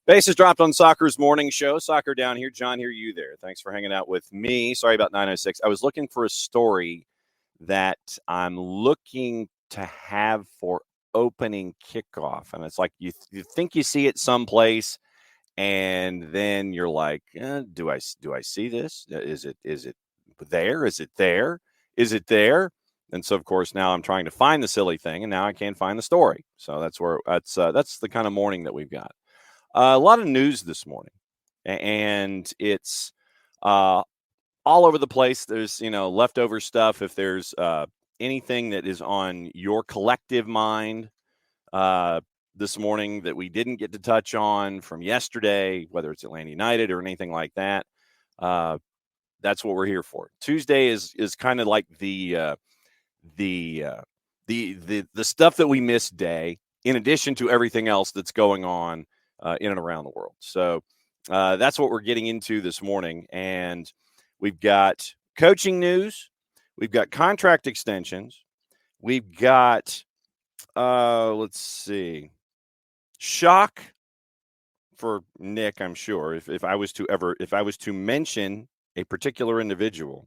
Bases dropped on Soccer's morning show. Soccer down here. John here, you there. Thanks for hanging out with me. Sorry about 906. I was looking for a story that I'm looking to have for opening kickoff. And it's like you think you see it someplace, and then you're like, do I see this? Is it there? Is it there? Is it there? And so, of course, now I'm trying to find the silly thing, and now I can't find the story. So that's the kind of morning that we've got. A lot of news this morning, and it's all over the place. There's, leftover stuff. If there's anything that is on your collective mind this morning that we didn't get to touch on from yesterday, whether it's Atlanta United or anything like that, that's what we're here for. Tuesday is kind of like the stuff that we miss day, in addition to everything else that's going on in and around the world. So that's what we're getting into this morning. And we've got coaching news. We've got contract extensions. We've got, let's see, shock for Nick, I'm sure, if I was to mention a particular individual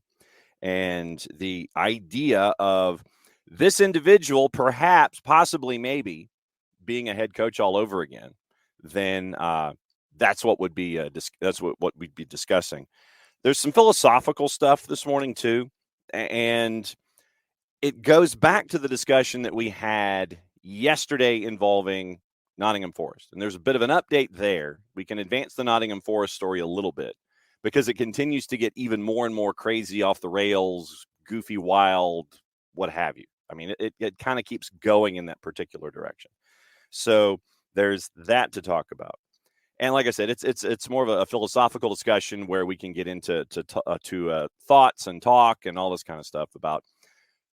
and the idea of this individual possibly, maybe being a head coach all over again, then that's what would be that's what we'd be discussing. There's some philosophical stuff this morning too, and it goes back to the discussion that we had yesterday involving Nottingham Forest. And there's a bit of an update there. We can advance the Nottingham Forest story a little bit because it continues to get even more and more crazy, off the rails, goofy, wild, what have you. I mean, it kind of keeps going in that particular direction. So there's that to talk about. And like I said, it's more of a philosophical discussion where we can get into thoughts and talk and all this kind of stuff about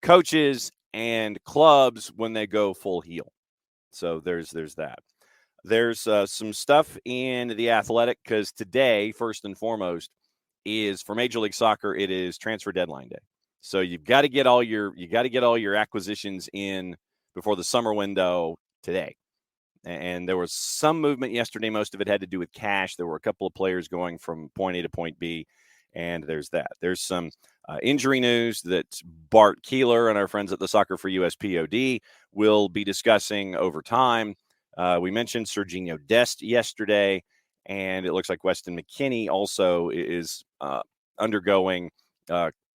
coaches and clubs when they go full heel. So there's that. There's some stuff in the Athletic, because today, first and foremost, is for Major League Soccer. It is transfer deadline day. So you've got to get all your acquisitions in before the summer window today. And there was some movement yesterday. Most of it had to do with cash. There were a couple of players going from point A to point B, and there's that. There's some injury news that Bart Keeler and our friends at the Soccer for USPOD will be discussing over time. We mentioned Serginho Dest yesterday, and it looks like Weston McKennie also is undergoing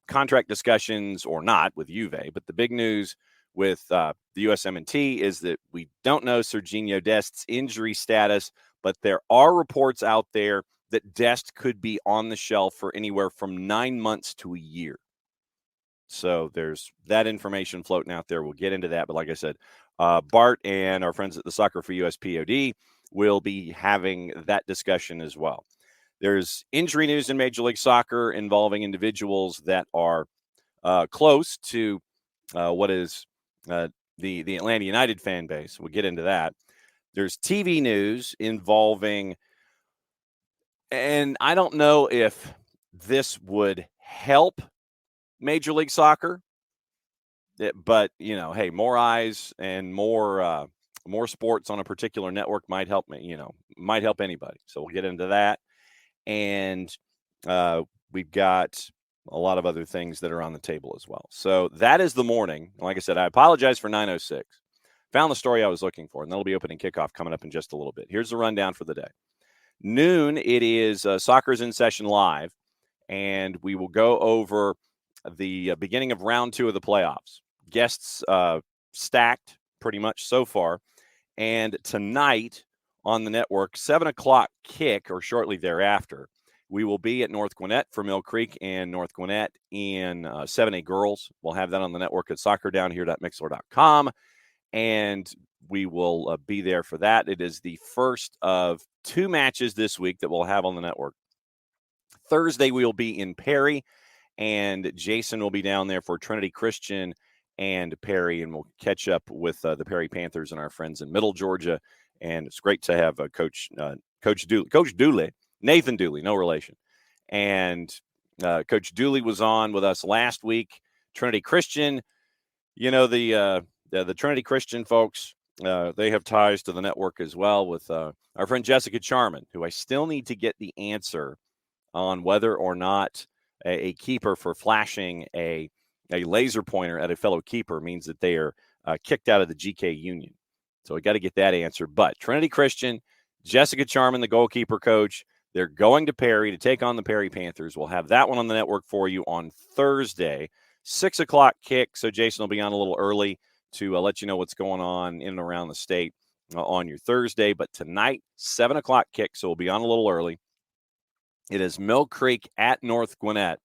contract discussions, or not, with Juve. But the big news with the USMNT is that we don't know Serginho Dest's injury status, but there are reports out there that Dest could be on the shelf for anywhere from 9 months to a year. So there's that information floating out there. We'll get into that. But like I said, Bart and our friends at the Soccer for USPOD will be having that discussion as well. There's injury news in Major League Soccer involving individuals that are close to what is the Atlanta United fan base. We'll get into that. There's TV news involving, and I don't know if this would help Major League Soccer, but hey, more eyes and more sports on a particular network might help me. Might help anybody. So we'll get into that, and we've got a lot of other things that are on the table as well. So that is the morning. Like I said, I apologize for 906. Found the story I was looking for, and that'll be opening kickoff coming up in just a little bit. Here's the rundown for the day. Noon, it is Soccer's in Session Live, and we will go over the beginning of round 2 of the playoffs. Guests stacked pretty much so far. And tonight on the network, 7 o'clock kick or shortly thereafter, we will be at North Gwinnett for Mill Creek and North Gwinnett in 7A Girls. We'll have that on the network at soccerdownhere.mixler.com, and we will be there for that. It is the first of 2 matches this week that we'll have on the network. Thursday, we will be in Perry, and Jason will be down there for Trinity Christian and Perry, and we'll catch up with the Perry Panthers and our friends in Middle Georgia. And it's great to have Coach Dooley, Nathan Dooley, no relation. And Coach Dooley was on with us last week. Trinity Christian, the Trinity Christian folks they have ties to the network as well with our friend Jessica Charman, who I still need to get the answer on whether or not a keeper for flashing a laser pointer at a fellow keeper means that they are kicked out of the GK Union. So we got to get that answer. But Trinity Christian, Jessica Charman, the goalkeeper coach, they're going to Perry to take on the Perry Panthers. We'll have that one on the network for you on Thursday, 6 o'clock kick. So Jason will be on a little early to let you know what's going on in and around the state on your Thursday. But tonight, 7 o'clock kick, so we'll be on a little early. It is Mill Creek at North Gwinnett,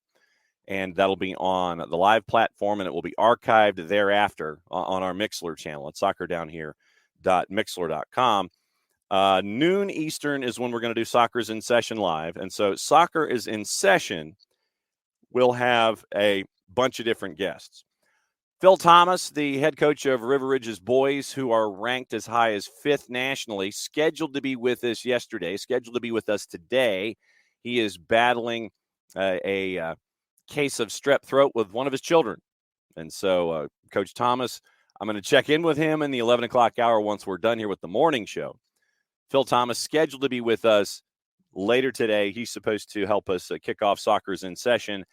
and that'll be on the live platform, and it will be archived thereafter on our Mixler channel at soccerdownhere.mixler.com. Noon Eastern is when we're going to do Soccer's in Session live, and so Soccer is in Session. We'll have a bunch of different guests. Phil Thomas, the head coach of River Ridge's boys, who are ranked as high as 5th nationally, scheduled to be with us yesterday, scheduled to be with us today. He is battling a case of strep throat with one of his children. And so, Coach Thomas, I'm going to check in with him in the 11 o'clock hour once we're done here with the morning show. Phil Thomas scheduled to be with us later today. He's supposed to help us kick off Soccer's in Session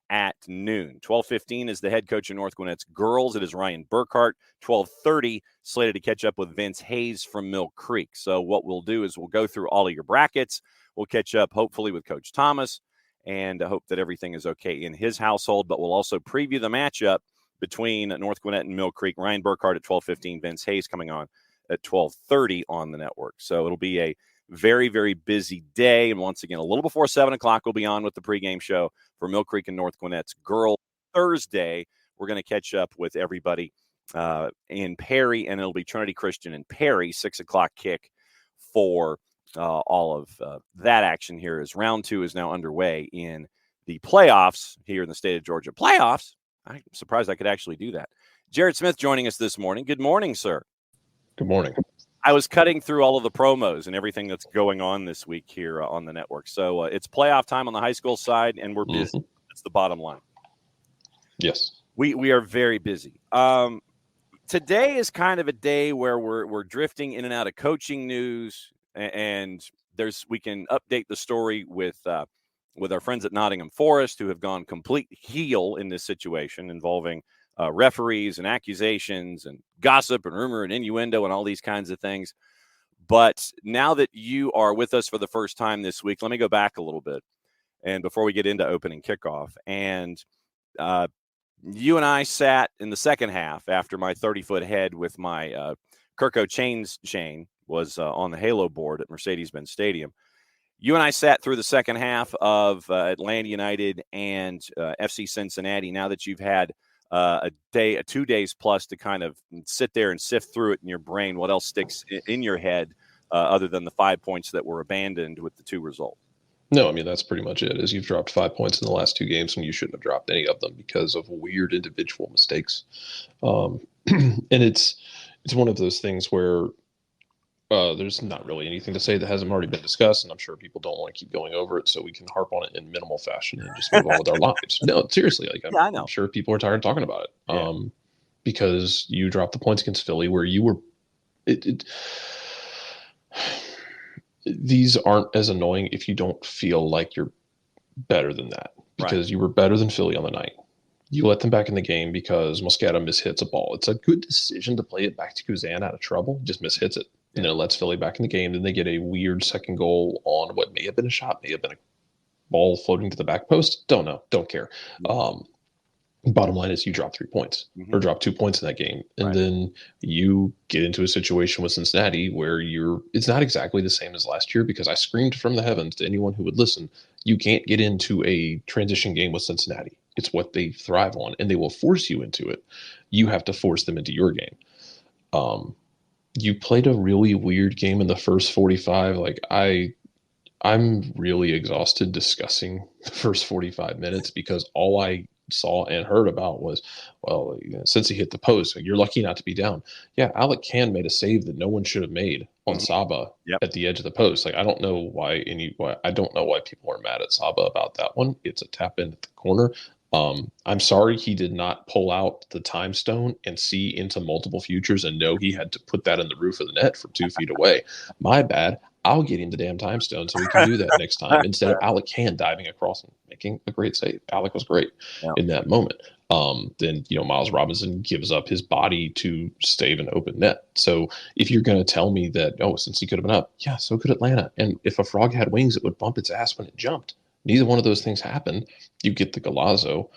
at noon. 12:15 is the head coach of North Gwinnett's girls. It is Ryan Burkhart. 12:30 slated to catch up with Vince Hayes from Mill Creek. So what we'll do is we'll go through all of your brackets. We'll catch up hopefully with Coach Thomas and hope that everything is okay in his household. But we'll also preview the matchup between North Gwinnett and Mill Creek. Ryan Burkhart at 12:15. Vince Hayes coming on at 12:30 on the network. So it'll be a very, very busy day. And once again, a little before 7 o'clock, we'll be on with the pregame show for Mill Creek and North Gwinnett's girls. Thursday, we're going to catch up with everybody in Perry, and it'll be Trinity Christian in Perry, 6 o'clock kick for all of that action here as round 2 is now underway in the playoffs here in the state of Georgia. Playoffs? I'm surprised I could actually do that. Jarrett Smith joining us this morning. Good morning, sir. Good morning. I was cutting through all of the promos and everything that's going on this week here on the network. So it's playoff time on the high school side, and we're busy. That's the bottom line. Yes. We are very busy. Today is kind of a day where we're drifting in and out of coaching news, and we can update the story with our friends at Nottingham Forest, who have gone complete heel in this situation involving referees and accusations and gossip and rumor and innuendo and all these kinds of things. But now that you are with us for the first time this week, let me go back a little bit. And before we get into opening kickoff, and you and I sat in the second half after my 30-foot head with my Kirko chain was on the Halo board at Mercedes-Benz Stadium. You and I sat through the second half of Atlanta United and FC Cincinnati. Now that you've had a 2 days plus to kind of sit there and sift through it in your brain, what else sticks in your head other than the 5 points that were abandoned with the 2 results? No, I mean, that's pretty much it. Is you've dropped 5 points in the last 2 games when you shouldn't have dropped any of them because of weird individual mistakes. And it's one of those things where there's not really anything to say that hasn't already been discussed, and I'm sure people don't want to keep going over it, so we can harp on it in minimal fashion and just move on with our lives. No, seriously, I'm sure people are tired of talking about it. Yeah. Because you dropped the points against Philly where you were these aren't as annoying if you don't feel like you're better than that, because you were better than Philly on the night. You let them back in the game because Moscato mishits a ball. It's a good decision to play it back to Kuzan out of trouble, just mishits it. And then it lets Philly back in the game. Then they get a weird second goal on what may have been a shot, may have been a ball floating to the back post. Don't know. Don't care. Bottom line is you drop 3 points or drop 2 points in that game. And then you get into a situation with Cincinnati where it's not exactly the same as last year, because I screamed from the heavens to anyone who would listen, you can't get into a transition game with Cincinnati. It's what they thrive on, and they will force you into it. You have to force them into your game. You played a really weird game in the first 45. Like I'm really exhausted discussing the first 45 minutes because all I saw and heard about was, well, since he hit the post, you're lucky not to be down. Yeah, Alec Can made a save that no one should have made on Saba at the edge of the post. Like, I don't know why people are mad at Saba about that one. It's a tap in at the corner. I'm sorry he did not pull out the time stone and see into multiple futures and know he had to put that in the roof of the net from 2 feet away. My bad. I'll get him the damn time stone so he can do that next time instead of Alec Can diving across and making a great save. Alec was great in that moment. Then Miles Robinson gives up his body to save an open net. So if you're going to tell me that since he could have been up, yeah, so could Atlanta. And if a frog had wings, it would bump its ass when it jumped. Neither one of those things happened. You get the Golazo,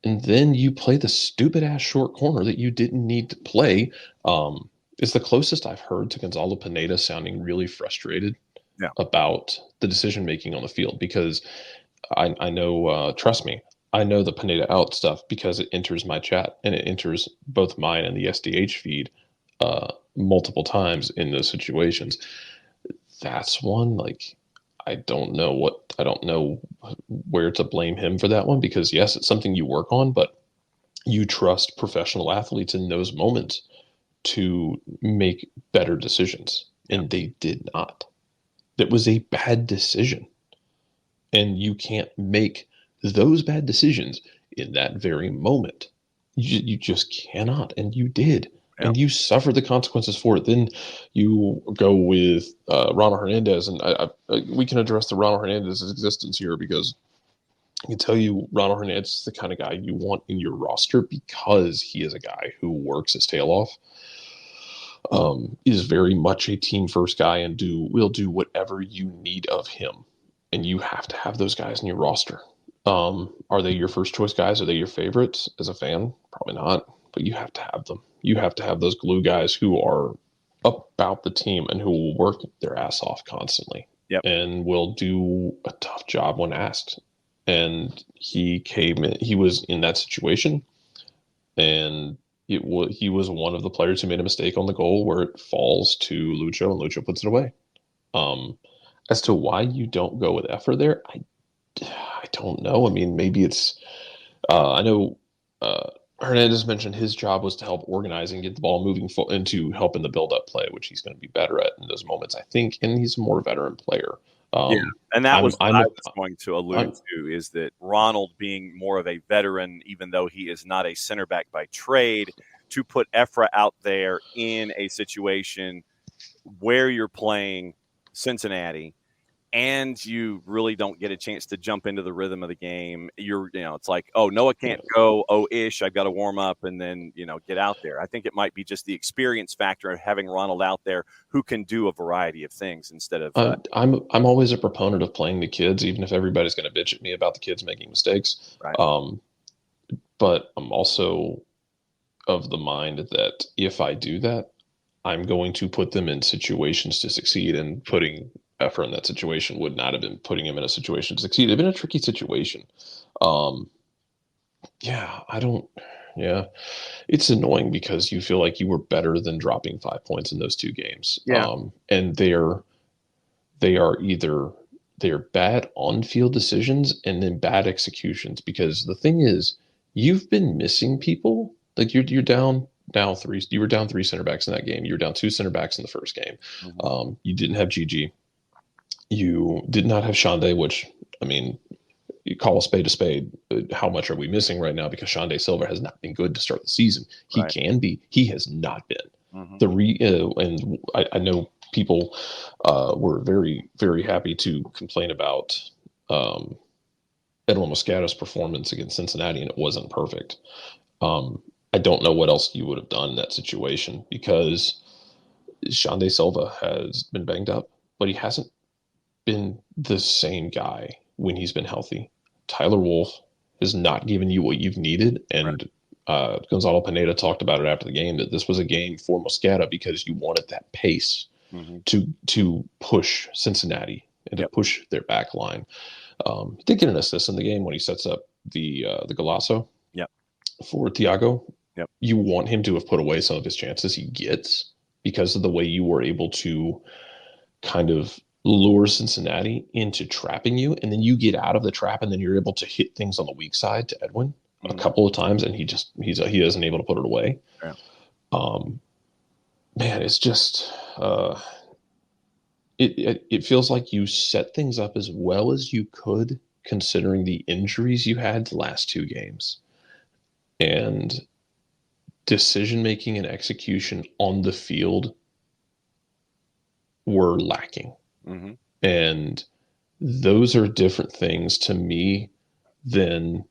and then you play the stupid ass short corner that you didn't need to play. Is the closest I've heard to Gonzalo Pineda sounding really frustrated about the decision making on the field, because I know, trust me, I know the Pineda out stuff because it enters my chat and it enters both mine and the SDH feed multiple times in those situations. That's one, like, I don't know where to blame him for that one, because yes, it's something you work on, but you trust professional athletes in those moments to make better decisions, and they did not. That was a bad decision, and you can't make those bad decisions in that very moment. You just cannot, and you did. And you suffer the consequences for it. Then you go with Ronald Hernandez, and we can address the Ronald Hernandez's existence here, because I can tell you Ronald Hernandez is the kind of guy you want in your roster, because he is a guy who works his tail off, is very much a team first guy, and will do whatever you need of him. And you have to have those guys in your roster. Are they your first choice guys? Are they your favorites as a fan? Probably not, but you have to have them. You have to have those glue guys who are about the team and who will work their ass off constantly and will do a tough job when asked. And he was in that situation, and he was one of the players who made a mistake on the goal where it falls to Lucho and Lucho puts it away. As to why you don't go with Effer there, I don't know. I mean, maybe it's I know Hernandez mentioned his job was to help organize and get the ball moving and to help in the build-up play, which he's going to be better at in those moments, I think. And he's a more veteran player. And that was what I was going to allude to, is that Ronald, being more of a veteran, even though he is not a center back by trade, to put Efra out there in a situation where you're playing Cincinnati and you really don't get a chance to jump into the rhythm of the game. It's like, oh, Noah can't go. Oh, I've got to warm up and then, get out there. I think it might be just the experience factor of having Ronald out there who can do a variety of things instead of. I'm always a proponent of playing the kids, even if everybody's going to bitch at me about the kids making mistakes. Right. But I'm also of the mind that if I do that, I'm going to put them in situations to succeed, and putting Effer in that situation would not have been putting him in a situation to succeed. It'd been a tricky situation. It's annoying because you feel like you were better than dropping 5 points in those two games. And they are bad on-field decisions and then bad executions, because the thing is, you've been missing people. Like you're down now three. You were down 3 center backs in that game. You were down 2 center backs in the first game. Mm-hmm. You didn't have Gigi. You did not have Shande, which, I mean, you call a spade a spade. How much are we missing right now? Because Shande Silva has not been good to start the season. He can be. He has not been. Mm-hmm. And I know people were very, very happy to complain about Edwin Moscato's performance against Cincinnati, and it wasn't perfect. I don't know what else you would have done in that situation, because Shande Silva has been banged up, but he hasn't been the same guy when he's been healthy. Tyler Wolff has not given you what you've needed, and Gonzalo Pineda talked about it after the game, that this was a game for Moscato because you wanted that pace to push Cincinnati and to push their back line. He did get an assist in the game when he sets up the Golazo for Thiago. You want him to have put away some of his chances he gets, because of the way you were able to kind of lure Cincinnati into trapping you, and then you get out of the trap, and then you're able to hit things on the weak side to Edwin a couple of times, and he isn't able to put it away. Man, it's just it feels like you set things up as well as you could considering the injuries you had the last 2 games. And decision-making and execution on the field were lacking. Mm-hmm. And those are different things to me than,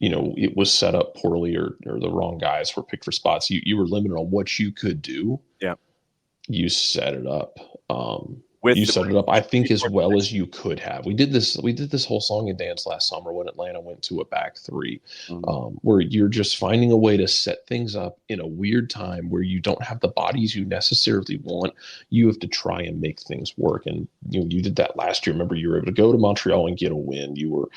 it was set up poorly or the wrong guys were picked for spots. You were limited on what you could do. Yeah. You set it up. I think, as well as you could have. We did this whole song and dance last summer when Atlanta went to a back 3, where you're just finding a way to set things up in a weird time where you don't have the bodies you necessarily want. You have to try and make things work. And you did that last year. Remember, you were able to go to Montreal and get a win. You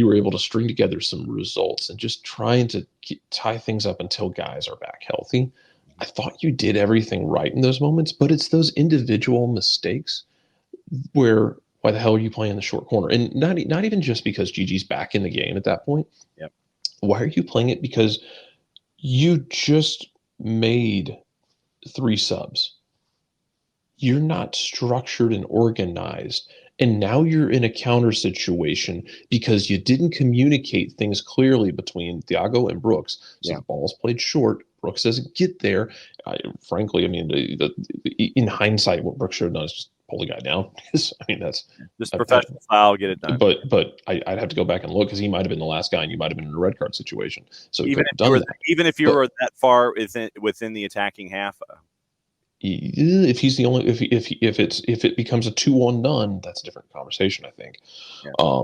were able to string together some results and just trying to tie things up until guys are back healthy. I thought you did everything right in those moments, but it's those individual mistakes where, why the hell are you playing the short corner? And not even just because Gigi's back in the game at that point. Yep. Why are you playing it? Because you just made 3 subs. You're not structured and organized. And now you're in a counter situation because you didn't communicate things clearly between Thiago and Brooks. So the ball's played short. Brooks doesn't get there. Frankly, I mean, in hindsight, what Brooks should have done is just pull the guy down. That's just professional style, get it done. But I'd have to go back and look because he might have been the last guy, and you might have been in a red card situation. So even if you were that far within the attacking half. If he's the only, if it becomes a 2-1 none, that's a different conversation, I think. Yeah.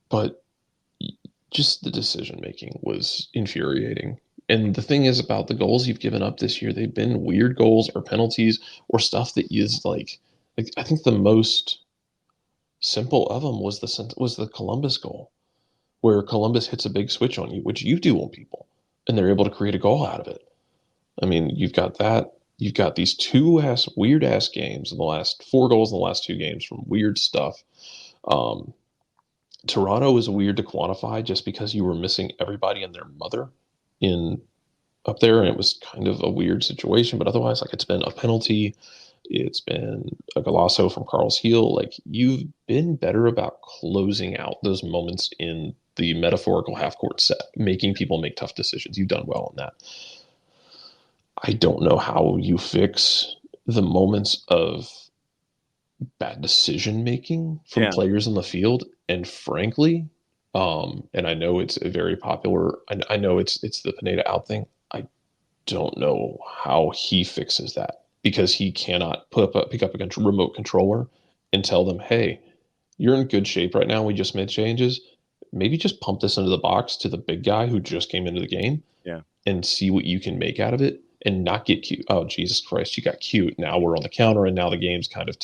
But just the decision making was infuriating. And the thing is about the goals you've given up this year, they've been weird goals or penalties or stuff that is like I think the most simple of them was the Columbus goal, where Columbus hits a big switch on you, which you do on people, and they're able to create a goal out of it. I mean, you've got that. You've got these 2 weird ass games in the last 4 goals in the last 2 games from weird stuff. Toronto is weird to quantify just because you were missing everybody and their mother up there, and it was kind of a weird situation. But otherwise, like, it's been a penalty, it's been a golazo from Carl's heel. Like, you've been better about closing out those moments in the metaphorical half court set, making people make tough decisions. You've done well on that. I don't know how you fix the moments of bad decision making from players on the field. And frankly, and I know it's a very popular, I know it's the Pineda out thing. I don't know how he fixes that, because he cannot pick up a remote controller and tell them, hey, you're in good shape right now. We just made changes. Maybe just pump this into the box to the big guy who just came into the game and see what you can make out of it. And not get cute. Oh, Jesus Christ, you got cute. Now we're on the counter, and now the game's kind of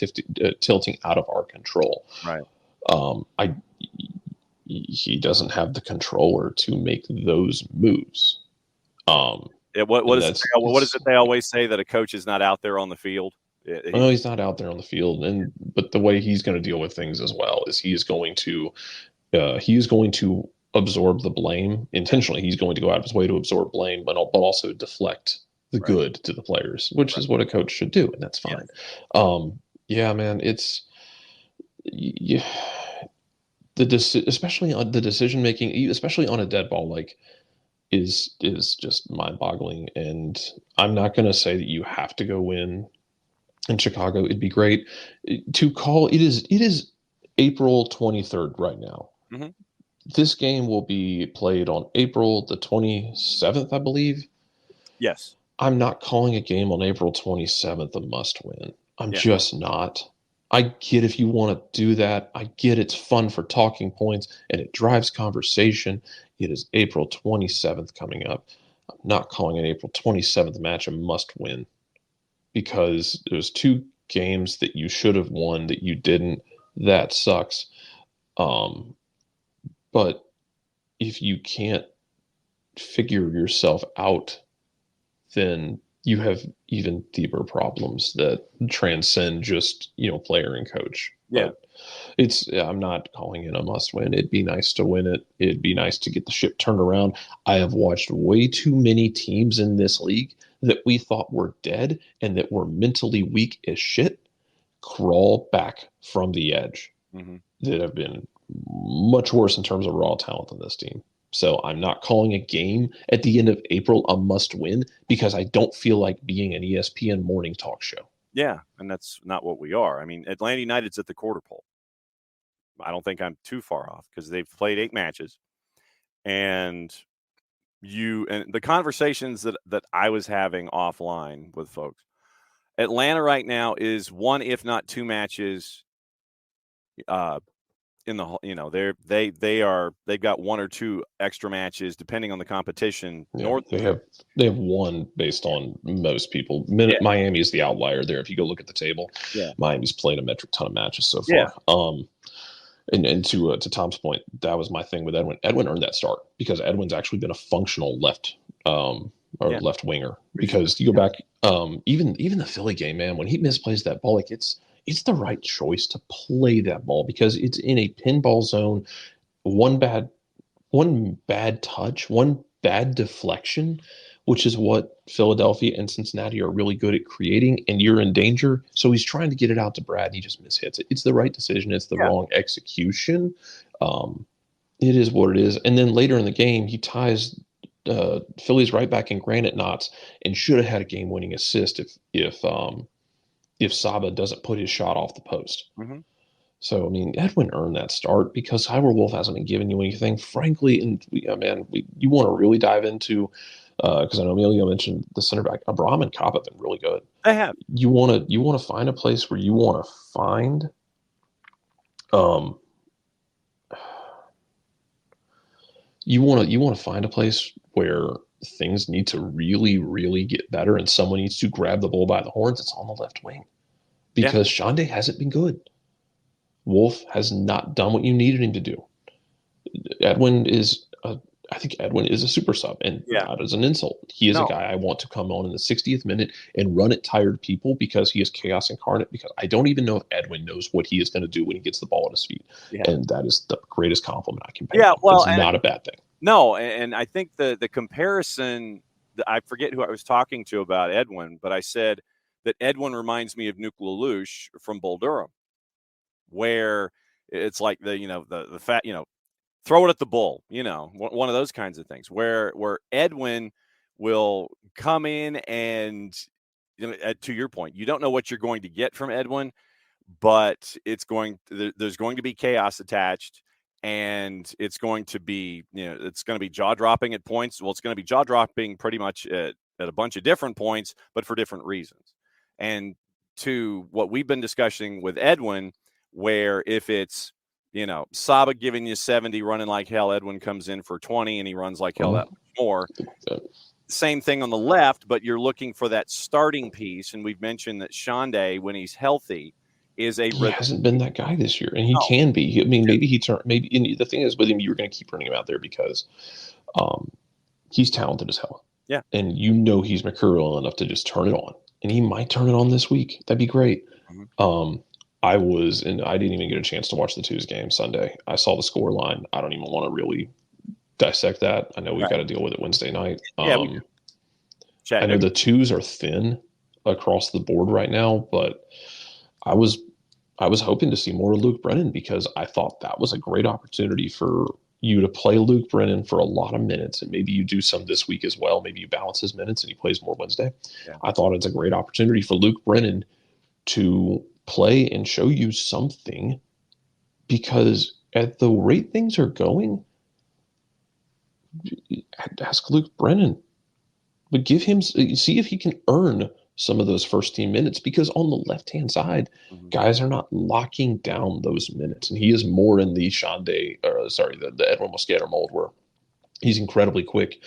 tilting out of our control. Right. He doesn't have the controller to make those moves. What is it they always say, that a coach is not out there on the field? He's not out there on the field, but the way he's going to deal with things as well is he is going to absorb the blame intentionally. He's going to go out of his way to absorb blame, but also deflect the good to the players, which is what a coach should do, and that's fine. Man, it's especially on the decision making, especially on a dead ball, like is just mind boggling. And I'm not going to say that you have to go win in Chicago. It'd be great to call. It is April 23rd right now. Mm-hmm. This game will be played on April the 27th, I believe. Yes. I'm not calling a game on April 27th a must win. I'm just not. I get if you want to do that. I get it's fun for talking points and it drives conversation. It is April 27th coming up. I'm not calling an April 27th match a must win, because there's 2 games that you should have won that you didn't. That sucks. But if you can't figure yourself out, then you have even deeper problems that transcend just, player and coach. Yeah. But I'm not calling it a must win. It'd be nice to win it. It'd be nice to get the ship turned around. I have watched way too many teams in this league that we thought were dead and that were mentally weak as shit crawl back from the edge. Mm-hmm. that have been much worse in terms of raw talent than this team. So I'm not calling a game at the end of April a must win because I don't feel like being an ESPN morning talk show. Yeah, and that's not what we are. I mean, Atlanta United's at the quarter pole. I don't think I'm too far off because they've played 8 matches. And the conversations that I was having offline with folks, Atlanta right now is 1, if not 2 matches in the, they've got 1 or 2 extra matches depending on the competition. Yeah, they have one based on most people. Miami is the outlier there. If you go look at the table, Miami's played a metric ton of matches so far. And to Tom's point, that was my thing with Edwin. Edwin earned that start because Edwin's actually been a functional left left winger. Because you go back, even the Philly game, man, when he misplays that ball, like it's the right choice to play that ball because it's in a pinball zone. One bad touch, one bad deflection, which is what Philadelphia and Cincinnati are really good at creating, and you're in danger. So he's trying to get it out to Brad, and he just mishits it. It's the right decision. It's the wrong execution. It is what it is. And then later in the game, he ties Philly's right back in granite knots and should have had a game-winning assist if Saba doesn't put his shot off the post. Mm-hmm. So, I mean, Edwin earned that start because Howard Wolf hasn't been giving you anything. Frankly, and you want to really dive into, because I know Emilio mentioned the center back. Abraham and Cobb have been really good. They have. You want to find a place where you want to find, you want to find a place where things need to really, really get better, and someone needs to grab the bull by the horns. It's on the left wing because Shande hasn't been good. Wolf has not done what you needed him to do. I think Edwin is a super sub, and not as an insult. He is a guy I want to come on in the 60th minute and run at tired people because he is chaos incarnate, because I don't even know if Edwin knows what he is going to do when he gets the ball at his feet. Yeah. And that is the greatest compliment I can pay. Yeah, well, it's not a bad thing. No, and I think the comparison, I forget who I was talking to about Edwin, but I said that Edwin reminds me of Nuke Lelouch from Bull Durham, where it's like the fat, throw it at the bull, one of those kinds of things where Edwin will come in and, to your point, you don't know what you're going to get from Edwin, but there's going to be chaos attached, and it's going to be, it's going to be jaw dropping at points. Well, it's going to be jaw dropping pretty much at a bunch of different points, but for different reasons. And to what we've been discussing with Edwin, where if it's, Saba giving you 70, running like hell, Edwin comes in for 20 and he runs like hell that much more. Same thing on the left, but you're looking for that starting piece. And we've mentioned that Shande, when he's healthy, he hasn't been that guy this year, and he can be. I mean, maybe and the thing is with him, you're going to keep running him out there because he's talented as hell. Yeah. And he's mercurial enough to just turn it on. And he might turn it on this week. That'd be great. Mm-hmm. I didn't even get a chance to watch the Twos game Sunday. I saw the score line. I don't even want to really dissect that. I know we've got to deal with it Wednesday night. I know the Twos are thin across the board right now, but I was hoping to see more of Luke Brennan because I thought that was a great opportunity for you to play Luke Brennan for a lot of minutes, and maybe you do some this week as well. Maybe you balance his minutes and he plays more Wednesday. Yeah. I thought it's a great opportunity for Luke Brennan to play and show you something, because at the rate things are going, ask Luke Brennan, but see if he can earn some of those first team minutes, because on the left-hand side, guys are not locking down those minutes. And he is more in the the Edwin Mosqueda mold, where he's incredibly quick.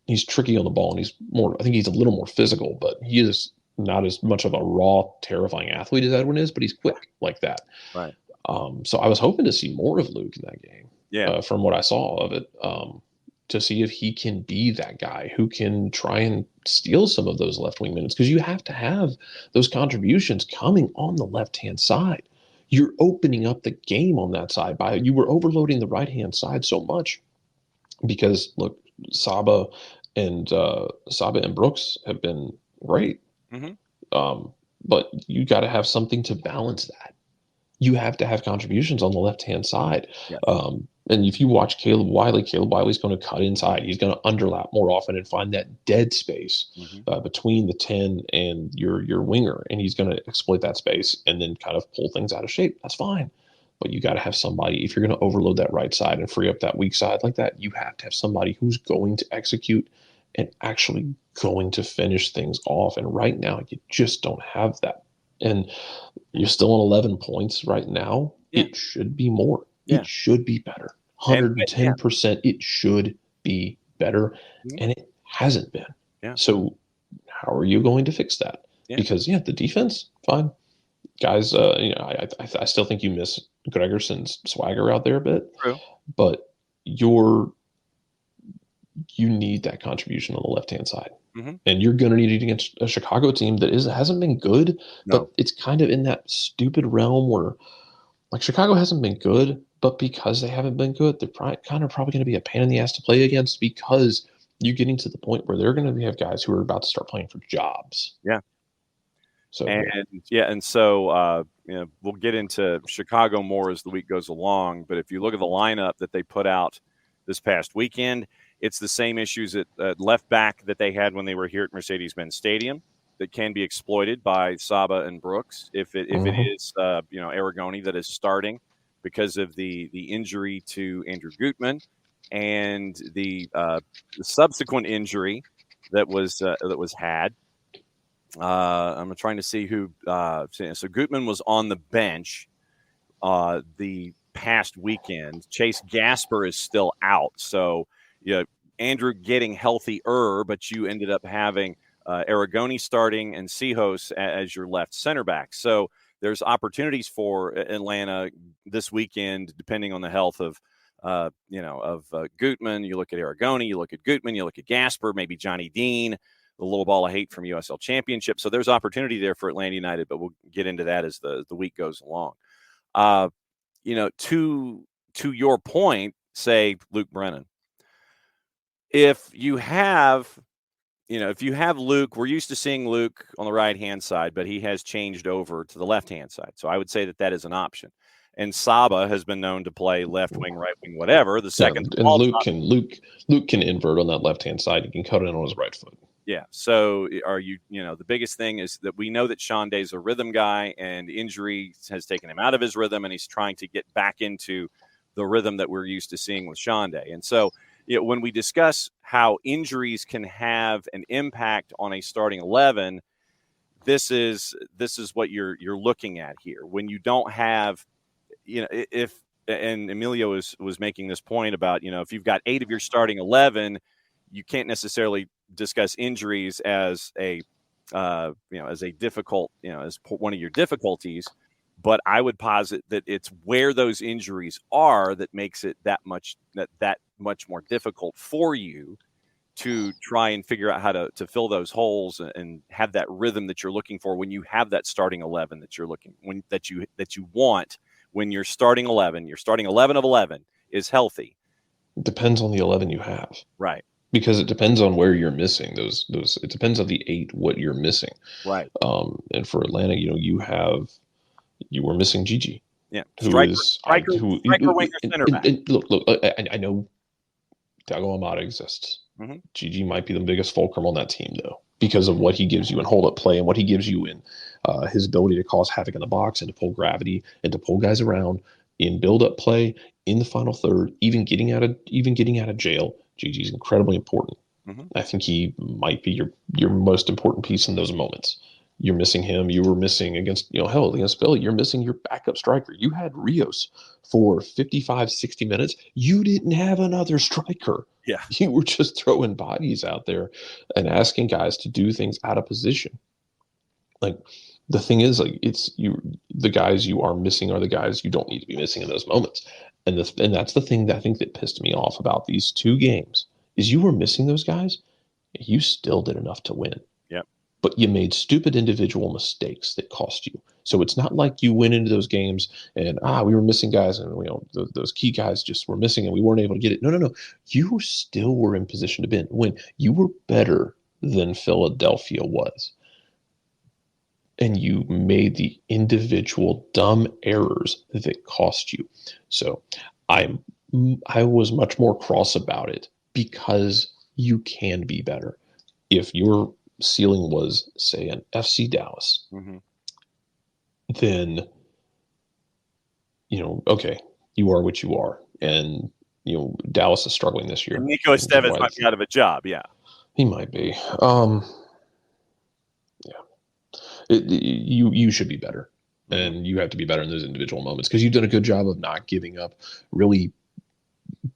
He's tricky on the ball, and I think he's a little more physical, but he is not as much of a raw, terrifying athlete as Edwin is, but he's quick like that. Right. So I was hoping to see more of Luke in that game. Yeah. From what I saw of it, to see if he can be that guy who can try and steal some of those left wing minutes, because you have to have those contributions coming on the left-hand side. You're opening up the game on that side you were overloading the right-hand side so much, because look, Saba and Brooks have been great. Mm-hmm. But you got to have something to balance that. you have to have contributions on the left-hand side. Yeah. And if you watch Caleb Wiley's going to cut inside. He's going to underlap more often and find that dead space between the 10 and your winger. And he's going to exploit that space and then kind of pull things out of shape. That's fine. But you got to have somebody, if you're going to overload that right side and free up that weak side like that, you have to have somebody who's going to execute and actually going to finish things off. And right now, you just don't have that. And you're still on 11 points right now. Yeah. It should be more. Yeah. It should be better. 110%. It should be better. And it hasn't been. Yeah. So how are you going to fix that? Yeah. Because, the defense, fine. Guys, I still think you miss Gregerson's swagger out there a bit. True. But you need that contribution on the left-hand side. And you're going to need it against a Chicago team that hasn't been good, but it's kind of in that stupid realm where, like, Chicago hasn't been good, but because they haven't been good, they're probably going to be a pain in the ass to play against because you're getting to the point where they're going to have guys who are about to start playing for jobs. Yeah. So we'll get into Chicago more as the week goes along. But if you look at the lineup that they put out this past weekend, it's the same issues at left back that they had when they were here at Mercedes-Benz Stadium that can be exploited by Saba and Brooks. If it is Aragoni that is starting because of the injury to Andrew Gutman and the subsequent injury that was had. I'm trying to see who. So Gutman was on the bench the past weekend. Chase Gasper is still out. So, Andrew getting healthier, but you ended up having Aragoni starting and Sejos as your left center back. So there's opportunities for Atlanta this weekend, depending on the health of Gutman. You look at Aragoni, you look at Gutman, you look at Gasper, maybe Johnny Dean, the little ball of hate from USL Championship. So there's opportunity there for Atlanta United, but we'll get into that as the week goes along. To your point, say Luke Brennan, if you have Luke, we're used to seeing Luke on the right-hand side, but he has changed over to the left-hand side. So I would say that is an option. And Saba has been known to play left wing, right wing, whatever. The second, and Luke can invert on that left-hand side. He can cut it on his right foot. Yeah. So the biggest thing is that we know that Sean Day's a rhythm guy, and injury has taken him out of his rhythm, and he's trying to get back into the rhythm that we're used to seeing with Sean Day. And so, when we discuss how injuries can have an impact on a starting 11, this is what you're looking at here. When you don't have, and Emilio was making this point about, if you've got 8 of your starting 11, you can't necessarily discuss injuries as a difficult, as one of your difficulties. But I would posit that it's where those injuries are that makes it that much more difficult for you to try and figure out how to fill those holes and have that rhythm that you're looking for when you have that starting 11 that you're looking that you want when your starting 11 of 11 is healthy. It depends on the 11 you have, right? Because it depends on where you're missing those. It depends on the 8 what you're missing, right? And for Atlanta, you were missing Gigi. Yeah, striker, winger, center back. And look, I know Dago Amada exists. Gigi might be the biggest fulcrum on that team, though, because of what he gives you in hold-up play and what he gives you in his ability to cause havoc in the box and to pull gravity and to pull guys around in build-up play in the final third, even getting out of jail. Gigi's incredibly important. I think he might be your most important piece in those moments. You're missing him. You were missing against Philly. You're missing your backup striker. You had Rios for 55, 60 minutes. You didn't have another striker. Yeah. You were just throwing bodies out there and asking guys to do things out of position. Like, the thing is, like, the guys you are missing are the guys you don't need to be missing in those moments. And that's the thing that I think that pissed me off about these 2 games is you were missing those guys. You still did enough to win. But you made stupid individual mistakes that cost you. So it's not like you went into those games and we were missing guys and those key guys just were missing and we weren't able to get it. No. You still were in position to win. You were better than Philadelphia was. and you made the individual dumb errors that cost you. So I was much more cross about it because you can be better. If your ceiling was, say, an FC Dallas, then, okay, you are what you are. And, Dallas is struggling this year. And Nico Estevez might be out of a job, yeah. He might be. You should be better. And you have to be better in those individual moments because you've done a good job of not giving up really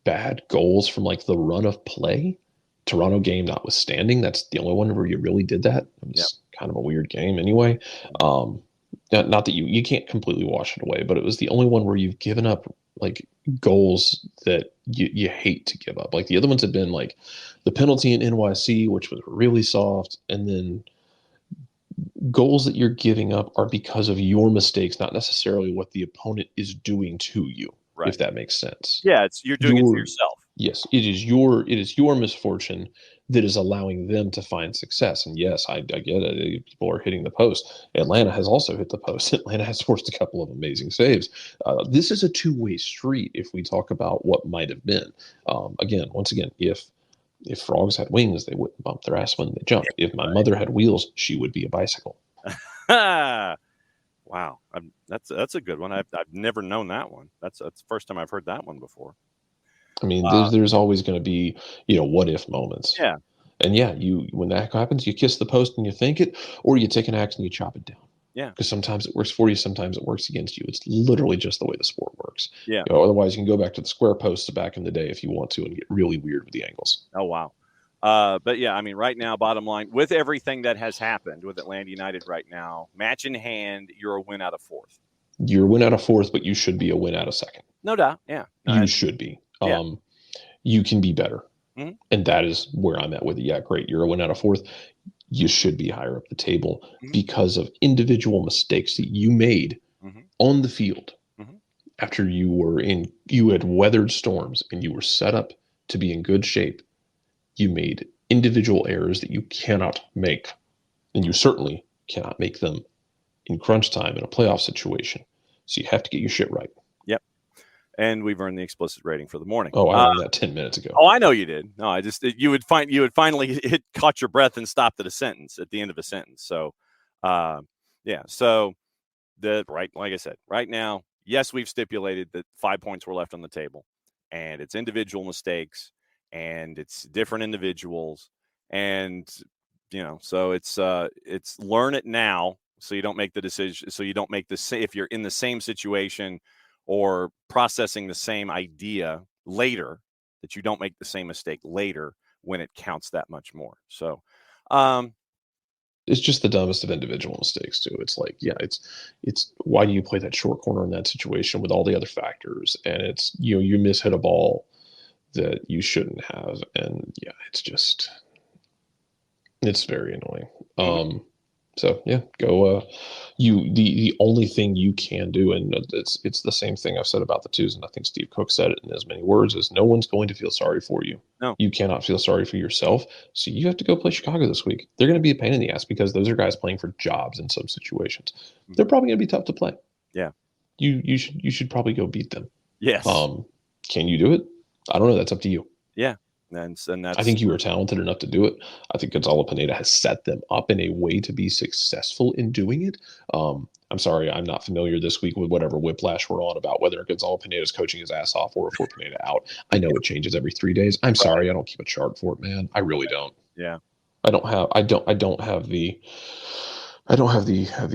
bad goals from like the run of play. Toronto game notwithstanding, that's the only one where you really did that. It was kind of a weird game anyway. Not that you can't completely wash it away, but it was the only one where you've given up like goals that you hate to give up. Like the other ones had been like the penalty in NYC, which was really soft, and then goals that you're giving up are because of your mistakes, not necessarily what the opponent is doing to you. Right. If that makes sense. Yeah, you're doing it to yourself. Yes, it is your misfortune that is allowing them to find success. And yes, I get it. People are hitting the post. Atlanta has also hit the post. Atlanta has forced a couple of amazing saves. This is a two-way street if we talk about what might have been. Once again, if frogs had wings, they wouldn't bump their ass when they jumped. If my mother had wheels, she would be a bicycle. Wow, that's a good one. I've never known that one. That's the first time I've heard that one before. I mean, there's always going to be what if moments. Yeah, and when that happens, you kiss the post and you think it, or you take an axe and you chop it down. Yeah, because sometimes it works for you, sometimes it works against you. It's literally just the way the sport works. Yeah. Otherwise, you can go back to the square posts back in the day if you want to and get really weird with the angles. Oh wow. But yeah, I mean, right now, bottom line, with everything that has happened with Atlanta United right now, match in hand, you're a win out of fourth. You're a win out of fourth, but you should be a win out of second. No doubt. Yeah. You should be. Yeah. You can be better. Mm-hmm. And that is where I'm at with it. Yeah, great. You're a win out of fourth. You should be higher up the table because of individual mistakes that you made on the field after you had weathered storms and you were set up to be in good shape. You made individual errors that you cannot make, and you certainly cannot make them in crunch time in a playoff situation. So you have to get your shit right. Yep. And we've earned the explicit rating for the morning. Oh, I learned that 10 minutes ago. Oh, I know you did. No, you would finally caught your breath and stopped at at the end of a sentence. So, yeah. So like I said, right now, yes, we've stipulated that 5 points were left on the table, and it's individual mistakes. And it's different individuals, and so it's learn it now, so you don't make the decision. So you don't make if you're in the same situation or processing the same idea later, that you don't make the same mistake later when it counts that much more. So, it's just the dumbest of individual mistakes too. It's like, yeah, it's why do you play that short corner in that situation with all the other factors, and it's you mishit a ball that you shouldn't have, and yeah, it's very annoying. So yeah, go. The only thing you can do, and it's the same thing I've said about the twos, and I think Steve Cook said it in as many words, is no one's going to feel sorry for you. No, you cannot feel sorry for yourself. So you have to go play Chicago this week. They're going to be a pain in the ass because those are guys playing for jobs in some situations. They're probably going to be tough to play. Yeah, you should probably go beat them. Yes. Can you do it? I don't know. That's up to you. Yeah. And that's, I think you are talented enough to do it. I think Gonzalo Pineda has set them up in a way to be successful in doing it. I'm sorry, I'm not familiar this week with whatever whiplash we're on about whether Gonzalo Pineda is coaching his ass off or if we're Pineda out. I know it changes every 3 days. I'm sorry, I don't keep a chart for it, man. I really don't. Yeah. I don't have the you don't have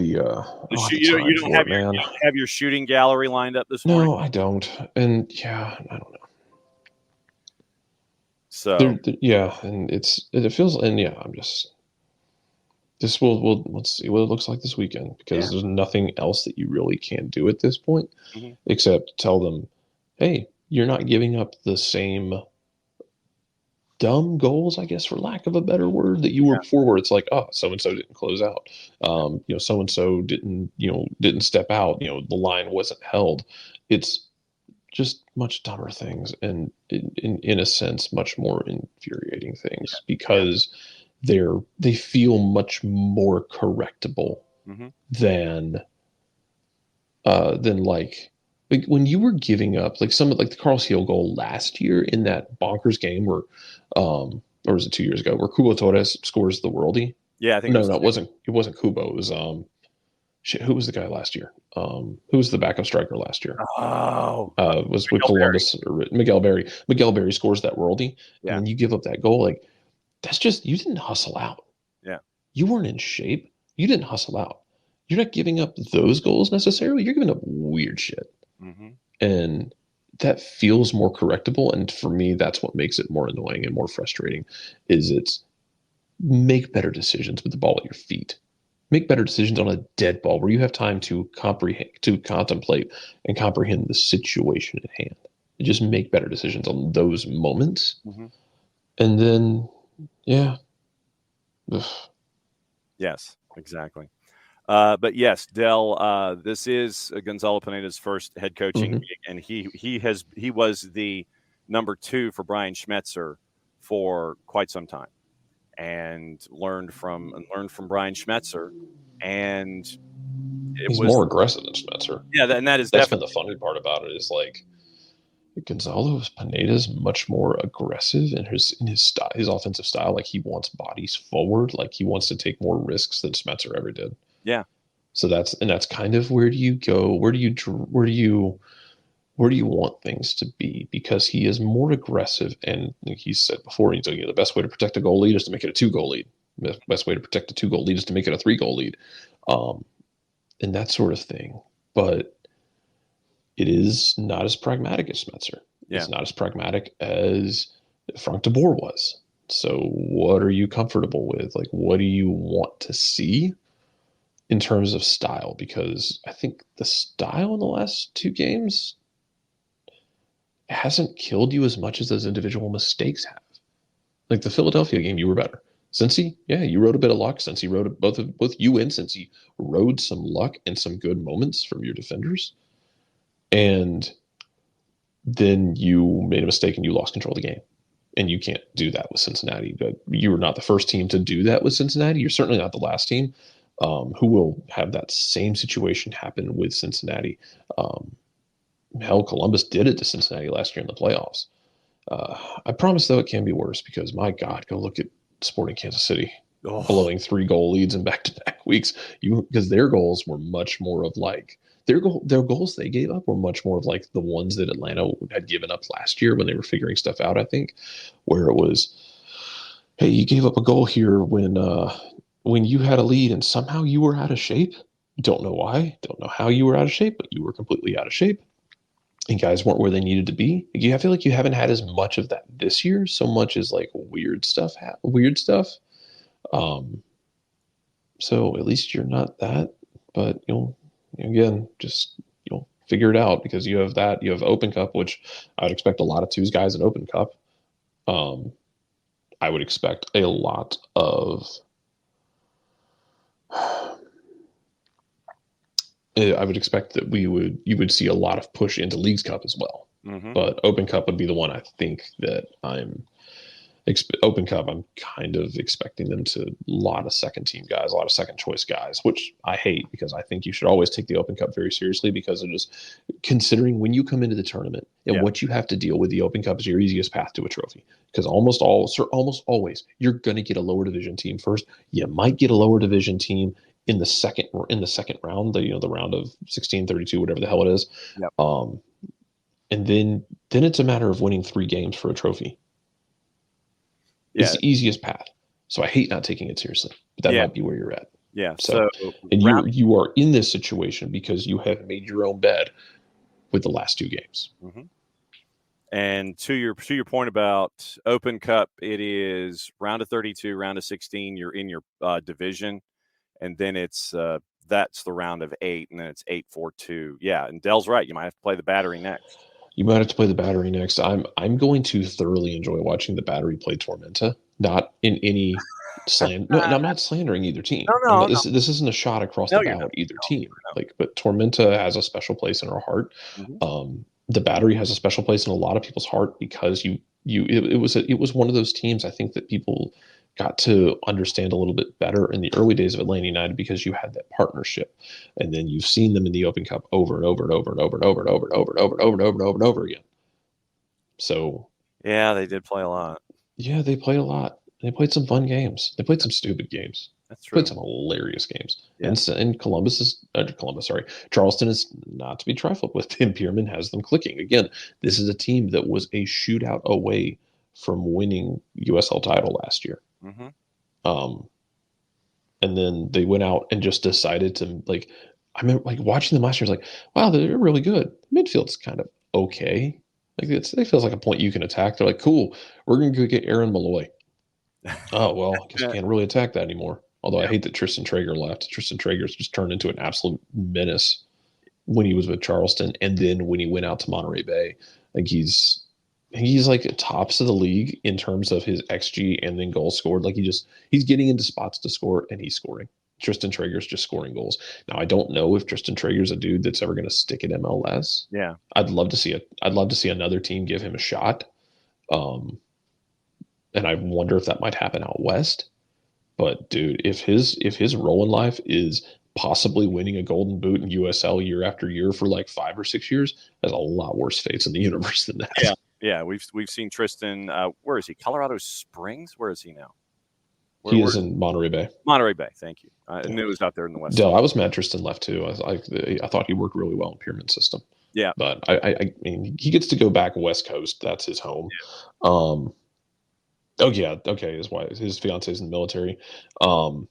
your shooting gallery lined up this morning? No, I don't. And yeah, I don't know. So yeah, and it feels, and yeah, I'm just this will let's see what it looks like this weekend, because there's nothing else that you really can do at this point except tell them, hey, you're not giving up the same dumb goals, I guess, for lack of a better word, that you were before, where it's like, oh, so and so didn't close out, so and so didn't step out, the line wasn't held. It's just much dumber things, and in a sense much more infuriating things, because they feel much more correctable Mm-hmm. than like when you were giving up like some of like the Carl Seal goal last year in that bonkers game where or was it 2 years ago where Kubo Torres scores the worldie? Yeah, I think No, it wasn't Kubo. It was shit, who was the guy last year? Who was the backup striker last year? Oh, Was with Miguel Berry. Columbus or Miguel Berry. Miguel Berry scores that worldie, and Yeah, then you give up that goal. Like that's just you didn't hustle out. yeah. You weren't in shape. You didn't hustle out. You're not giving up those goals necessarily. You're giving up weird shit. Mm-hmm. And that feels more correctable. And for me, that's what makes it more annoying and more frustrating is it's make better decisions with the ball at your feet. Make better decisions on a dead ball where you have time to comprehend, to contemplate and comprehend the situation at hand. Just make better decisions on those moments. Mm-hmm. And then, yeah. Ugh. Yes, exactly. But yes, Dell, this is Gonzalo Pineda's first head coaching Mhm. gig, and he was the number 2 for Brian Schmetzer for quite some time, and learned from Brian Schmetzer, and it He's was more aggressive than Spencer. and that is That's been definitely the funny part about it is like Gonzalo Pineda is much more aggressive in his style, his offensive style. Like he wants bodies forward. Like he wants to take more risks than Spencer ever did. yeah So that's kind of where do you go? Where do you want things to be? Because he is more aggressive, and like he said before, he's like, the best way to protect a goal lead is to make it a 2-goal lead. The best way to protect a 2-goal lead is to make it a 3-goal lead, and that sort of thing. But it is not as pragmatic as Spencer. yeah It's not as pragmatic as Frank de Boer was. So, what are you comfortable with? Like, what do you want to see in terms of style? Because I think the style in the last 2 games hasn't killed you as much as those individual mistakes have. Like the Philadelphia game, you were better. Cincy, yeah, you rode a bit of luck. Cincy rode both you and Cincy rode some luck and some good moments from your defenders. And then you made a mistake and you lost control of the game. And you can't do that with Cincinnati. But you were not the first team to do that with Cincinnati. You're certainly not the last team who will have that same situation happen with Cincinnati. Hell, Columbus did it to Cincinnati last year in the playoffs. I promise, though, it can be worse because, my God, go look at Sporting Kansas City blowing 3-goal leads in back-to-back weeks. Because their goals were much more of like their goals they gave up were much more of like the ones that Atlanta had given up last year when they were figuring stuff out. I think where it was, hey, you gave up a goal here when you had a lead and somehow you were out of shape. Don't know why. Don't know how you were out of shape, but you were completely out of shape and guys weren't where they needed to be. I feel like you haven't had as much of that this year, so much as like weird stuff. Um, so at least you're not that, but you'll again just you'll figure it out because you have that. You have Open Cup, which I would expect a lot of twos guys in Open Cup. I would expect a lot of. I would expect that you would see a lot of push into Leagues Cup as well. Mm-hmm. But Open Cup would be the one I think that Open Cup. I'm kind of expecting them to a lot of second team guys, a lot of second choice guys, which I hate because I think you should always take the Open Cup very seriously because it is considering when you come into the tournament and what you have to deal with. The Open Cup is your easiest path to a trophy because almost always you're going to get a lower division team first. You might get a lower division team in the second round, the round of 16, 32, whatever the hell it is. Yep. And then it's a matter of winning 3 games for a trophy. It's the easiest path. So I hate not taking it seriously. But that might be where you're at. Yeah. So and you are in this situation because you have made your own bed with the last 2 games. Mm-hmm. And to your point about Open Cup, it is round of 32, round of 16. You're in your division, and then it's that's the round of 8, and then it's 8-4-2. Yeah, and Dell's right. You might have to play the Battery next. You might have to play the Battery next. I'm going to thoroughly enjoy watching the Battery play Tormenta. Not in any slander. No, I'm not slandering either team. No. This isn't a shot across the bow at either team. But Tormenta has a special place in our heart. Mm-hmm. The Battery has a special place in a lot of people's heart because it was one of those teams I think that people got to understand a little bit better in the early days of Atlanta United because you had that partnership. And then you've seen them in the Open Cup over and over and over and over and over and over and over and over and over and over and over and over again. So yeah, they did play a lot. Yeah, they played a lot. They played some fun games. They played some stupid games. That's true. Played some hilarious games. Yeah. And Charleston is not to be trifled with. And Pierman has them clicking. Again, this is a team that was a shootout away from winning USL title last year. Mm-hmm. And then they went out and just decided to, like, I remember like watching them last year. I was like, wow, they're really good. Midfield's kind of okay. Like it feels like a point you can attack. They're like, cool, we're going to go get Aaron Malloy. Oh, well, I guess you can't really attack that anymore. Although I hate that Tristan Traeger left. Tristan Traeger's just turned into an absolute menace when he was with Charleston. And then when he went out to Monterey Bay, like he's like tops of the league in terms of his XG and then goals scored. Like he's getting into spots to score and he's scoring. Tristan Traeger's just scoring goals. Now I don't know if Tristan Traeger's a dude that's ever going to stick at MLS. Yeah. I'd love to see it. I'd love to see another team give him a shot. And I wonder if that might happen out west. But dude, if his role in life is possibly winning a golden boot in USL year after year for like 5 or 6 years, there's a lot worse fates in the universe than that. Yeah. Yeah, we've seen Tristan. Where is he? Colorado Springs? Where is he now? He is in Monterey Bay. Monterey Bay, thank you. I knew it was out there in the west. I was mad Tristan left too. I thought he worked really well in Pierman's system. Yeah, but I mean, he gets to go back West Coast. That's his home. Yeah. Oh yeah, okay. His fiance's in the military, and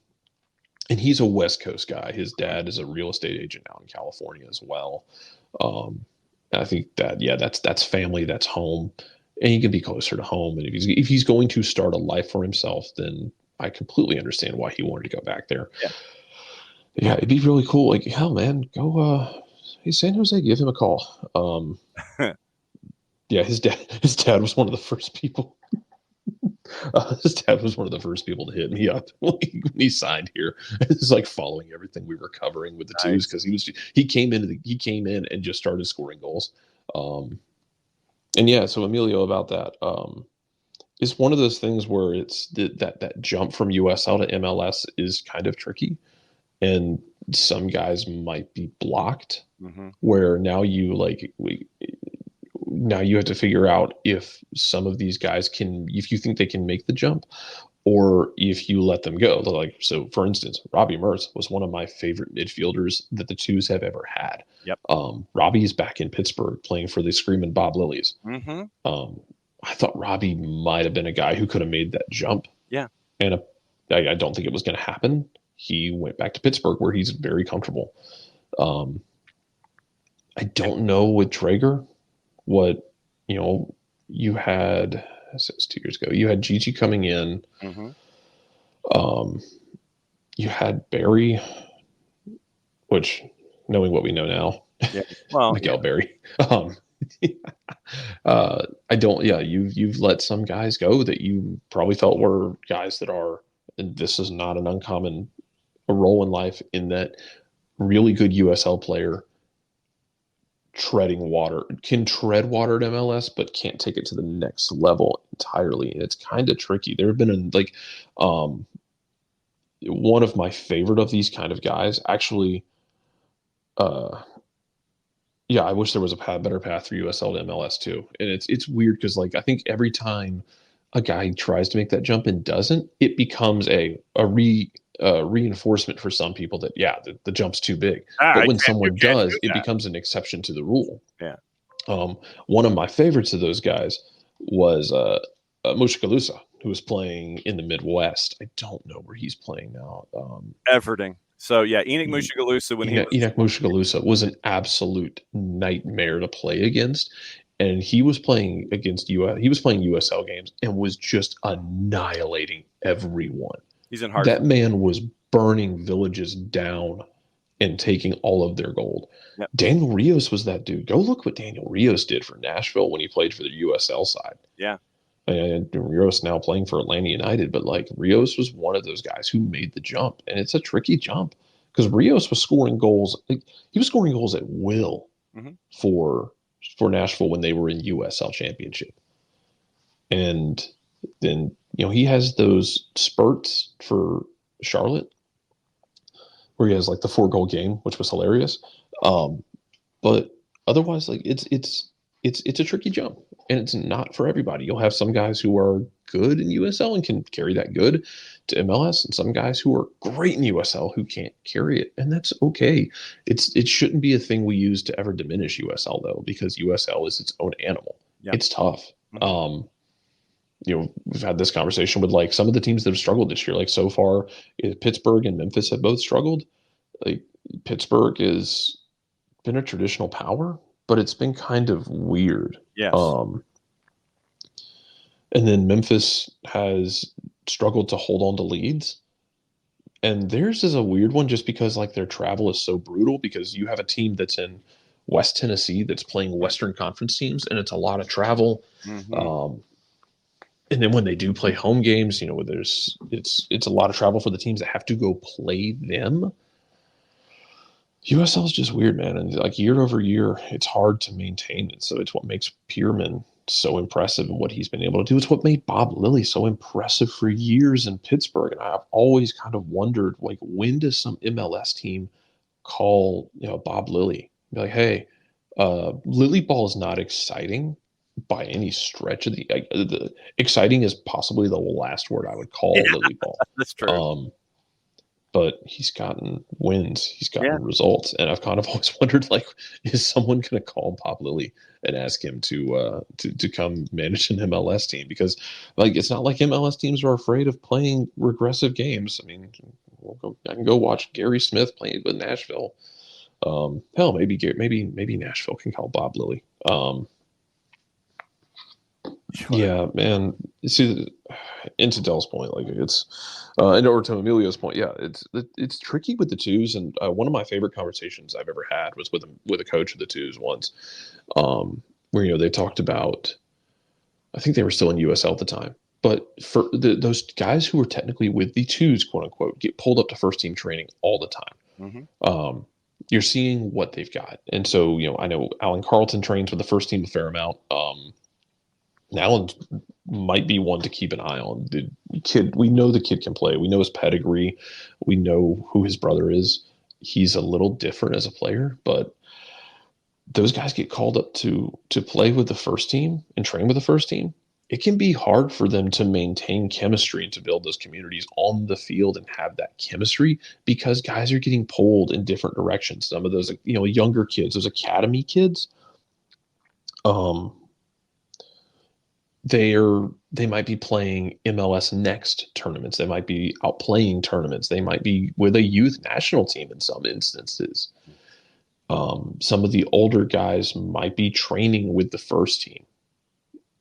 he's a West Coast guy. His dad is a real estate agent out in California as well. I think that's family, that's home, and he can be closer to home. And if he's going to start a life for himself, then I completely understand why he wanted to go back there. Yeah, it'd be really cool. Like, hell, man, go. Hey, San Jose, give him a call. Yeah, his dad was one of the first people. His dad was one of the first people to hit me up when he signed here. It's like following everything we were covering with the twos because he came in and just started scoring goals. And yeah, so Emilio, about that, it's one of those things where it's that jump from USL to MLS is kind of tricky, and some guys might be blocked. Mm-hmm. Where now now you have to figure out if some of these guys if you think they can make the jump or if you let them go. Like, so for instance, Robbie Mertz was one of my favorite midfielders that the twos have ever had. Yep. Robbie's back in Pittsburgh playing for the Screaming Bob Lilies. Mm-hmm. I thought Robbie might have been a guy who could have made that jump. Yeah. And I don't think it was going to happen. He went back to Pittsburgh where he's very comfortable. I don't know with Traeger what, you had, this was 2 years ago, you had Gigi coming in. Mm-hmm. You had Barry, which, knowing what we know now, Miguel Barry. You've let some guys go that you probably felt were guys that are, and this is not an uncommon role in life, in that really good USL player can tread water at MLS, but can't take it to the next level entirely. And it's kind of tricky. There have been one of my favorite of these kind of guys, actually. I wish there was a better path for USL to MLS too. And it's weird because I think every time a guy tries to make that jump and doesn't, it becomes a reinforcement for some people that the jump's too big. But when someone does, it becomes an exception to the rule. Yeah. One of my favorites of those guys was Mushkalusa, who was playing in the Midwest. I don't know where he's playing now. Efforting. So Enoch Mushkalusa Enoch Mushkalusa was an absolute nightmare to play against. And he was playing against he was playing USL games and was just annihilating everyone. He's in hard. That man was burning villages down and taking all of their gold. Yep. Daniel Rios was that dude. Go look what Daniel Rios did for Nashville when he played for the USL side. Yeah. And Rios now playing for Atlanta United, but Rios was one of those guys who made the jump, and it's a tricky jump because Rios was scoring goals. He was scoring goals at will for Nashville when they were in USL Championship, and then he has those spurts for Charlotte where he has like the 4-goal game, which was hilarious. But otherwise, like it's a tricky jump, and it's not for everybody. You'll have some guys who are good in USL and can carry that good to MLS, and some guys who are great in USL who can't carry it, and that's okay. It shouldn't be a thing we use to ever diminish USL though, because USL is its own animal. Yeah. It's tough. Mm-hmm. We've had this conversation with like some of the teams that have struggled this year. Like so far, Pittsburgh and Memphis have both struggled. Like Pittsburgh has been a traditional power, but it's been kind of weird. Yes. And then Memphis has struggled to hold on to leads. And theirs is a weird one just because like their travel is so brutal, because you have a team that's in West Tennessee that's playing Western Conference teams, and it's a lot of travel. Mm-hmm. And then when they do play home games, it's a lot of travel for the teams that have to go play them. USL is just weird, man. And like year over year, it's hard to maintain it. So it's what makes Pierman so impressive and what he's been able to do. It's what made Bob Lilly so impressive for years in Pittsburgh. And I've always kind of wondered, like, when does some MLS team call, Bob Lilly? Be like, hey, Lily ball is not exciting by any stretch of the exciting is possibly the last word I would call Lily ball. That's true. But he's gotten wins, he's gotten results, and I've kind of always wondered, like, is someone going to call Bob Lilly and ask him to come manage an MLS team? Because like it's not like MLS teams are afraid of playing regressive games. I mean, I can go watch Gary Smith playing with Nashville. Hell, maybe Nashville can call Bob Lilly. Sure. Yeah, man. See, into Dell's point, like it's, and over to Emilio's point, yeah, it's tricky with the twos. And one of my favorite conversations I've ever had was with a coach of the twos once, where they talked about, I think they were still in USL at the time, but for those guys who were technically with the twos, quote unquote, get pulled up to first team training all the time. Mm-hmm. You're seeing what they've got, and so I know Alan Carlton trains with the first team a fair amount. Allen might be one to keep an eye on. The kid, we know the kid can play. We know his pedigree. We know who his brother is. He's a little different as a player, but those guys get called up to play with the first team and train with the first team. It can be hard for them to maintain chemistry and to build those communities on the field and have that chemistry, because guys are getting pulled in different directions. Some of those, younger kids, those academy kids, they might be playing MLS Next tournaments. They might be out playing tournaments. They might be with a youth national team in some instances. Some of the older guys might be training with the first team.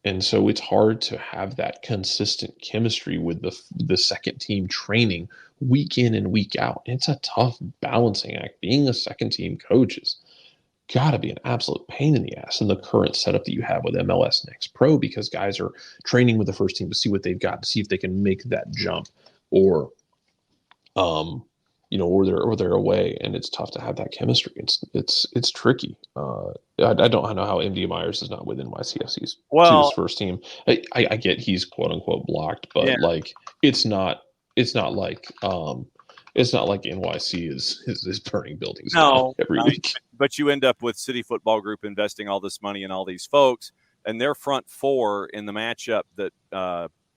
And so it's hard to have that consistent chemistry with the second team training week in and week out. It's a tough balancing act. Being a second team coach is got to be an absolute pain in the ass in the current setup that you have with MLS Next Pro, because guys are training with the first team to see what they've got, to see if they can make that jump, or or they're away, and it's tough to have that chemistry. It's tricky. I don't know how MD Myers is not with NYCFC's to his first team. I get he's quote unquote blocked, but like it's not like NYC is burning buildings down every week. But you end up with City Football Group investing all this money in all these folks, and their front four in the matchup that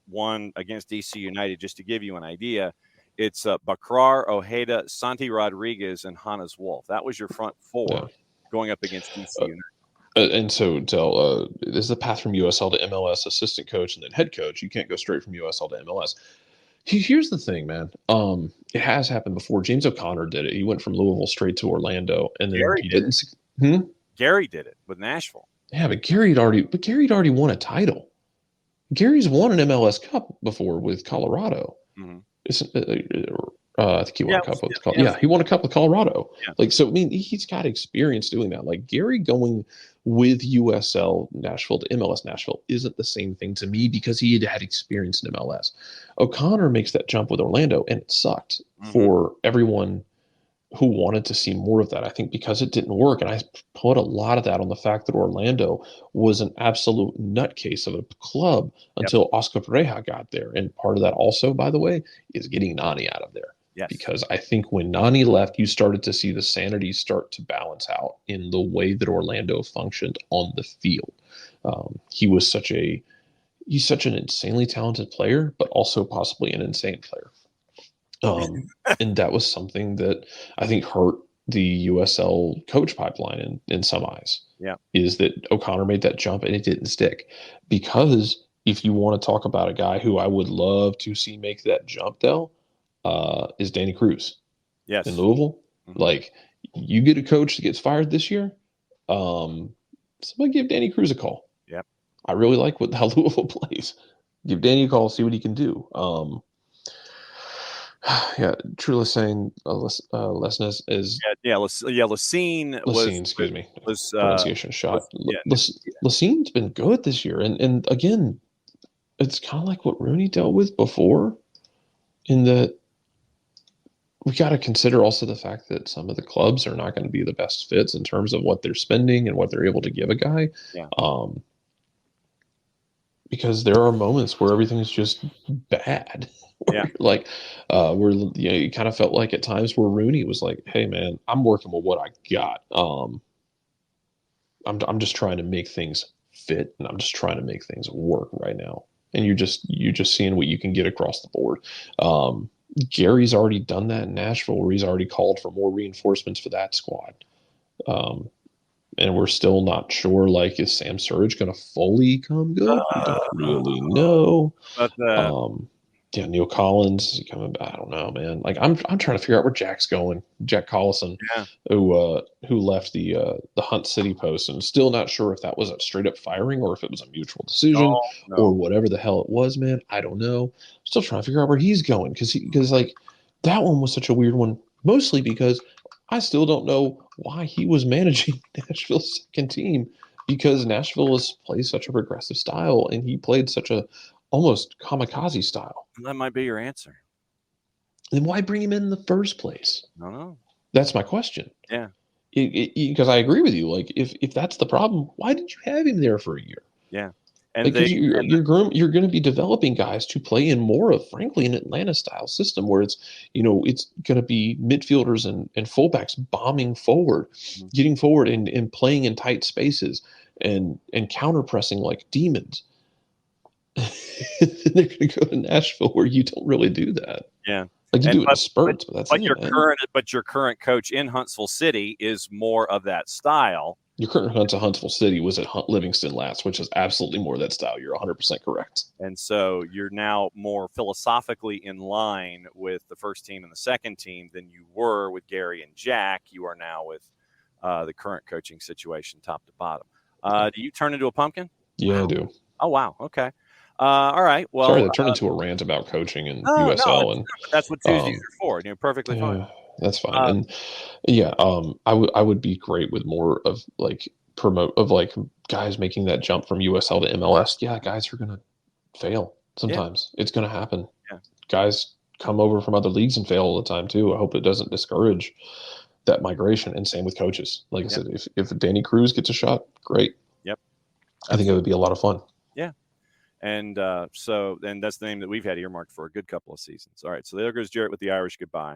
won against DC United, just to give you an idea, it's Bakrar, Ojeda, Santi Rodriguez, and Hannes Wolf. That was your front four going up against DC United. And so, Del, this is the path from USL to MLS, assistant coach, and then head coach. You can't go straight from USL to MLS. Here's the thing, man. It has happened before. James O'Connor did it. He went from Louisville straight to Orlando, and then he didn't. Gary did it with Nashville. Yeah, but Gary'd already won a title. Gary's won an MLS Cup before with Colorado. Mm-hmm. I think he won a cup with Colorado. Yeah, he won a cup with Colorado. Yeah. Like, so I mean, he's got experience doing that. Like Gary going with USL Nashville to MLS Nashville isn't the same thing to me, because he had experience in MLS. O'Connor makes that jump with Orlando, and it sucked for everyone who wanted to see more of that. I think because it didn't work, and I put a lot of that on the fact that Orlando was an absolute nutcase of a club until Oscar Pereja got there. And part of that also, by the way, is getting Nani out of there. Yes. Because I think when Nani left, you started to see the sanity start to balance out in the way that Orlando functioned on the field. He's such an insanely talented player, but also possibly an insane player. And that was something that I think hurt the USL coach pipeline in some eyes. Yeah. Is that O'Connor made that jump and it didn't stick. Because if you want to talk about a guy who I would love to see make that jump, Dell, is Danny Cruz. Yes. In Louisville. Mm-hmm. Like, you get a coach that gets fired this year, somebody give Danny Cruz a call. Yep. I really like how Louisville plays. Give Danny a call, see what he can do. Yeah, Trula saying Lesnes is Lacine excuse me, was pronunciation shot. Lacine's been good this year, and again, it's kind of like what Rooney dealt with before, in that we got to consider also the fact that some of the clubs are not going to be the best fits in terms of what they're spending and what they're able to give a guy. Yeah. Because there are moments where everything's just bad. Yeah. Like, where you kind of felt like at times where Rooney was like, "Hey, man, I'm working with what I got. I'm just trying to make things fit, and I'm just trying to make things work right now." And you're just seeing what you can get across the board. Gary's already done that in Nashville, where he's already called for more reinforcements for that squad. And we're still not sure, like, is Sam Surridge going to fully come good? We don't really know. But Neil Collins, is he coming back? I don't know, man. Like, I'm trying to figure out where Jack's going. Jack Collison, who left the Hunt City Post, and still not sure if that was a straight up firing or if it was a mutual decision or whatever the hell it was, man. I don't know. Still trying to figure out where he's going, because like, that one was such a weird one, mostly because I still don't know why he was managing Nashville's second team, because Nashville plays such a progressive style, and he played such a almost kamikaze style. That might be your answer. Then why bring him in the first place? I don't know. That's my question. Yeah. Because I agree with you. Like, if that's the problem, why did you have him there for a year? Yeah. And because you're going to be developing guys to play in more of, frankly, an Atlanta style system where it's going to be midfielders and fullbacks bombing forward, getting forward and playing in tight spaces and counter pressing like demons. They're going to go to Nashville where you don't really do that. Yeah. Like, you do it in spurts, but that's your current coach in Huntsville City is more of that style. Your current coach at Huntsville City was at Livingston last, which is absolutely more that style. You're 100% correct. And so you're now more philosophically in line with the first team and the second team than you were with Gary and Jack. You are now with the current coaching situation, top to bottom. Do you turn into a pumpkin? Yeah, wow. I do. Oh, wow. Okay. All right. Well, sorry, that turned into a rant about coaching in USL, and that's what Tuesdays are for. You're perfectly fine. That's fine. I would be great with more of like guys making that jump from USL to MLS. Yeah, guys are gonna fail sometimes. Yeah. It's gonna happen. Yeah. Guys come over from other leagues and fail all the time too. I hope it doesn't discourage that migration. And same with coaches. Like I said, if Danny Cruz gets a shot, great. Yep. I think it would be a lot of fun. Yeah. And that's the name that we've had earmarked for a good couple of seasons. All right, so there goes Jarrett with the Irish goodbye.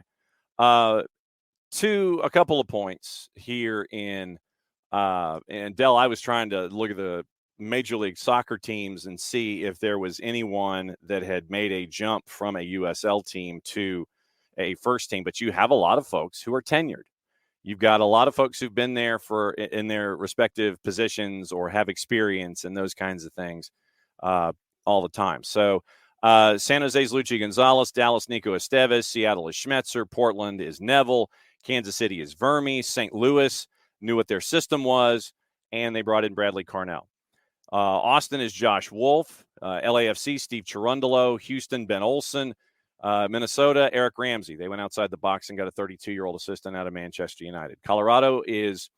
To a couple of points here and Dell, I was trying to look at the Major League Soccer teams and see if there was anyone that had made a jump from a USL team to a first team, but you have a lot of folks who are tenured. You've got a lot of folks who've been there in their respective positions or have experience and those kinds of things all the time. So San Jose's Luchi Gonzalez, Dallas Nico Esteves, Seattle is Schmetzer, Portland is Neville, Kansas City is Vermes, St. Louis knew what their system was, and they brought in Bradley Carnell. Austin is Josh Wolf, LAFC Steve Cherundolo, Houston Ben Olsen, Minnesota Eric Ramsey. They went outside the box and got a 32-year-old assistant out of Manchester United. Colorado is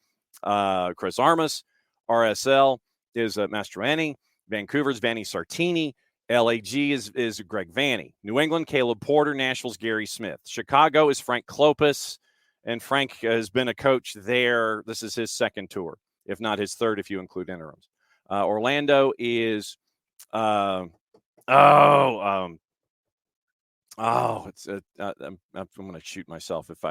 Chris Armas, RSL is Mastroeni. Vancouver's Vanni Sartini. LAG is Greg Vanny. New England, Caleb Porter. Nashville's Gary Smith. Chicago is Frank Klopas. And Frank has been a coach there. This is his second tour, if not his third, if you include interims. Orlando is, I'm going to shoot myself if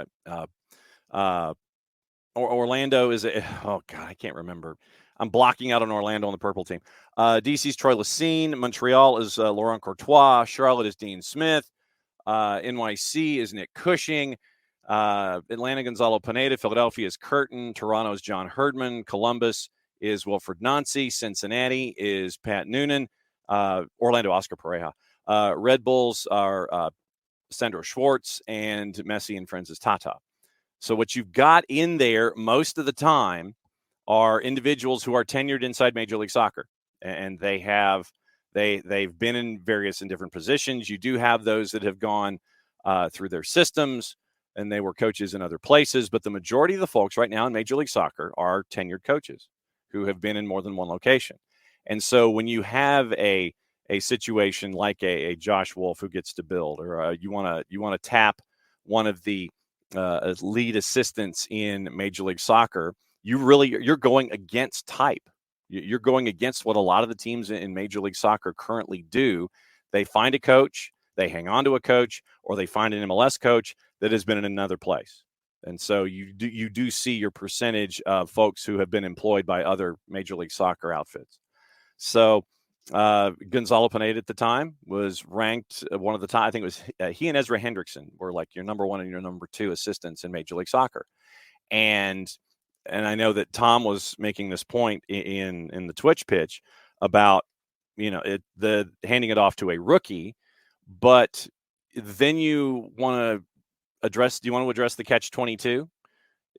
Orlando is oh God, I can't remember. I'm blocking out on Orlando on the purple team. DC's Troy Lacine. Montreal is Laurent Courtois. Charlotte is Dean Smith. NYC is Nick Cushing. Atlanta, Gonzalo Pineda. Philadelphia is Curtin. Toronto is John Herdman. Columbus is Wilfred Nancy. Cincinnati is Pat Noonan. Orlando, Oscar Pareja. Red Bulls are Sandro Schwartz, and Messi and Friends is Tata. So what you've got in there most of the time are individuals who are tenured inside Major League Soccer, and they've been in various and different positions. You do have those that have gone through their systems, and they were coaches in other places. But the majority of the folks right now in Major League Soccer are tenured coaches who have been in more than one location. And so when you have a situation like a Josh Wolf who gets to build, or you want to tap one of the lead assistants in Major League Soccer, you're going against type. You're going against what a lot of the teams in Major League Soccer currently do. They find a coach, they hang on to a coach, or they find an MLS coach that has been in another place. And so you do see your percentage of folks who have been employed by other Major League Soccer outfits. So Gonzalo Pineda at the time was ranked one of the top. I think it was he and Ezra Hendrickson were like your number one and your number two assistants in Major League Soccer. And I know that Tom was making this point in the Twitch pitch about, the handing it off to a rookie, but then you want to address the catch-22?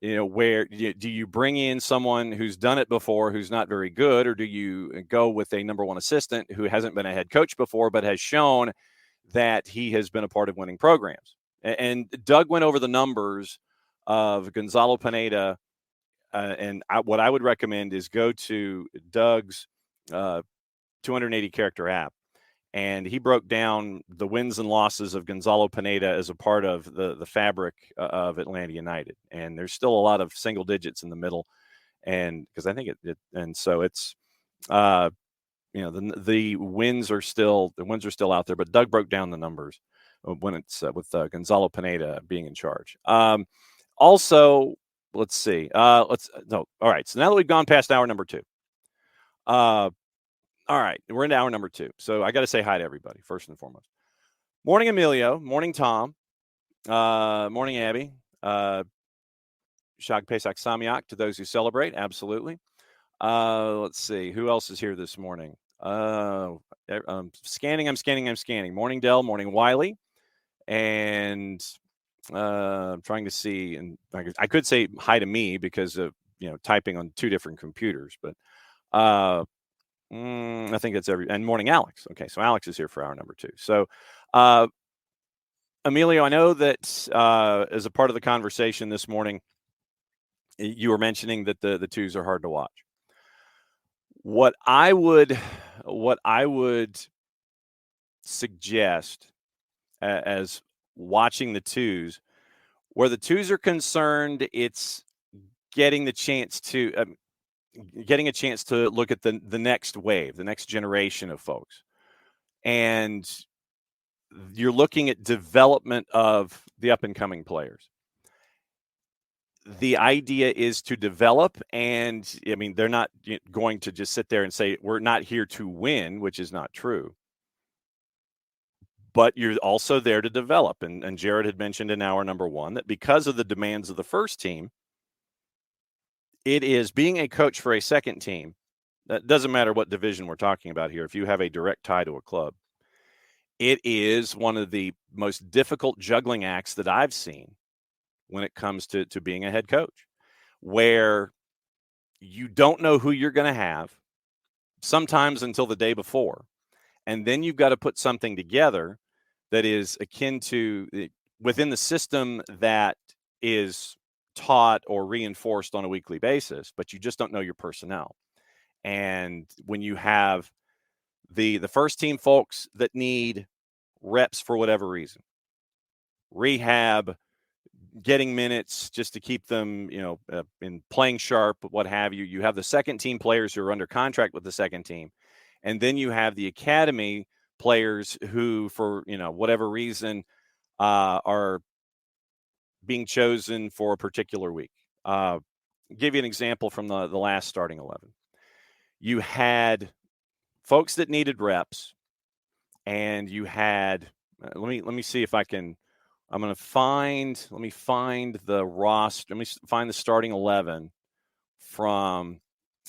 Where do you bring in someone who's done it before, who's not very good, or do you go with a number one assistant who hasn't been a head coach before, but has shown that he has been a part of winning programs? And Doug went over the numbers of Gonzalo Pineda, what I would recommend is go to Doug's 280 character app. And he broke down the wins and losses of Gonzalo Pineda as a part of the fabric of Atlanta United. And there's still a lot of single digits in the middle. And because I think and so it's, the wins are still out there, but Doug broke down the numbers when it's with Gonzalo Pineda being in charge. Also, let's see. All right. So now that we've gone past hour number 2, all right, we're into hour number 2. So I got to say hi to everybody, first and foremost. Morning, Emilio. Morning, Tom. Morning, Abby. Shag Pesach Samyak to those who celebrate. Absolutely. Let's see. Who else is here this morning? I'm scanning. Morning, Dell. Morning, Wiley. And I'm trying to see. And I could say hi to me because of, typing on 2 different computers. But I think that's and morning, Alex. Okay, so Alex is here for hour number 2. So, Emilio, I know that as a part of the conversation this morning, you were mentioning that the 2s are hard to watch. What I would suggest as watching the 2s, where the 2s are concerned, it's getting a chance to look at the next wave, the next generation of folks. And you're looking at development of the up-and-coming players. The idea is to develop, and, they're not going to just sit there and say, we're not here to win, which is not true. But you're also there to develop. And Jarrett had mentioned in hour number 1 that because of the demands of the first team, it is being a coach for a second team. That doesn't matter what division we're talking about here. If you have a direct tie to a club, it is one of the most difficult juggling acts that I've seen when it comes to being a head coach, where you don't know who you're going to have sometimes until the day before. And then you've got to put something together that is akin to within the system that is taught or reinforced on a weekly basis, but you just don't know your personnel. And when you have the first team folks that need reps for whatever reason, rehab, getting minutes just to keep them, in playing sharp, what have you. You have the second team players who are under contract with the second team. And then you have the academy players who, for, whatever reason, are being chosen for a particular week. Give you an example from the last starting 11. You had folks that needed reps, and you had let me see if I can. I'm going to find. Let me find the roster. Let me find the starting 11 from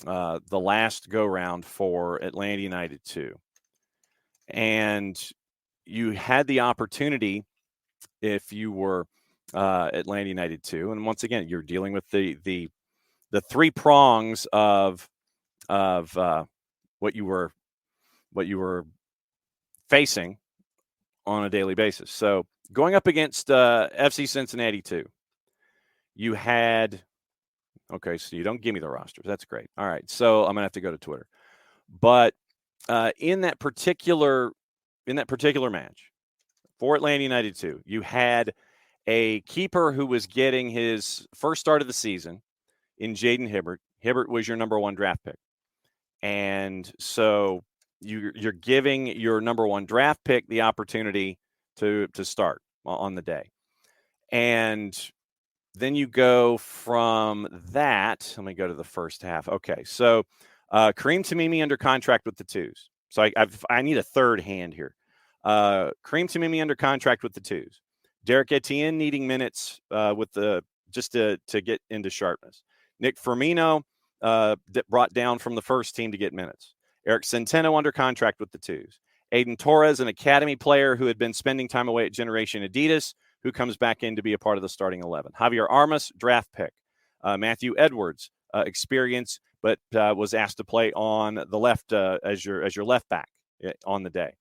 the last go round for Atlanta United 2, and you had the opportunity, if you were Atlanta United 2, and once again you're dealing with the three prongs of what you were facing on a daily basis. So going up against FC Cincinnati 2, you had, okay, so you don't give me the rosters. That's great. All right, so I'm going to have to go to Twitter. But in that particular match for Atlanta United 2, you had a keeper who was getting his first start of the season in Jaden Hibbert. Hibbert was your number 1 draft pick. And so you're giving your number 1 draft pick the opportunity to start on the day. And then you go from that. Let me go to the first half. Okay, so Kareem Tamimi under contract with the Twos. So I need a third hand here. Kareem Tamimi under contract with the Twos. Derek Etienne needing minutes just to get into sharpness. Nick Firmino brought down from the first team to get minutes. Eric Centeno under contract with the Twos. Aiden Torres, an academy player who had been spending time away at Generation Adidas, who comes back in to be a part of the starting 11. Javier Armas, draft pick. Matthew Edwards, experience, but was asked to play on the left as your left back on the day.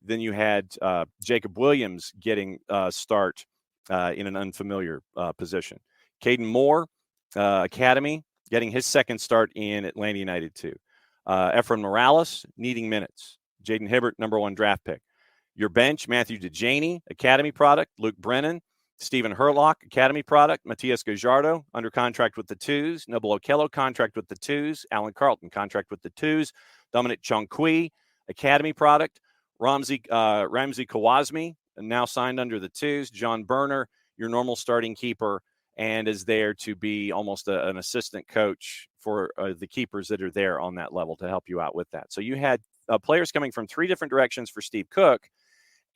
Then you had Jacob Williams getting start in an unfamiliar position. Caden Moore, academy, getting his second start in Atlanta United 2. Efren Morales needing minutes. Jaden Hibbert, number 1 draft pick. Your bench, Matthew DeJaney, academy product. Luke Brennan, Stephen Herlock, academy product. Matias Gajardo, under contract with the Twos. Noble Okello, contract with the Twos. Alan Carlton, contract with the Twos. Dominic Chonkwi, academy product. Ramsey Kawazmi, now signed under the Twos. John Berner, your normal starting keeper, and is there to be almost an assistant coach for the keepers that are there on that level to help you out with that. So you had players coming from 3 different directions for Steve Cook,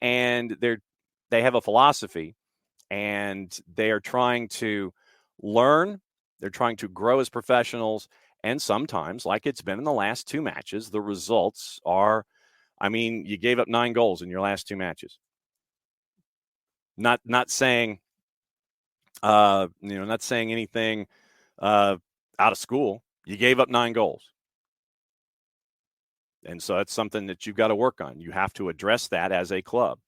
and they have a philosophy, and they are trying to learn. They're trying to grow as professionals, and sometimes, like it's been in the last 2 matches, the results are, you gave up 9 goals in your last 2 matches. Not saying, not saying anything out of school. You gave up 9 goals. And so that's something that you've got to work on. You have to address that as a club.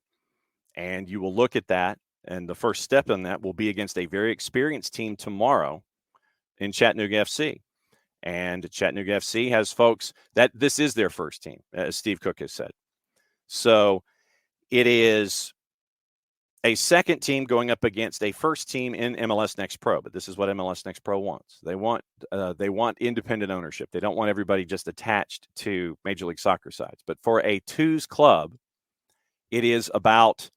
And you will look at that, and the first step in that will be against a very experienced team tomorrow in Chattanooga FC. And Chattanooga FC has folks that this is their first team, as Steve Cook has said. So it is a second team going up against a first team in MLS Next Pro, but this is what MLS Next Pro wants. They want independent ownership. They don't want everybody just attached to Major League Soccer sides. But for a Twos club, it is about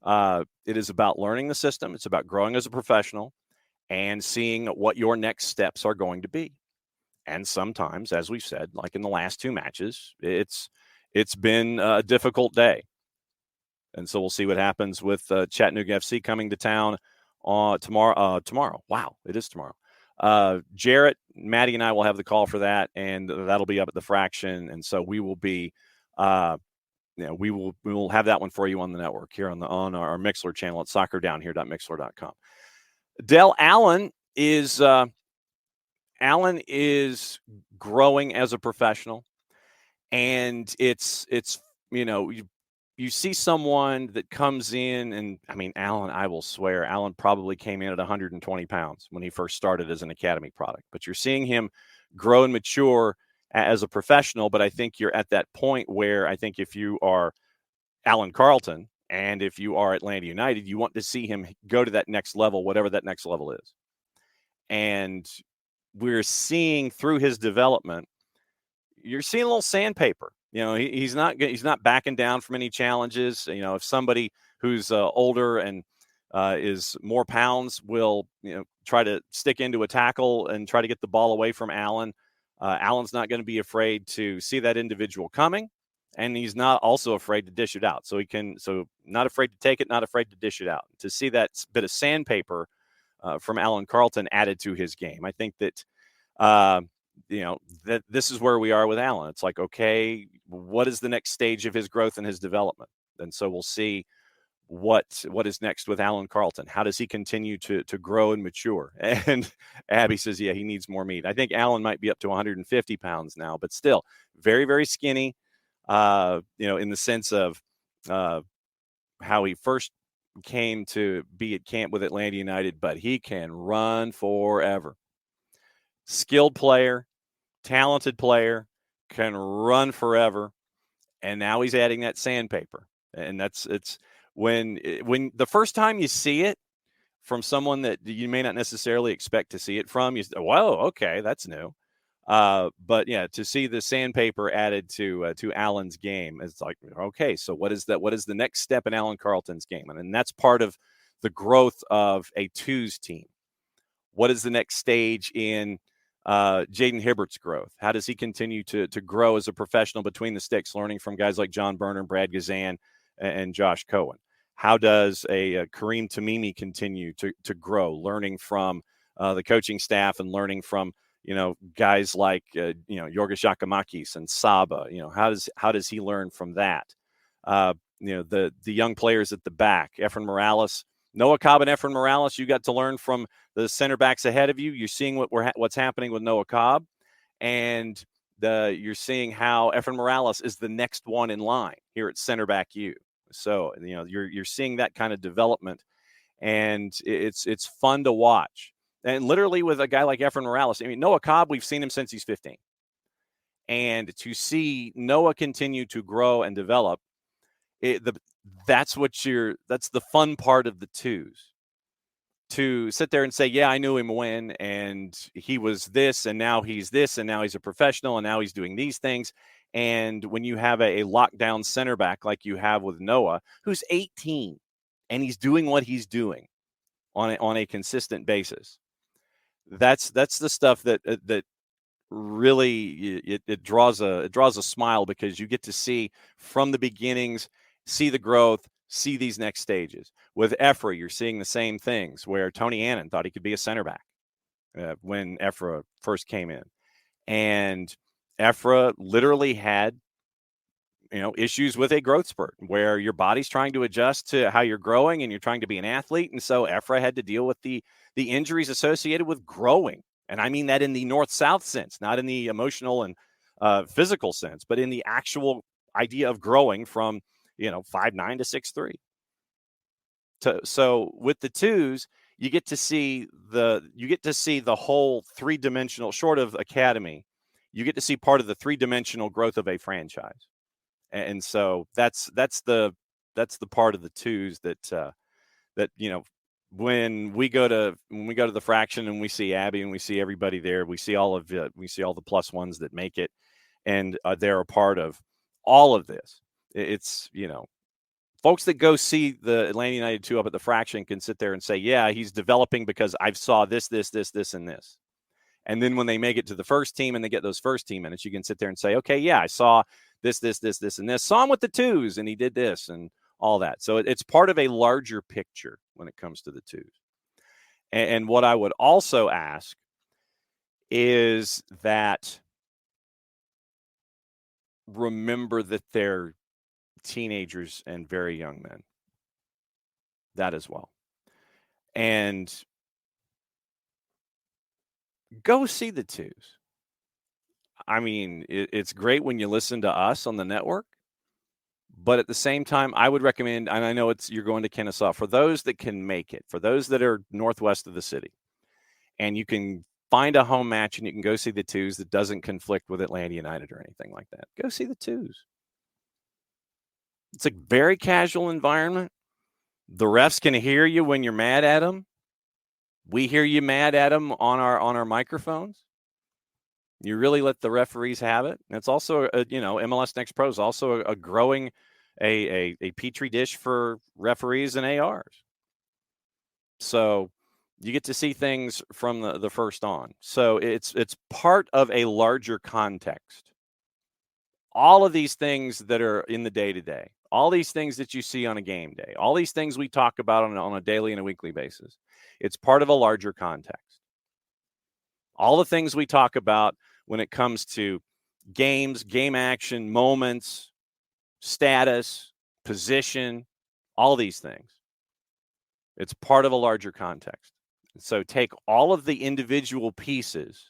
learning the system. It's about growing as a professional and seeing what your next steps are going to be. And sometimes, as we've said, like in the last 2 matches, it's been a difficult day. And so we'll see what happens with Chattanooga FC coming to town tomorrow. Wow, it is tomorrow. Jarrett, Maddie, and I will have the call for that, and that'll be up at the Fraction. And so we will be, we will have that one for you on the network here on our Mixler channel at soccerdownhere.mixler.com. Dell, Allen is growing as a professional, and it's you see someone that comes in, and Allen, I will swear, Allen probably came in at 120 pounds when he first started as an academy product. But you're seeing him grow and mature as a professional. But I think you're at that point where I think if you are Alan Carlton And if you are Atlanta United, you want to see him go to that next level, whatever that next level is. And we're seeing through his development, you're seeing a little sandpaper. He's not backing down from any challenges. If somebody who's older and is more pounds will try to stick into a tackle and try to get the ball away from Allen, Allen's not going to be afraid to see that individual coming, and he's not also afraid to dish it out. So not afraid to take it, not afraid to dish it out. To see that bit of sandpaper from Alan Carlton added to his game, I think that that this is where we are with Allen. It's like, okay, what is the next stage of his growth and his development? And so we'll see what is next with Alan Carlton. How does he continue to grow and mature? And Abby says, yeah, he needs more meat. I think Alan might be up to 150 pounds now, but still very, very skinny, in the sense of how he first came to be at camp with Atlanta United, but he can run forever. Skilled player, talented player, can run forever, and now he's adding that sandpaper. And it's when the first time you see it from someone that you may not necessarily expect to see it from, you say, "Whoa, okay, that's new." But yeah, to see the sandpaper added to Allen's game, it's like, okay, so what is that? What is the next step in Alan Carlton's game? And that's part of the growth of a twos team. What is the next stage in Jaden Hibbert's growth? How does he continue to grow as a professional between the sticks, learning from guys like John Berner, Brad Gazan, and Josh Cohen? How does a Kareem Tamimi continue to grow, learning from the coaching staff and learning from guys like Yorgos Giacomakis and Saba? How does he learn from that? The young players at the back, Efren Morales. Noah Cobb and Efren Morales, you got to learn from the center backs ahead of you. You're seeing what's happening with Noah Cobb, and you're seeing how Efren Morales is the next one in line here at center back U. So you're seeing that kind of development, and it's fun to watch. And literally with a guy like Efren Morales, I mean, Noah Cobb, we've seen him since he's 15, and to see Noah continue to grow and develop, that's the fun part of the twos. To sit there and say, yeah, I knew him when, and he was this, and now he's this, and now he's a professional, and now he's doing these things. And when you have a lockdown center back like you have with Noah, who's 18, and he's doing what he's doing on a consistent basis, that's the stuff that really it draws a smile, because you get to see from the beginnings, see the growth, see these next stages. With Efra, you're seeing the same things, where Tony Annan thought he could be a center back when Efra first came in, and Efra literally had issues with a growth spurt where your body's trying to adjust to how you're growing and you're trying to be an athlete, and so Efra had to deal with the injuries associated with growing. And I mean that in the north-south sense, not in the emotional and physical sense, but in the actual idea of growing from 5'9" to 6'3". So with the twos, you get to see the whole three-dimensional, short of academy, you get to see part of the three-dimensional growth of a franchise. And so that's the part of the twos that when we go to the fraction and we see Abby and we see everybody there, we see all the plus ones that make it, and they're a part of all of this. It's folks that go see the Atlanta United 2 up at the fraction can sit there and say, yeah, he's developing because I've saw this, and this. And then when they make it to the first team and they get those first team minutes, you can sit there and say, okay, yeah, I saw this, and this. Saw him with the twos, and he did this and all that. So it's part of a larger picture when it comes to the twos. And what I would also ask is that remember that they're teenagers and very young men. That as well. And go see the twos. I mean, it's great when you listen to us on the network, but at the same time, I would recommend, and I know you're going to Kennesaw, for those that can make it, for those that are northwest of the city, and you can find a home match and you can go see the twos that doesn't conflict with Atlanta United or anything like that. Go see the twos. It's a very casual environment. The refs can hear you when you're mad at them. We hear you mad at them on our microphones. You really let the referees have it. And it's also, MLS Next Pro is also a growing a petri dish for referees and ARs. So you get to see things from the first on. So it's part of a larger context. All of these things that are in the day-to-day, all these things that you see on a game day, all these things we talk about on a daily and a weekly basis, it's part of a larger context. All the things we talk about when it comes to games, game action, moments, status, position, all these things, it's part of a larger context. So take all of the individual pieces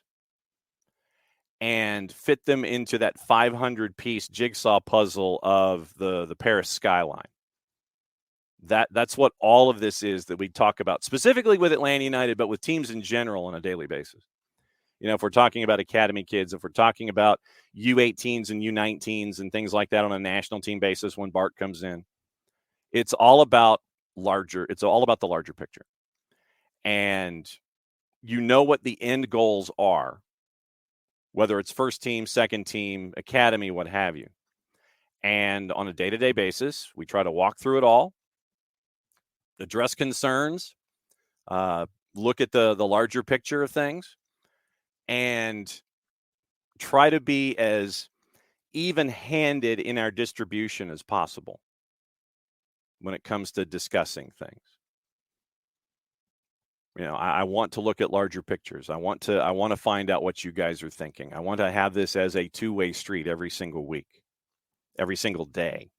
and fit them into that 500-piece jigsaw puzzle of the Paris skyline. That's what all of this is that we talk about, specifically with Atlanta United, but with teams in general on a daily basis. If we're talking about academy kids, if we're talking about U18s and U19s and things like that on a national team basis when Bart comes in, it's all about the larger picture. And what the end goals are, whether it's first team, second team, academy, what have you. And on a day-to-day basis, we try to walk through it all, address concerns, look at the larger picture of things, and try to be as even-handed in our distribution as possible when it comes to discussing things. I want to look at larger pictures. I want to find out what you guys are thinking. I want to have this as a two-way street every single week, every single day.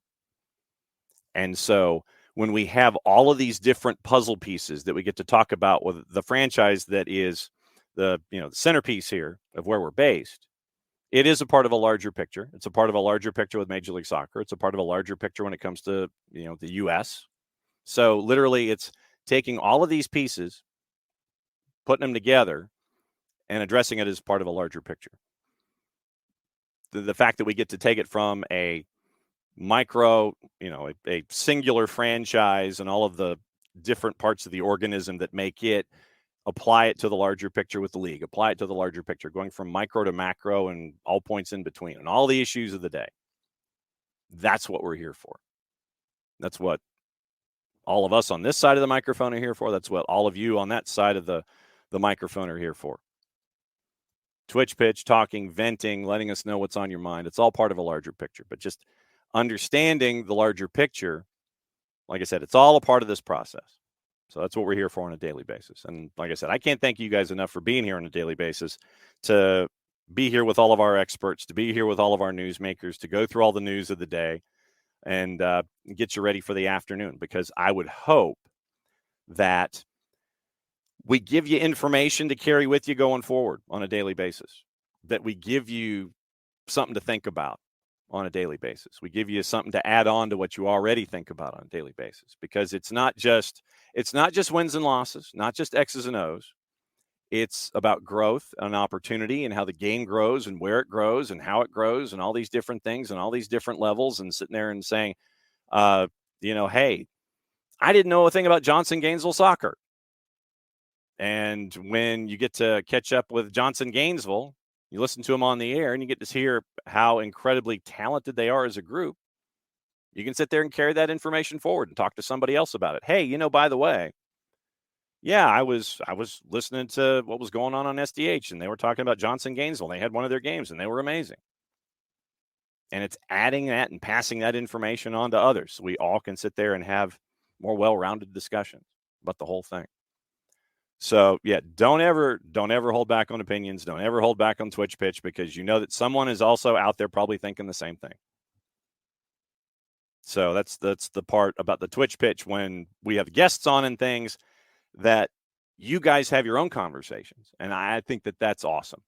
And so when we have all of these different puzzle pieces that we get to talk about with the franchise that is the centerpiece here of where we're based, it is a part of a larger picture. It's a part of a larger picture with Major League Soccer. It's a part of a larger picture when it comes to, the U.S. So literally it's taking all of these pieces, putting them together, and addressing it as part of a larger picture. The fact that we get to take it from a micro, a singular franchise and all of the different parts of the organism that make it, apply it to the larger picture with the league, apply it to the larger picture, going from micro to macro and all points in between and all the issues of the day. That's what we're here for. That's what all of us on this side of the microphone are here for. That's what all of you on that side of the microphone are here for. Twitch pitch, talking, venting, letting us know what's on your mind. It's all part of a larger picture, but just understanding the larger picture, like I said, it's all a part of this process. So that's what we're here for on a daily basis. And like I said, I can't thank you guys enough for being here on a daily basis, to be here with all of our experts, to be here with all of our newsmakers, to go through all the news of the day and get you ready for the afternoon, because I would hope that we give you information to carry with you going forward on a daily basis, that we give you something to think about on a daily basis. We give you something to add on to what you already think about on a daily basis, because it's not just wins and losses, not just X's and O's. It's about growth and opportunity and how the game grows and where it grows and how it grows and all these different things and all these different levels, and sitting there and saying, hey, I didn't know a thing about Johnson Gainesville soccer. And when you get to catch up with Johnson Gainesville, you listen to them on the air and you get to hear how incredibly talented they are as a group. You can sit there and carry that information forward and talk to somebody else about it. Hey, by the way, yeah, I was listening to what was going on SDH, and they were talking about Johnson Gainesville. They had one of their games, and they were amazing. And it's adding that and passing that information on to others, so we all can sit there and have more well-rounded discussions about the whole thing. So, yeah, don't ever hold back on opinions. Don't ever hold back on Twitch pitch, because you know that someone is also out there probably thinking the same thing. So that's the part about the Twitch pitch, when we have guests on and things, that you guys have your own conversations. And I think that that's awesome.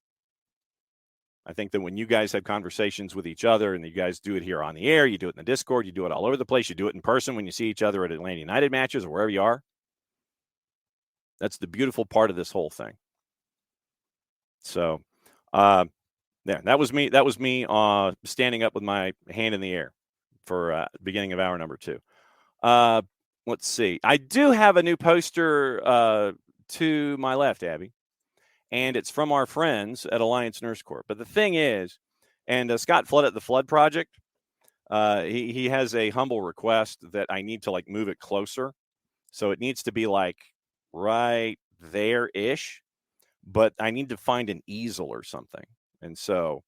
I think that when you guys have conversations with each other, and you guys do it here on the air, you do it in the Discord, you do it all over the place, you do it in person when you see each other at Atlanta United matches or wherever you are. That's the beautiful part of this whole thing. So, that was me. That was me standing up with my hand in the air, for beginning of hour number 2. Let's see. I do have a new poster to my left, Abby, and it's from our friends at Alliance Nurse Corps. But the thing is, and Scott Flood at the Flood Project, he has a humble request that I need to like move it closer. So it needs to be like right there-ish, but I need to find an easel or something. And so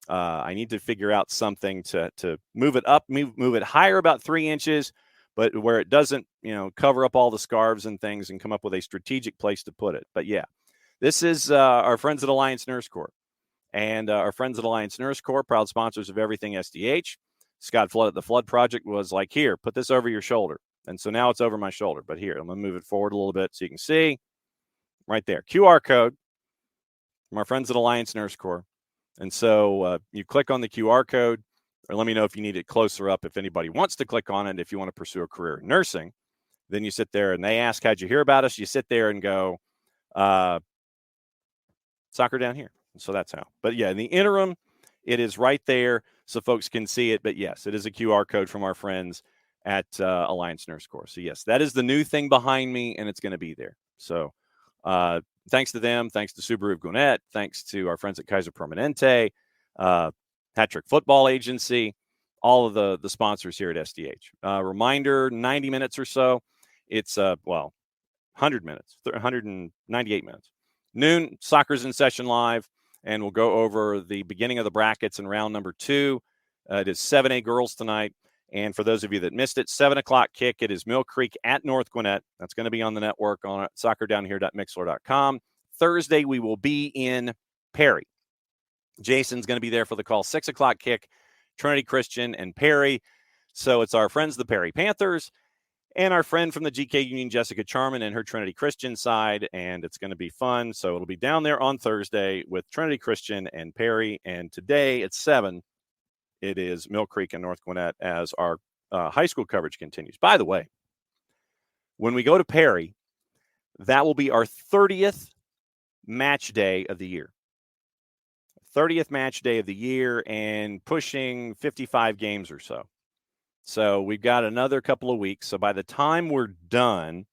I need to figure out something to move it up, move it higher about 3 inches, but where it doesn't, cover up all the scarves and things, and come up with a strategic place to put it. But yeah, this is our friends at Alliance Nurse Corps. And our friends at Alliance Nurse Corps, proud sponsors of everything SDH. Scott Flood at the Flood Project was like, here, put this over your shoulder. And so now it's over my shoulder. But here, I'm going to move it forward a little bit so you can see right there. QR code from our friends at Alliance Nurse Corps. And so you click on the QR code, or let me know if you need it closer up if anybody wants to click on it. If you want to pursue a career in nursing, then you sit there and they ask, how'd you hear about us? You sit there and go, soccer down here. So that's how. But yeah, in the interim, it is right there so folks can see it. But yes, it is a QR code from our friends at Alliance Nurse Corps. So yes, that is the new thing behind me, and it's going to be there. So thanks to them. Thanks to Subaru of Gwinnett. Thanks to our friends at Kaiser Permanente, Hat-Trick Football Agency, all of the sponsors here at SDH. Reminder, 90 minutes or so. It's, 100 minutes, 198 minutes. Noon, soccer's in session live, and we'll go over the beginning of the brackets in round number 2. It is 7A girls tonight. And for those of you that missed it, 7 o'clock kick. It is Mill Creek at North Gwinnett. That's going to be on the network on soccerdownhere.mixler.com. Thursday, we will be in Perry. Jason's going to be there for the call. 6 o'clock kick, Trinity Christian and Perry. So it's our friends, the Perry Panthers, and our friend from the GK Union, Jessica Charman, and her Trinity Christian side, and it's going to be fun. So it'll be down there on Thursday with Trinity Christian and Perry, and today at 7, it is Mill Creek and North Gwinnett as our high school coverage continues. By the way, when we go to Perry, that will be our 30th match day of the year. 30th match day of the year and pushing 55 games or so. So we've got another couple of weeks. So by the time we're done,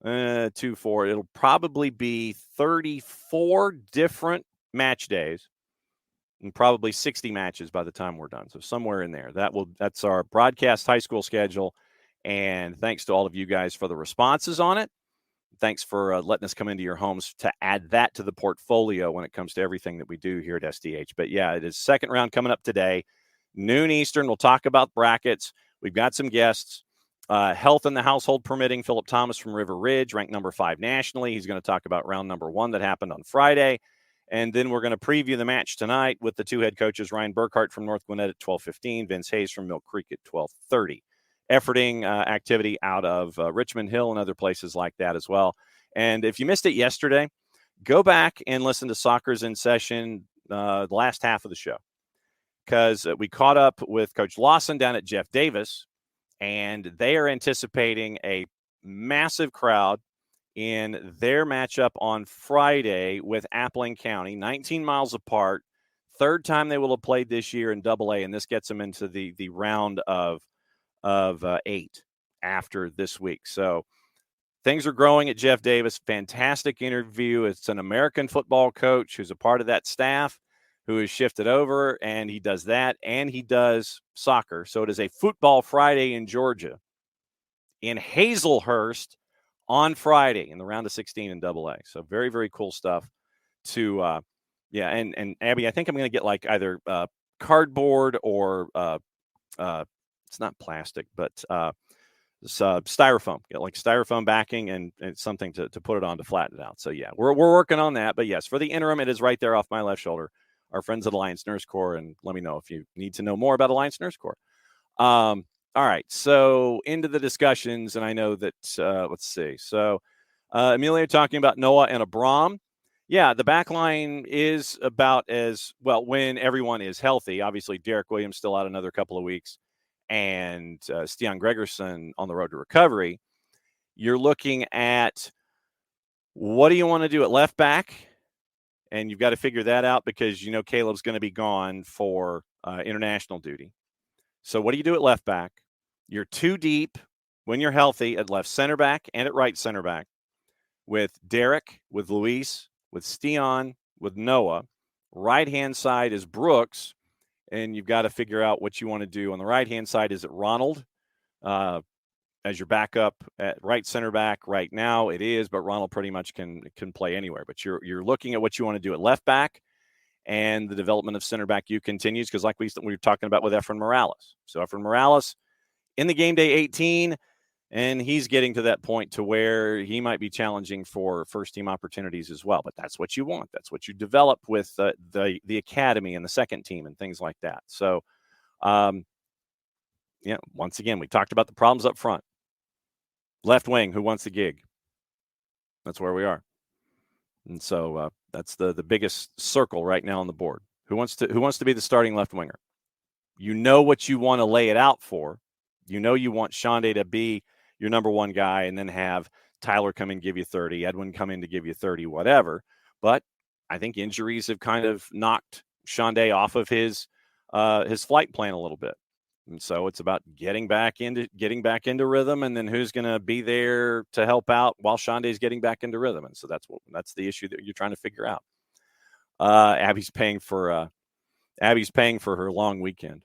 2-4, it'll probably be 34 different match days and probably 60 matches by the time we're done. So somewhere in there. That's our broadcast high school schedule. And thanks to all of you guys for the responses on it. Thanks for letting us come into your homes to add that to the portfolio when it comes to everything that we do here at SDH. But yeah, it is second round coming up today. Noon Eastern, we'll talk about brackets. We've got some guests. Health in the household permitting. Philip Thomas from River Ridge, ranked number 5 nationally. He's going to talk about round number 1 that happened on Friday. And then we're going to preview the match tonight with the 2 head coaches, Ryan Burkhart from North Gwinnett at 12:15, Vince Hayes from Mill Creek at 12:30. Efforting activity out of Richmond Hill and other places like that as well. And if you missed it yesterday, go back and listen to Soccer's in Session, the last half of the show, because we caught up with Coach Lawson down at Jeff Davis, and they are anticipating a massive crowd in their matchup on Friday with Appling County, 19 miles apart. Third time they will have played this year in AA, and this gets them into the round of 8 after this week. So things are growing at Jeff Davis. Fantastic interview. It's an American football coach who's a part of that staff who has shifted over, and he does that, and he does soccer. So it is a Football Friday in Georgia, in Hazelhurst on Friday in the round of 16 in AA. So very, very cool stuff to, and Abby, I think I'm going to get like either cardboard or it's not plastic, but styrofoam. Get like styrofoam backing and something to put it on to flatten it out. So yeah, we're working on that. But yes, for the interim, it is right there off my left shoulder. Our friends at Alliance Nurse Corps, and let me know if you need to know more about Alliance Nurse Corps. All right, so into the discussions, and I know that let's see. So Amelia talking about Noah and Abram. Yeah, the back line is about as well when everyone is healthy. Obviously, Derek Williams still out another couple of weeks, and Stian Gregerson on the road to recovery. You're looking at what do you want to do at left back? And you've got to figure that out because you know Caleb's going to be gone for international duty. So what do you do at left back? You're too deep when you're healthy at left center back and at right center back with Derek, with Luis, with Stian, with Noah. Right-hand side is Brooks, and you've got to figure out what you want to do. On the right-hand side, is it Ronald as your backup at right center back? Right now it is, but Ronald pretty much can play anywhere. But you're looking at what you want to do at left back, and the development of center back continues because like we were talking about with Efren Morales. So Efren Morales in the game day 18, and he's getting to that point to where he might be challenging for first-team opportunities as well. But that's what you want. That's what you develop with the academy and the second team and things like that. So, once again, we talked about the problems up front. Left wing, who wants the gig? That's where we are. And so that's the biggest circle right now on the board. Who wants to be the starting left winger? You know what you want to lay it out for. You know you want Shonday to be your number one guy and then have Tyler come in and give you 30, Edwin come in to give you 30, whatever. But I think injuries have kind of knocked Shonday off of his flight plan a little bit. And so it's about getting back into rhythm, and then who's going to be there to help out while Shonday's getting back into rhythm. And so that's the issue that you're trying to figure out. Abby's paying for her long weekend.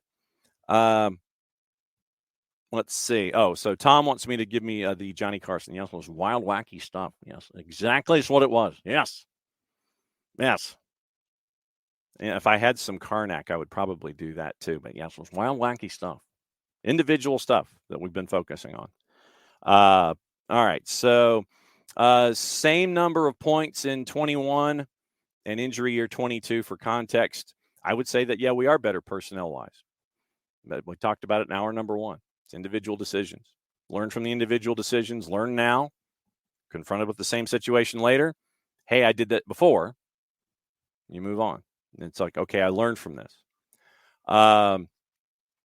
Let's see. Oh, so Tom wants me to give me the Johnny Carson. Yes, it was wild, wacky stuff. Yes, exactly is what it was. Yes. Yeah, if I had some Karnak, I would probably do that too. But yes, it was wild, wacky stuff. Individual stuff that we've been focusing on. All right. So same number of points in 21 and injury year 22 for context. I would say that, yeah, we are better personnel-wise. But we talked about it in hour number 1. It's individual decisions. Learn from the individual decisions. Learn now. Confronted with the same situation later. Hey, I did that before. You move on. And it's like, okay, I learned from this.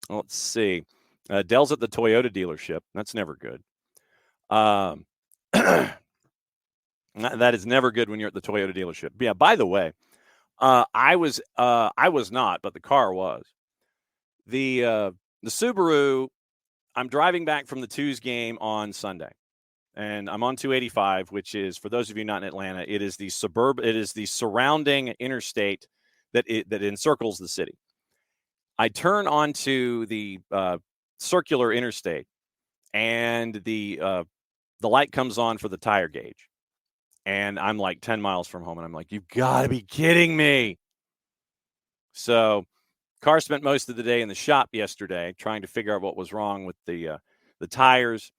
Let's see. Dell's at the Toyota dealership. That's never good. That is never good when you're at the Toyota dealership. But yeah, by the way, I was not, but the car was. The Subaru, I'm driving back from the Twos game on Sunday, and I'm on 285, which is, for those of you not in Atlanta, it is the surrounding interstate that encircles the city. I turn onto the circular interstate, and the light comes on for the tire gauge, and I'm like 10 miles from home, and I'm like, you've got to be kidding me. So car spent most of the day in the shop yesterday trying to figure out what was wrong with the tires.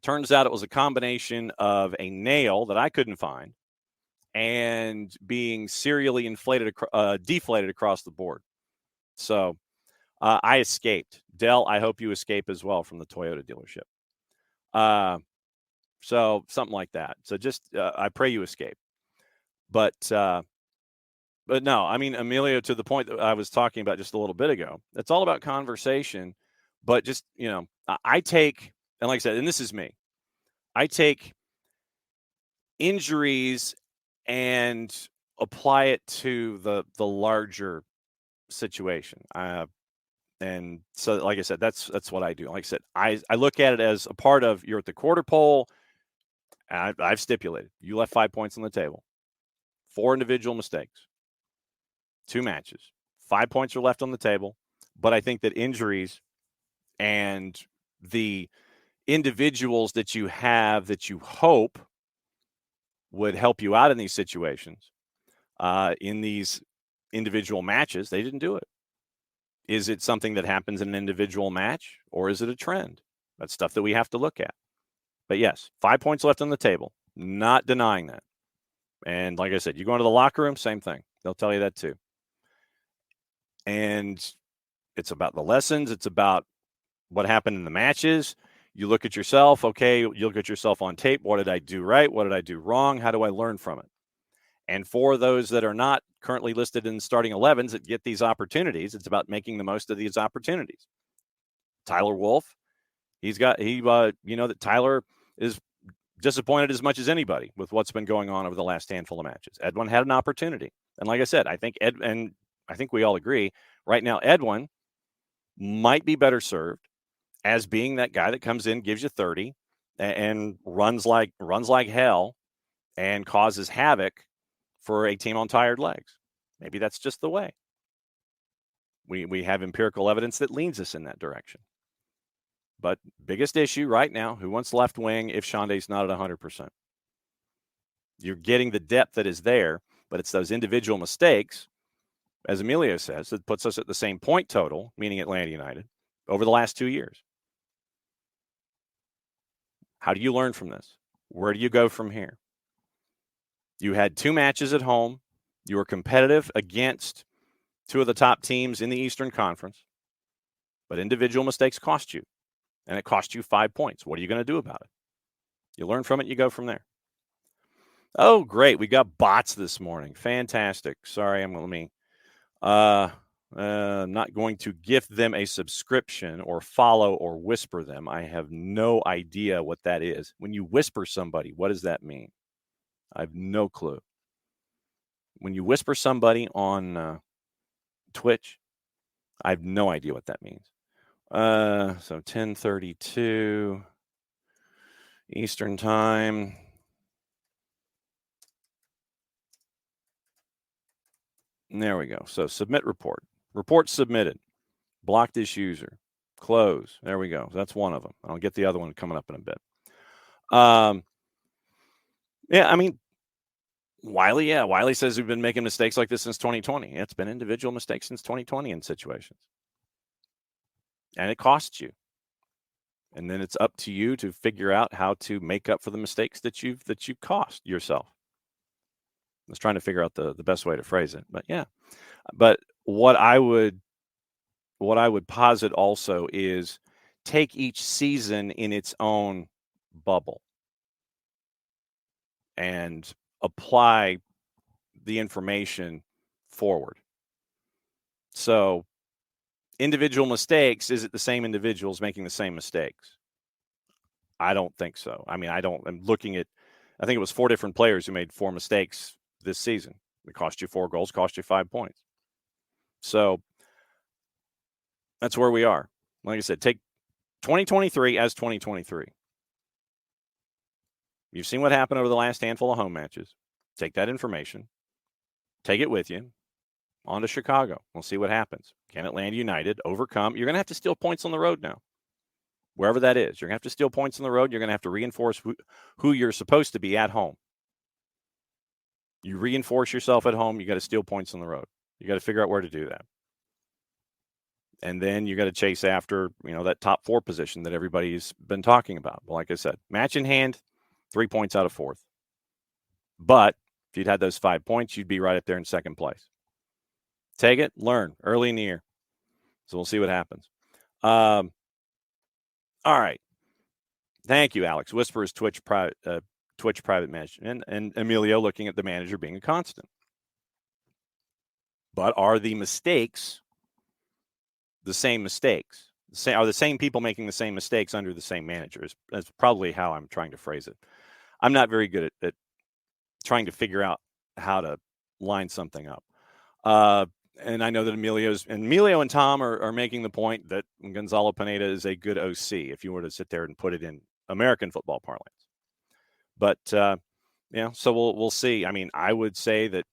Turns out it was a combination of a nail that I couldn't find and being serially deflated across the board. So I escaped. Dell, I hope you escape as well from the Toyota dealership. So something like that. So just I pray you escape. But no, I mean, Emilio, to the point that I was talking about just a little bit ago, it's all about conversation. But just, I take, and like I said, and this is me, I take injuries and apply it to the larger situation. And so, like I said, that's what I do. Like I said, I look at it as a part of, you're at the quarter pole. I've stipulated you left 5 points on the table, 4 individual mistakes, 2 matches, 5 points are left on the table. But I think that injuries and the individuals that you have that you hope would help you out in these situations, in these individual matches, they didn't do it. Is it something that happens in an individual match, or is it a trend? That's stuff that we have to look at. But yes, 5 points left on the table. Not denying that. And like I said, you go into the locker room, same thing. They'll tell you that too. And it's about the lessons. It's about what happened in the matches. You look at yourself. Okay, you look at yourself on tape. What did I do right? What did I do wrong? How do I learn from it? And for those that are not currently listed in starting 11s that get these opportunities, it's about making the most of these opportunities. Tyler Wolf, that Tyler is disappointed as much as anybody with what's been going on over the last handful of matches. Edwin had an opportunity. And like I said, I think we all agree right now, Edwin might be better served as being that guy that comes in, gives you 30, and runs like hell and causes havoc for a team on tired legs. Maybe that's just the way. We have empirical evidence that leans us in that direction. But biggest issue right now, who wants left wing if Shonday's not at 100%? You're getting the depth that is there, but it's those individual mistakes, as Emilio says, that puts us at the same point total, meaning Atlanta United, over the last 2 years. How do you learn from this? Where do you go from here? You had 2 matches at home. You were competitive against 2 of the top teams in the Eastern Conference, but individual mistakes cost you, and it cost you 5 points. What are you going to do about it? You learn from it, you go from there. Oh, great. We got bots this morning. Fantastic. Sorry, I'm not going to gift them a subscription or follow or whisper them. I have no idea what that is. When you whisper somebody, what does that mean? I have no clue. When you whisper somebody on Twitch, I have no idea what that means. So 10:32 Eastern Time. There we go. So submit report. Report submitted. Block this user. Close. There we go. That's one of them. I'll get the other one coming up in a bit. Yeah, I mean, Wiley says we've been making mistakes like this since 2020. It's been individual mistakes since 2020 in situations. And it costs you. And then it's up to you to figure out how to make up for the mistakes that you've cost yourself. I was trying to figure out the best way to phrase it. But yeah. But what I would posit also is take each season in its own bubble and apply the information forward. So individual mistakes, is it the same individuals making the same mistakes? I don't think so. I mean, I'm looking at, I think it was 4 different players who made 4 mistakes this season. It cost you 4 goals, cost you 5 points. So that's where we are. Like I said, take 2023 as 2023. You've seen what happened over the last handful of home matches. Take that information, take it with you, on to Chicago. We'll see what happens. Can Atlanta United overcome? You're going to have to steal points on the road now. Wherever that is, you're going to have to steal points on the road. You're going to have to reinforce who you're supposed to be at home. You reinforce yourself at home, you got to steal points on the road. You got to figure out where to do that. And then you got to chase after, that top 4 position that everybody's been talking about. But like I said, match in hand, 3 points out of 4th. But if you'd had those 5 points, you'd be right up there in second place. Take it, learn early in the year. So we'll see what happens. All right. Thank you, Alex. Whisper is Twitch private management, and Emilio looking at the manager being a constant. But are the mistakes the same mistakes? Are the same people making the same mistakes under the same manager? That's probably how I'm trying to phrase it. I'm not very good at trying to figure out how to line something up. And I know that Emilio and Tom are making the point that Gonzalo Pineda is a good OC, if you were to sit there and put it in American football parlance. But so we'll see. I mean, I would say that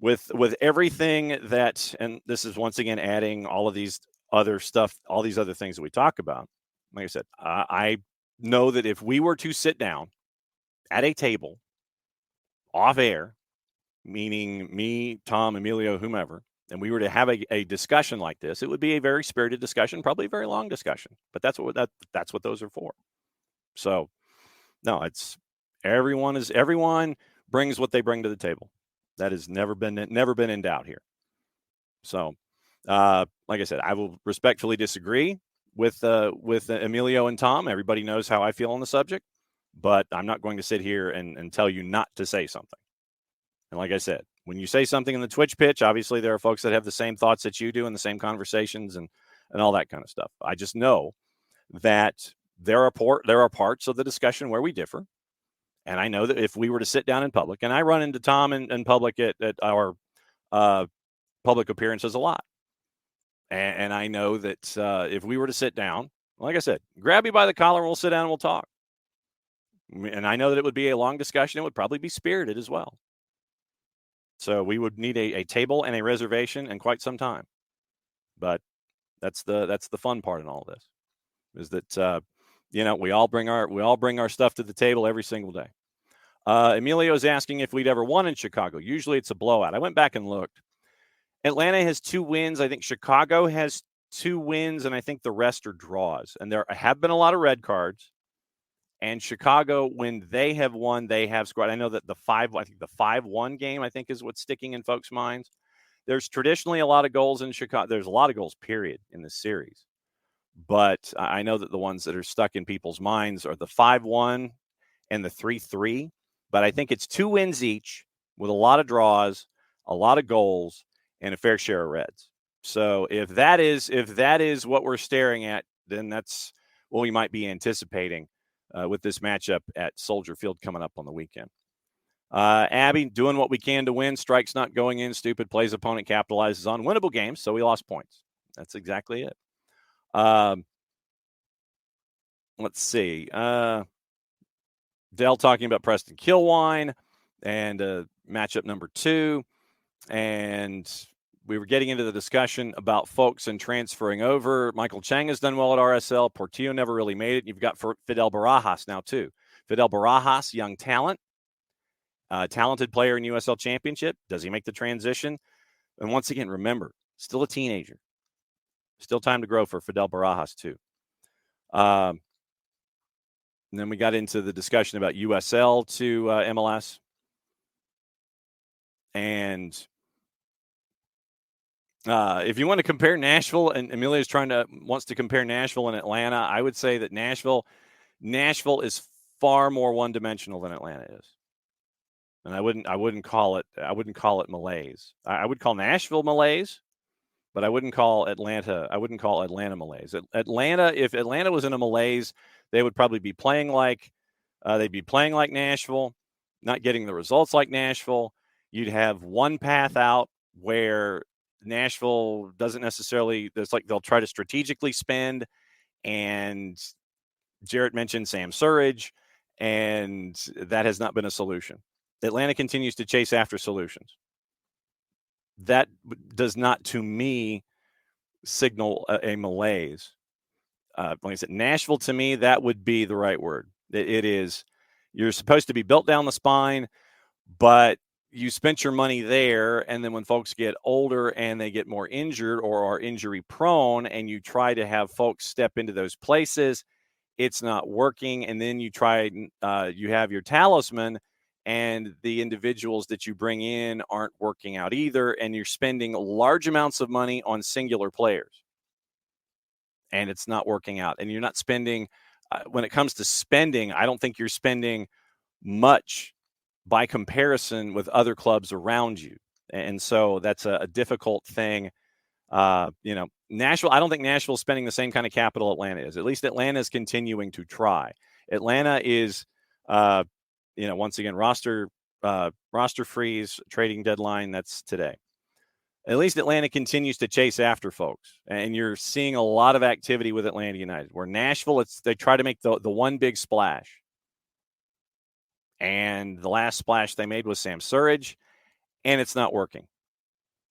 with everything that, and this is once again adding all of these other stuff, all these other things that we talk about. Like I said, I know that if we were to sit down at a table off air, meaning me, Tom, Emilio, whomever, and we were to have a discussion like this, it would be a very spirited discussion, probably a very long discussion. But that's what those are for. So, no, it's everyone brings what they bring to the table. That has never been in doubt here. So, like I said, I will respectfully disagree with Emilio and Tom. Everybody knows how I feel on the subject, but I'm not going to sit here and tell you not to say something. And like I said, when you say something in the Twitch pitch, obviously there are folks that have the same thoughts that you do and the same conversations and all that kind of stuff. I just know that there are parts of the discussion where we differ. And I know that if we were to sit down in public, and I run into Tom in public at our public appearances a lot. And I know that if we were to sit down, like I said, grab me by the collar and we'll sit down and we'll talk. And I know that it would be a long discussion. It would probably be spirited as well. So we would need a table and a reservation and quite some time. But that's the fun part in all of this, is that we all bring our stuff to the table every single day. Emilio's asking if we'd ever won in Chicago. Usually it's a blowout. I went back and looked. Atlanta has 2 wins. I think Chicago has 2 wins, and I think the rest are draws. And there have been a lot of red cards. And Chicago, when they have won, they have scored. I know that the 5-1 game, I think, is what's sticking in folks' minds. There's traditionally a lot of goals in Chicago. There's a lot of goals, period, in this series. But I know that the ones that are stuck in people's minds are the 5-1 and the 3-3. But I think it's 2 wins each with a lot of draws, a lot of goals, and a fair share of reds. So if that is what we're staring at, then that's what we might be anticipating with this matchup at Soldier Field coming up on the weekend. Abby, doing what we can to win. Strikes not going in. Stupid plays opponent capitalizes on. Winnable games, so we lost points. That's exactly it. Let's see. Dell talking about Preston Kilwine and matchup number 2. And we were getting into the discussion about folks and transferring over. Michael Chang has done well at RSL. Portillo never really made it. You've got Fidel Barajas now, too. Fidel Barajas, young talent, talented player in USL Championship. Does he make the transition? And once again, remember, still a teenager. Still time to grow for Fidel Barajas, too. And then we got into the discussion about USL to MLS. And if you want to compare Nashville, and Emilia's wants to compare Nashville and Atlanta, I would say that Nashville is far more one-dimensional than Atlanta is. And I wouldn't call it malaise. I would call Nashville malaise, but I wouldn't call Atlanta malaise. If Atlanta was in a malaise, they would probably be playing like Nashville, not getting the results like Nashville. You'd have one path out where Nashville doesn't necessarily, it's like they'll try to strategically spend, and Jarrett mentioned Sam Surridge, and that has not been a solution. Atlanta continues to chase after solutions. That does not, to me, signal a malaise. Like I said, Nashville, to me, that would be the right word. It is, you're supposed to be built down the spine, but you spent your money there, and then when folks get older and they get more injured or are injury prone, and you try to have folks step into those places, it's not working. And then you have your talisman, and the individuals that you bring in aren't working out either, and you're spending large amounts of money on singular players, and it's not working out. And you're not spending, when it comes to spending, I don't think you're spending much by comparison with other clubs around you. And so that's a difficult thing. Nashville, I don't think Nashville's spending the same kind of capital Atlanta is. At least Atlanta is continuing to try. Atlanta is, once again, roster freeze, trading deadline, that's today. At least Atlanta continues to chase after folks. And you're seeing a lot of activity with Atlanta United, where Nashville, they try to make the one big splash. And the last splash they made was Sam Surridge, and it's not working.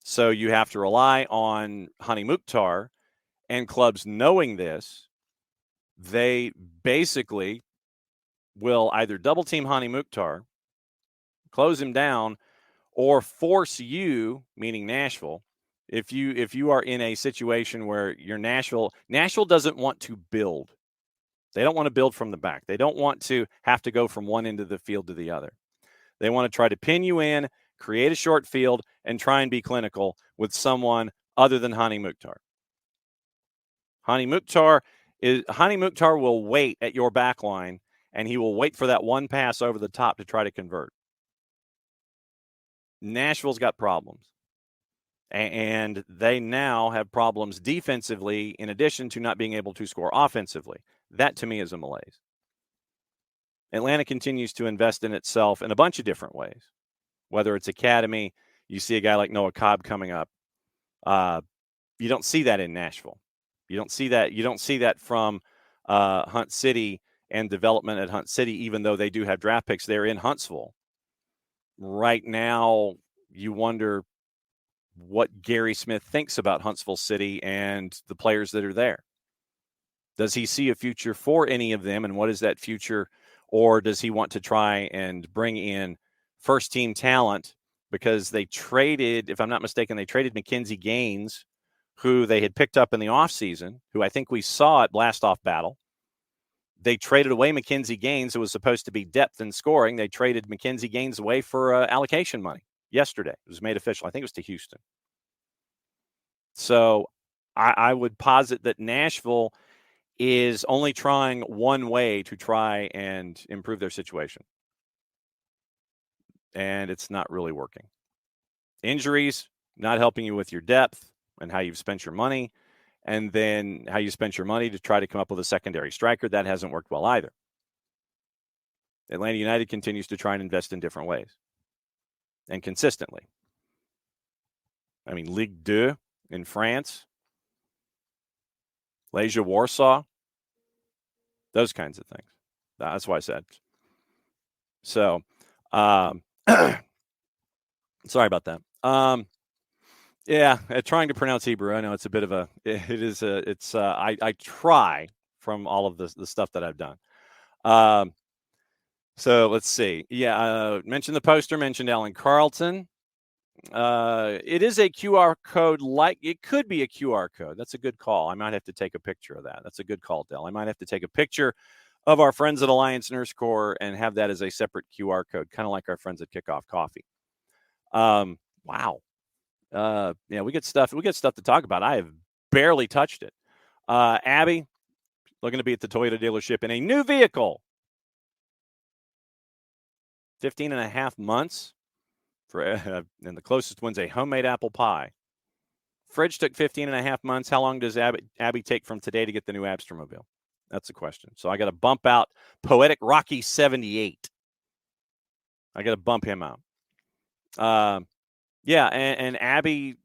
So you have to rely on Hani Mukhtar, and clubs knowing this, they basically will either double team Hani Mukhtar, close him down, or force you, meaning Nashville, if you are in a situation where you're Nashville doesn't want to build. They don't want to build from the back. They don't want to have to go from one end of the field to the other. They want to try to pin you in, create a short field, and try and be clinical with someone other than Hani Mukhtar. Hani Mukhtar will wait at your back line, and he will wait for that one pass over the top to try to convert. Nashville's got problems. And they now have problems defensively in addition to not being able to score offensively. That, to me, is a malaise. Atlanta continues to invest in itself in a bunch of different ways, whether it's academy. You see a guy like Noah Cobb coming up. You don't see that in Nashville. You don't see that. You don't see that from Hunt City and development at Hunt City, even though they do have draft picks there in Huntsville. Right now, you wonder what Gary Smith thinks about Huntsville City and the players that are there. Does he see a future for any of them, and what is that future? Or does he want to try and bring in first-team talent because they traded, if I'm not mistaken, they traded Mackenzie Gaines, who they had picked up in the offseason, who I think we saw at Blastoff Battle. They traded away Mackenzie Gaines, who was supposed to be depth in scoring. They traded Mackenzie Gaines away for allocation money yesterday. It was made official. I think it was to Houston. So I would posit that Nashville is only trying one way to try and improve their situation. And it's not really working. Injuries, not helping you with your depth and how you've spent your money. And then how you spent your money to try to come up with a secondary striker. That hasn't worked well either. Atlanta United continues to try and invest in different ways and consistently. I mean, Ligue 2 in France, Legia Warsaw, those kinds of things. That's why I said. So, sorry about that. Yeah, trying to pronounce Hebrew. I know it's a bit of a. I try from all of the stuff that I've done. So let's see. Yeah, mentioned the poster. Mentioned Alan Carlton. It is a QR code. Like it could be a QR code. That's a good call. I might have to take a picture of that. That's a good call, Del. I might have to take a picture of our friends at Alliance Nurse Corps and have that as a separate QR code, kind of like our friends at Kickoff Coffee. Wow. Yeah, we get stuff to talk about. I have barely touched it. Abby, looking to be at the Toyota dealership in a new vehicle. 15 and a half months for, and the closest one's a homemade apple pie. Fridge took 15 and a half months. How long does Abby take from today to get the new Abstermobile? That's the question. So I got to bump out Poetic Rocky 78. I got to bump him out. Yeah, and Abby,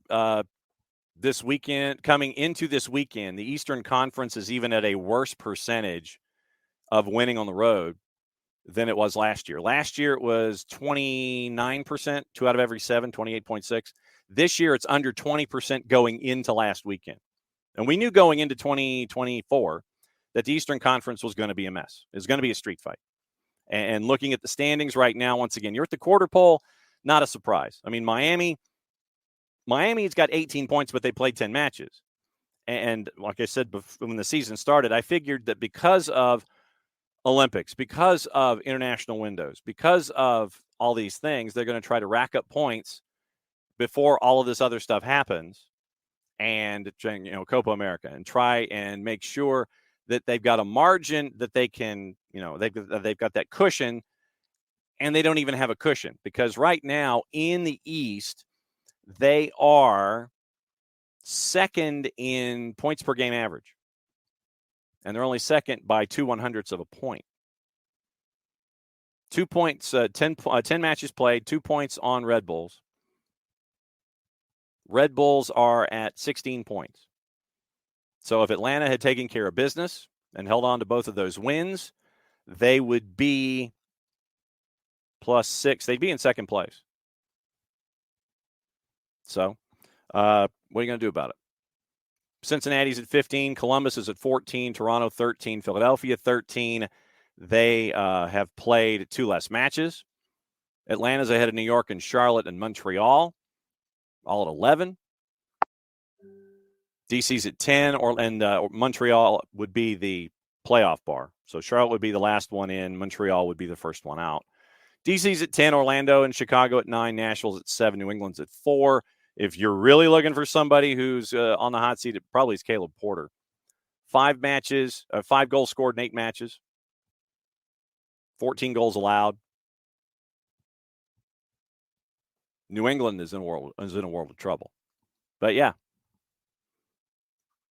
this weekend, coming into this weekend, the Eastern Conference is even at a worse percentage of winning on the road than it was last year. Last year it was 29%, 2 out of every 7, 28.6. This year it's under 20% going into last weekend. And we knew going into 2024 that the Eastern Conference was going to be a mess. It was going to be a street fight. And looking at the standings right now, once again, you're at the quarter pole, not a surprise. I mean, Miami's got 18 points, but they played 10 matches. And like I said, when the season started, I figured that because of Olympics, because of international windows, because of all these things, they're going to try to rack up points before all of this other stuff happens and, Copa America, and try and make sure that they've got a margin that they can, they've got that cushion, and they don't even have a cushion because right now in the East, they are second in points per game average. And they're only second by 0.02 of a point. 2 points, 10 matches played, 2 points on Red Bulls. Red Bulls are at 16 points. So if Atlanta had taken care of business and held on to both of those wins, they would be +6. They'd be in second place. So what are you going to do about it? Cincinnati's at 15. Columbus is at 14. Toronto 13. Philadelphia 13. They have played 2 less matches. Atlanta's ahead of New York and Charlotte and Montreal, all at 11. DC's at 10, and Montreal would be the playoff bar. So Charlotte would be the last one in. Montreal would be the first one out. DC's at 10, Orlando and Chicago at 9, Nashville's at 7, New England's at 4. If you're really looking for somebody who's on the hot seat, it probably is Caleb Porter. 5 matches, 5 goals scored in 8 matches, 14 goals allowed. New England is in a world of trouble. But yeah,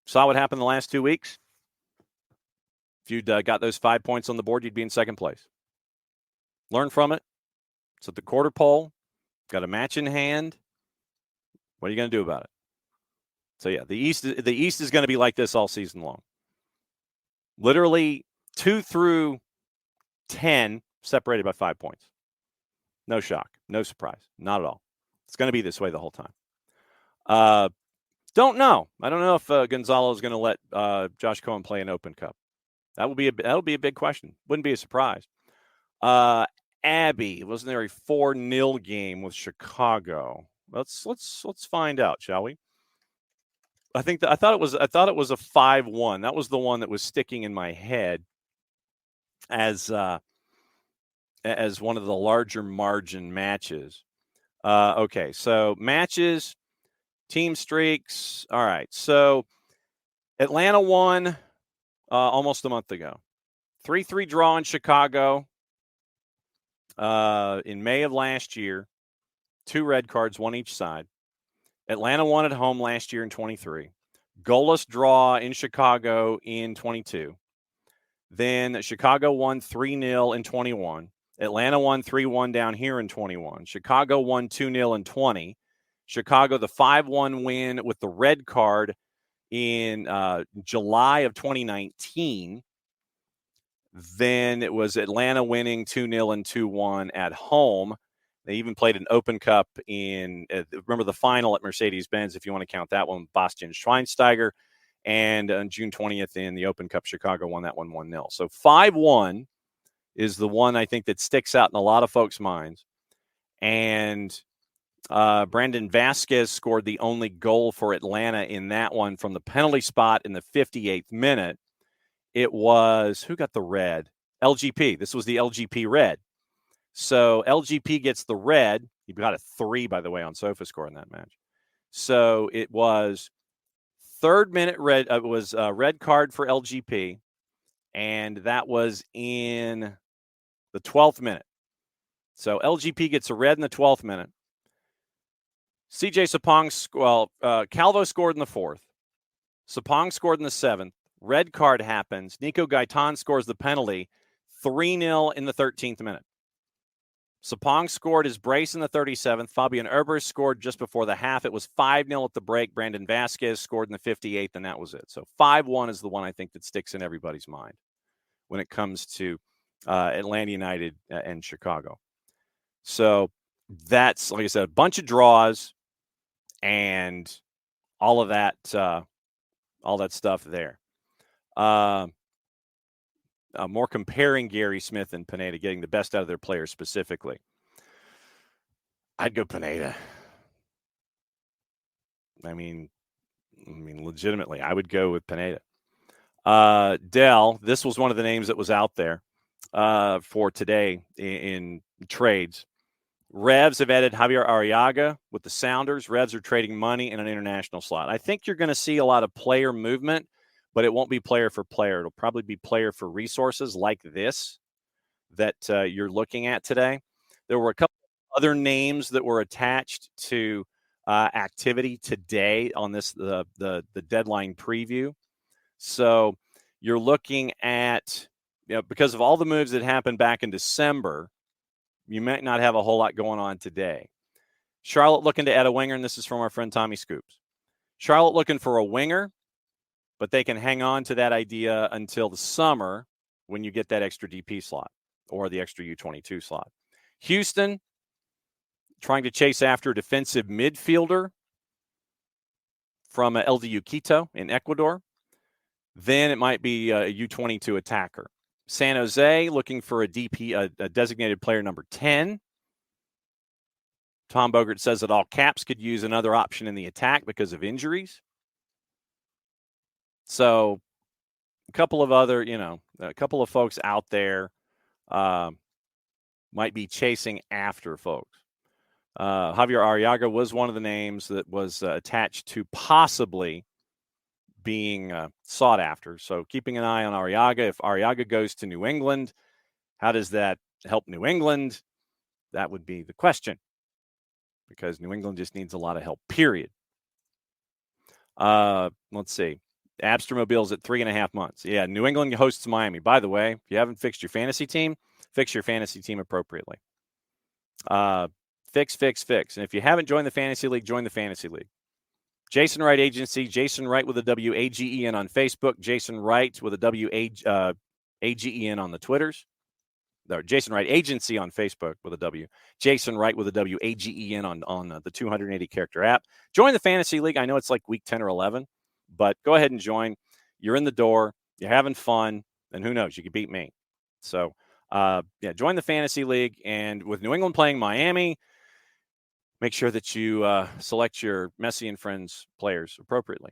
saw what happened the last 2 weeks. If you'd got those 5 points on the board, you'd be in second place. Learn from it. It's at the quarter pole. Got a match in hand. What are you going to do about it? So yeah, the East is going to be like this all season long. Literally 2 through 10 separated by 5 points. No shock, no surprise, not at all. It's going to be this way the whole time. Don't know. I don't know if Gonzalo is going to let Josh Cohen play an Open Cup. That'll be a big question. Wouldn't be a surprise. Abby, wasn't there a 4-0 game with Chicago? Let's find out, shall we? I thought it was a 5-1. That was the one that was sticking in my head as one of the larger margin matches. Okay, so matches, team streaks. All right, so Atlanta won almost a month ago. 3-3 draw in Chicago in May of last year. 2 red cards, one each side. Atlanta won at home last year in 23. Goalless draw in Chicago in 22. Then Chicago won 3-0 in 21. Atlanta won 3-1 down here in 21. Chicago won 2-0 in 20. Chicago, the 5-1 win with the red card in July of 2019. Then it was Atlanta winning 2-0 and 2-1 at home. They even played an Open Cup in, remember the final at Mercedes-Benz, if you want to count that one, Bastian Schweinsteiger. And on June 20th in the Open Cup, Chicago won that one 1-0. So 5-1 is the one I think that sticks out in a lot of folks' minds. And Brandon Vasquez scored the only goal for Atlanta in that one from the penalty spot in the 58th minute. It was, who got the red? LGP. This was the LGP red. So LGP gets the red. He got a 3, by the way, on SofaScore in that match. So it was 3rd minute red. It was a red card for LGP, and that was in the 12th minute. So LGP gets a red in the 12th minute. CJ Sapong, Calvo scored in the 4th. Sapong scored in the 7th. Red card happens. Nico Gaitan scores the penalty. 3-0 in the 13th minute. Sapong scored his brace in the 37th. Fabian Erbers scored just before the half. It was 5-0 at the break. Brandon Vasquez scored in the 58th, and that was it. So 5-1 is the one I think that sticks in everybody's mind when it comes to Atlanta United and Chicago. So that's, like I said, a bunch of draws and all of that stuff there. More comparing Gary Smith and Pineda, getting the best out of their players specifically. I'd go Pineda. I mean, legitimately, I would go with Pineda. Dell, this was one of the names that was out there for today in trades. Revs have added Javier Arriaga with the Sounders. Revs are trading money in an international slot. I think you're going to see a lot of player movement, but it won't be player for player. It'll probably be player for resources like this that you're looking at today. There were a couple of other names that were attached to activity today on this the deadline preview. So you're looking at, because of all the moves that happened back in December, you might not have a whole lot going on today. Charlotte looking to add a winger, and this is from our friend Tommy Scoops. Charlotte looking for a winger, but they can hang on to that idea until the summer when you get that extra DP slot or the extra U22 slot. Houston trying to chase after a defensive midfielder from LDU Quito in Ecuador. Then it might be a U22 attacker. San Jose looking for a DP, a designated player number 10. Tom Bogert says that all caps could use another option in the attack because of injuries. So a couple of other, a couple of folks out there might be chasing after folks. Javier Arriaga was one of the names that was attached to possibly being sought after. So keeping an eye on Arriaga. If Arriaga goes to New England, how does that help New England? That would be the question, because New England just needs a lot of help, period. Let's see. Abstermobile's at 3.5 months. Yeah, New England hosts Miami. By the way, if you haven't fixed your fantasy team, fix your fantasy team appropriately. Fix. And if you haven't joined the fantasy league, join the fantasy league. Jason Wright Agency, Jason Wright with a W-A-G-E-N on Facebook, Jason Wright with a W-A-G-E-N on the Twitters. No, Jason Wright Agency on Facebook with a W. Jason Wright with a W-A-G-E-N on the 280-character app. Join the Fantasy League. I know it's like week 10 or 11, but go ahead and join. You're in the door. You're having fun, and who knows? You could beat me. So, join the Fantasy League, and with New England playing Miami, make sure that you select your Messi and Friends players appropriately.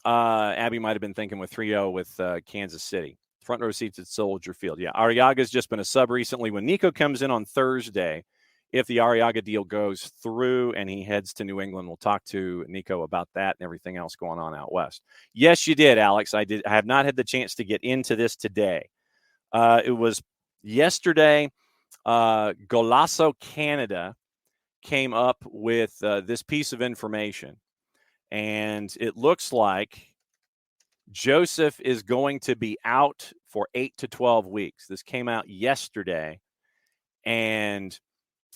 Abby might have been thinking with 3-0 with Kansas City. Front row seats at Soldier Field. Yeah, Arriaga's just been a sub recently. When Nico comes in on Thursday, if the Arriaga deal goes through and he heads to New England, we'll talk to Nico about that and everything else going on out west. Yes, you did, Alex. I have not had the chance to get into this today. It was yesterday. Golasso Canada came up with this piece of information, and it looks like Joseph is going to be out for 8 to 12 weeks. This came out yesterday, and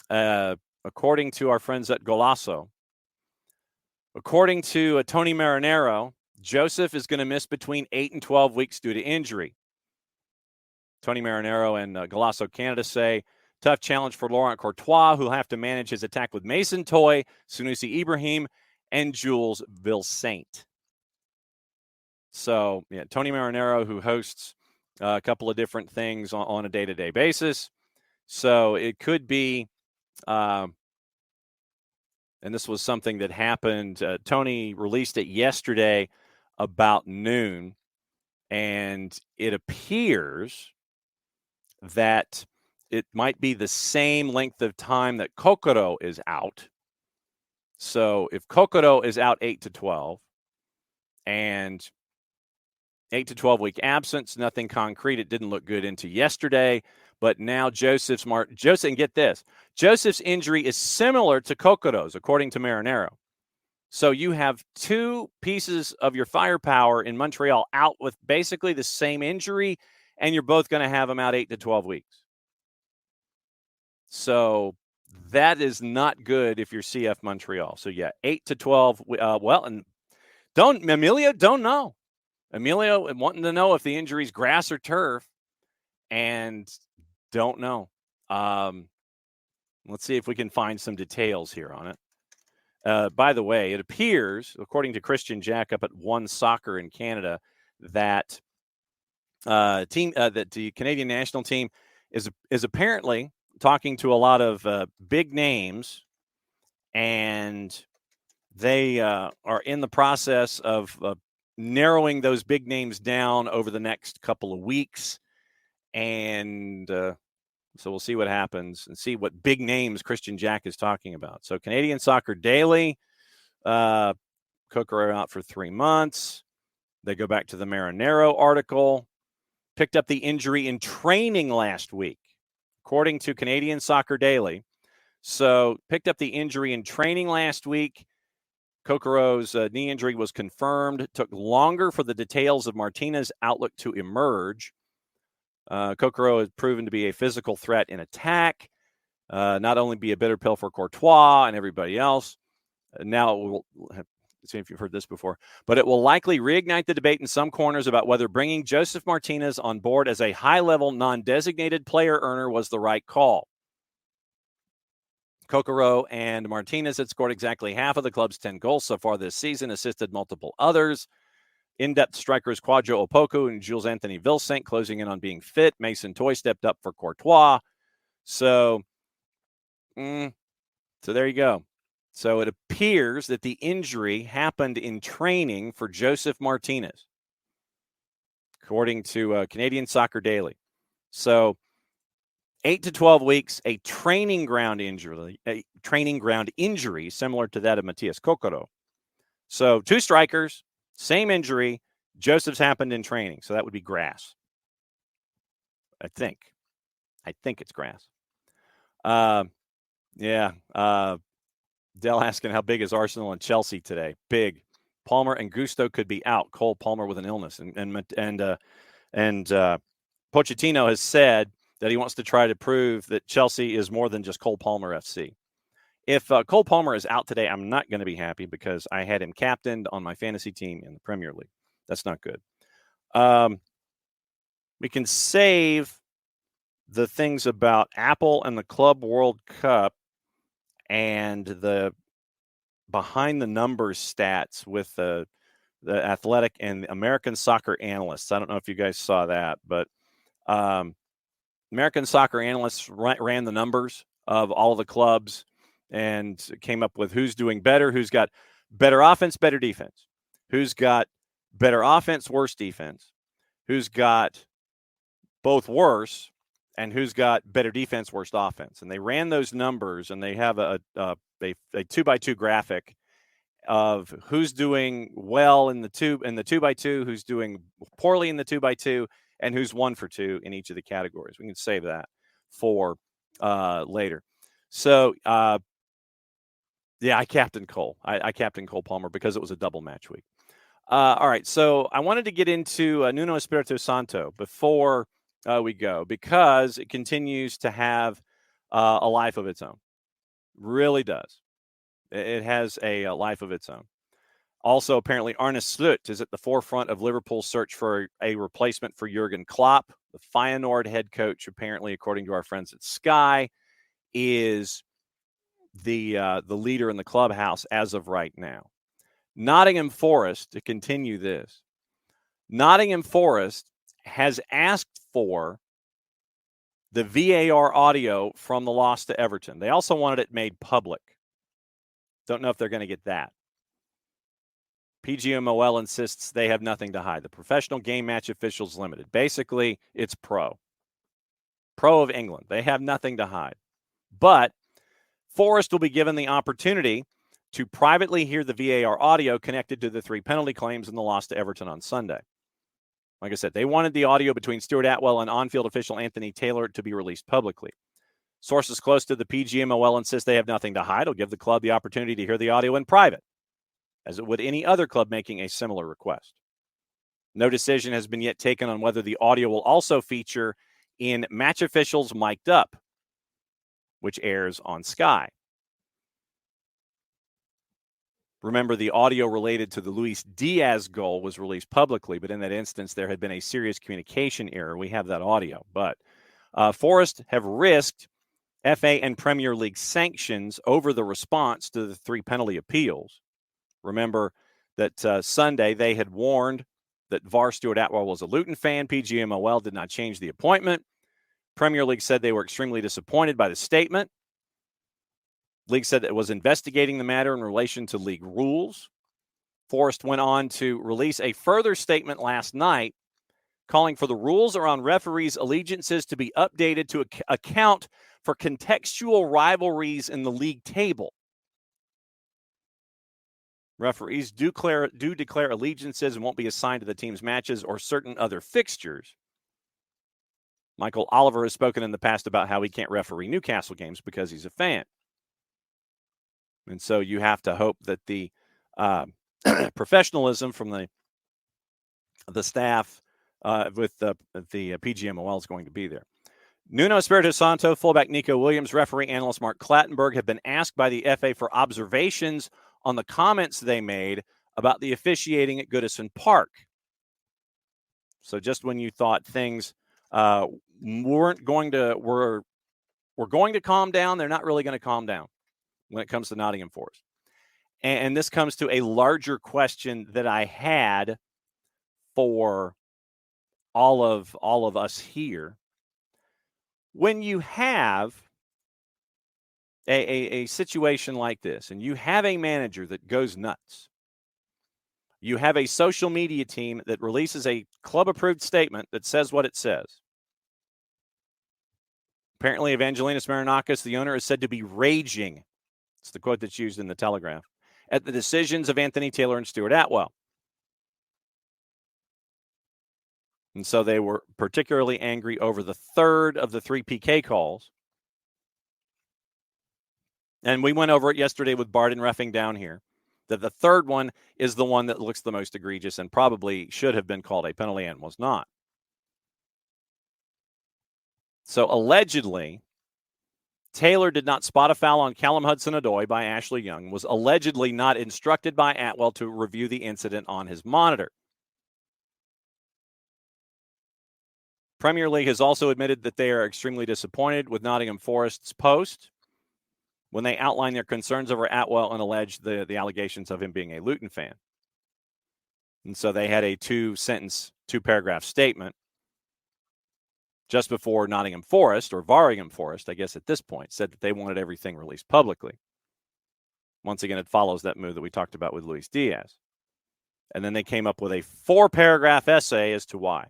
according to our friends at Golasso, according to Tony Marinero, Joseph is going to miss between 8 and 12 weeks due to injury. Tony Marinero and Golasso Canada say, tough challenge for Laurent Courtois, who'll have to manage his attack with Mason Toye, Sunusi Ibrahim, and Jules Vilsaint. So, Tony Marinero, who hosts a couple of different things on a day-to-day basis. So it could be, and this was something that happened. Tony released it yesterday about noon, and it appears that it might be the same length of time that Kokoro is out. So if Kokoro is out 8 to 12, and 8 to 12 week absence, nothing concrete. It didn't look good into yesterday, but now Joseph, and get this, Joseph's injury is similar to Kokoro's, according to Marinero. So you have two pieces of your firepower in Montreal out with basically the same injury, and you're both going to have them out 8 to 12 weeks. So that is not good if you're CF Montreal. So 8 to 12. And Emilio don't know. Emilio wanting to know if the injury is grass or turf, and don't know. Let's see if we can find some details here on it. By the way, it appears, according to Christian Jack up at One Soccer in Canada, that that the Canadian national team is apparently talking to a lot of big names, and they are in the process of narrowing those big names down over the next couple of weeks. And so we'll see what happens and see what big names Christian Jack is talking about. So Canadian Soccer Daily, Kokoro out for 3 months. They go back to the Marinero article. Picked up the injury in training last week, according to Canadian Soccer Daily. So picked up the injury in training last week. Kokoro's knee injury was confirmed. It took longer for the details of Martinez's outlook to emerge. Kokoro has proven to be a physical threat in attack, not only be a bitter pill for Courtois and everybody else. Now, it will, see if you've heard this before, but it will likely reignite the debate in some corners about whether bringing Joseph Martinez on board as a high-level, non-designated player earner was the right call. Kokoro and Martinez had scored exactly half of the club's 10 goals so far this season, assisted multiple others. In-depth strikers Kwadwo Opoku and Jules Anthony Vilsaint closing in on being fit. Mason Toye stepped up for Courtois. So there you go. So it appears that the injury happened in training for Joseph Martinez, according to Canadian Soccer Daily. So 8 to 12 weeks, a training ground injury similar to that of Matias Kokoro. So 2 strikers, same injury. Joseph's happened in training, so that would be grass. I think it's grass. Dell asking how big is Arsenal and Chelsea today? Big. Palmer and Gusto could be out. Cole Palmer with an illness, and Pochettino has said that he wants to try to prove that Chelsea is more than just Cole Palmer FC. If Cole Palmer is out today, I'm not going to be happy because I had him captained on my fantasy team in the Premier League. That's not good. We can save the things about Apple and the Club World Cup and the behind the numbers stats with the Athletic and American Soccer Analysts. I don't know if you guys saw that, but American Soccer Analysts ran the numbers of all of the clubs and came up with who's doing better, who's got better offense, better defense, who's got better offense, worse defense, who's got both worse, and who's got better defense, worst offense. And they ran those numbers, and they have a 2x2 graphic of who's doing well in the 2x2, who's doing poorly in the 2x2, and who's 1 for 2 in each of the categories. We can save that for later. So, I captained Cole. I captained Cole Palmer because it was a double match week. All right, so I wanted to get into Nuno Espirito Santo before we go because it continues to have a life of its own. Really does. It has a life of its own. Also, apparently, Arne Slot is at the forefront of Liverpool's search for a replacement for Jurgen Klopp. The Feyenoord head coach, apparently, according to our friends at Sky, is the leader in the clubhouse as of right now. Nottingham Forest, to continue this, Nottingham Forest has asked for the VAR audio from the loss to Everton. They also wanted it made public. Don't know if they're going to get that. PGMOL insists they have nothing to hide. The Professional Game Match Officials Limited. Basically, it's Pro of England. They have nothing to hide. But Forest will be given the opportunity to privately hear the VAR audio connected to the 3 penalty claims in the loss to Everton on Sunday. Like I said, they wanted the audio between Stuart Atwell and on-field official Anthony Taylor to be released publicly. Sources close to the PGMOL insist they have nothing to hide. Will give the club the opportunity to hear the audio in private, as it would any other club making a similar request. No decision has been yet taken on whether the audio will also feature in Match Officials Mic'd Up, which airs on Sky. Remember, the audio related to the Luis Diaz goal was released publicly, but in that instance, there had been a serious communication error. We have that audio. But Forest have risked FA and Premier League sanctions over the response to the 3 penalty appeals. Remember that Sunday they had warned that VAR Stuart Atwell was a Luton fan. PGMOL did not change the appointment. Premier League said they were extremely disappointed by the statement. League said that it was investigating the matter in relation to league rules. Forest went on to release a further statement last night calling for the rules around referees' allegiances to be updated to account for contextual rivalries in the league table. Referees do declare allegiances and won't be assigned to the team's matches or certain other fixtures. Michael Oliver has spoken in the past about how he can't referee Newcastle games because he's a fan. And so you have to hope that the professionalism from the staff with the PGMOL is going to be there. Nuno Espirito Santo, fullback Nico Williams, referee analyst Mark Clattenburg have been asked by the FA for observations on the comments they made about the officiating at Goodison Park. So just when you thought things were going to calm down, they're not really going to calm down when it comes to Nottingham Forest. And this comes to a larger question that I had for all of us here. When you have a situation like this, and you have a manager that goes nuts, you have a social media team that releases a club-approved statement that says what it says. Apparently, Evangelinos Marinakis, the owner, is said to be raging. It's the quote that's used in the Telegraph at the decisions of Anthony Taylor and Stuart Atwell. And so they were particularly angry over the third of the 3 PK calls. And we went over it yesterday with Barden reffing down here, that the third one is the one that looks the most egregious and probably should have been called a penalty and was not. So allegedly, Taylor did not spot a foul on Callum Hudson-Odoi by Ashley Young, was allegedly not instructed by Atwell to review the incident on his monitor. Premier League has also admitted that they are extremely disappointed with Nottingham Forest's post when they outlined their concerns over Atwell and alleged the allegations of him being a Luton fan. And so they had a two-paragraph statement just before Nottingham Forest, or Varringham Forest, I guess at this point, said that they wanted everything released publicly. Once again, it follows that move that we talked about with Luis Diaz. And then they came up with a 4-paragraph essay as to why.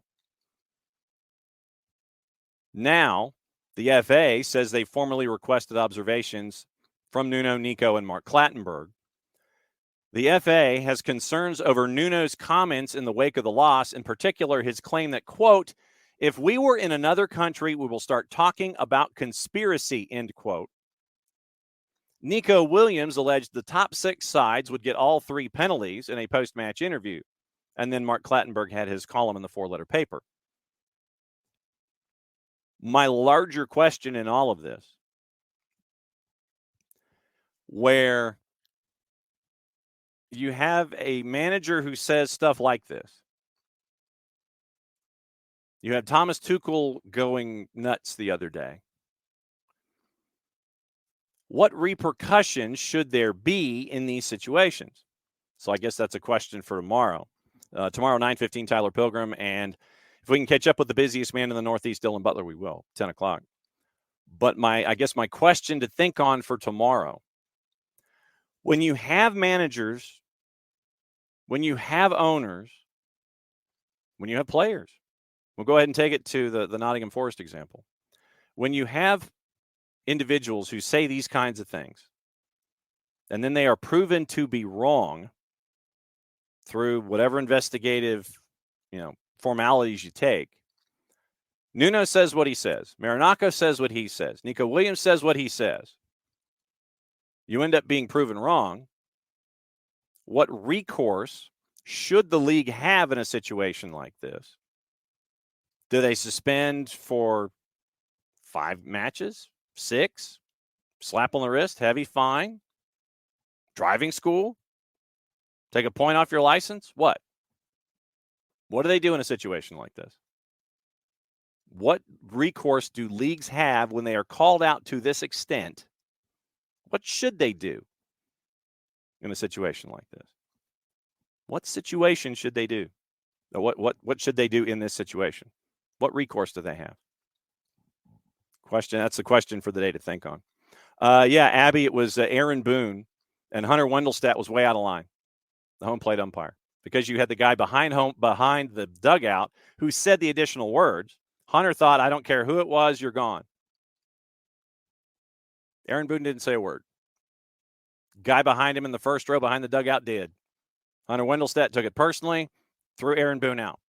Now, the FA says they formally requested observations from Nuno, Nico, and Mark Clattenburg. The FA has concerns over Nuno's comments in the wake of the loss, in particular his claim that, quote, "If we were in another country, we will start talking about conspiracy," end quote. Nico Williams alleged the top 6 sides would get all 3 penalties in a post-match interview. And then Mark Clattenburg had his column in the 4-letter paper. My larger question in all of this, where you have a manager who says stuff like this. You had Thomas Tuchel going nuts the other day. What repercussions should there be in these situations? So I guess that's a question for tomorrow. Tomorrow, 9:15, Tyler Pilgrim. And if we can catch up with the busiest man in the Northeast, Dylan Butler, we will, 10 o'clock. But I guess my question to think on for tomorrow, when you have managers, when you have owners, when you have players, we'll go ahead and take it to the Nottingham Forest example. When you have individuals who say these kinds of things, and then they are proven to be wrong through whatever investigative, formalities you take. Nuno says what he says. Marinaccio says what he says. Nico Williams says what he says. You end up being proven wrong. What recourse should the league have in a situation like this? Do they suspend for 5 matches? 6? Slap on the wrist? Heavy fine? Driving school? Take a point off your license? What? What do they do in a situation like this? What recourse do leagues have when they are called out to this extent? What should they do in a situation like this? What situation should they do? Or what should they do in this situation? What recourse do they have? That's the question for the day to think on. Abby, it was Aaron Boone, and Hunter Wendelstedt was way out of line, the home plate umpire, because you had the guy behind the dugout who said the additional words. Hunter thought, I don't care who it was, you're gone. Aaron Boone didn't say a word. Guy behind him in the first row behind the dugout did. Hunter Wendelstedt took it personally, threw Aaron Boone out.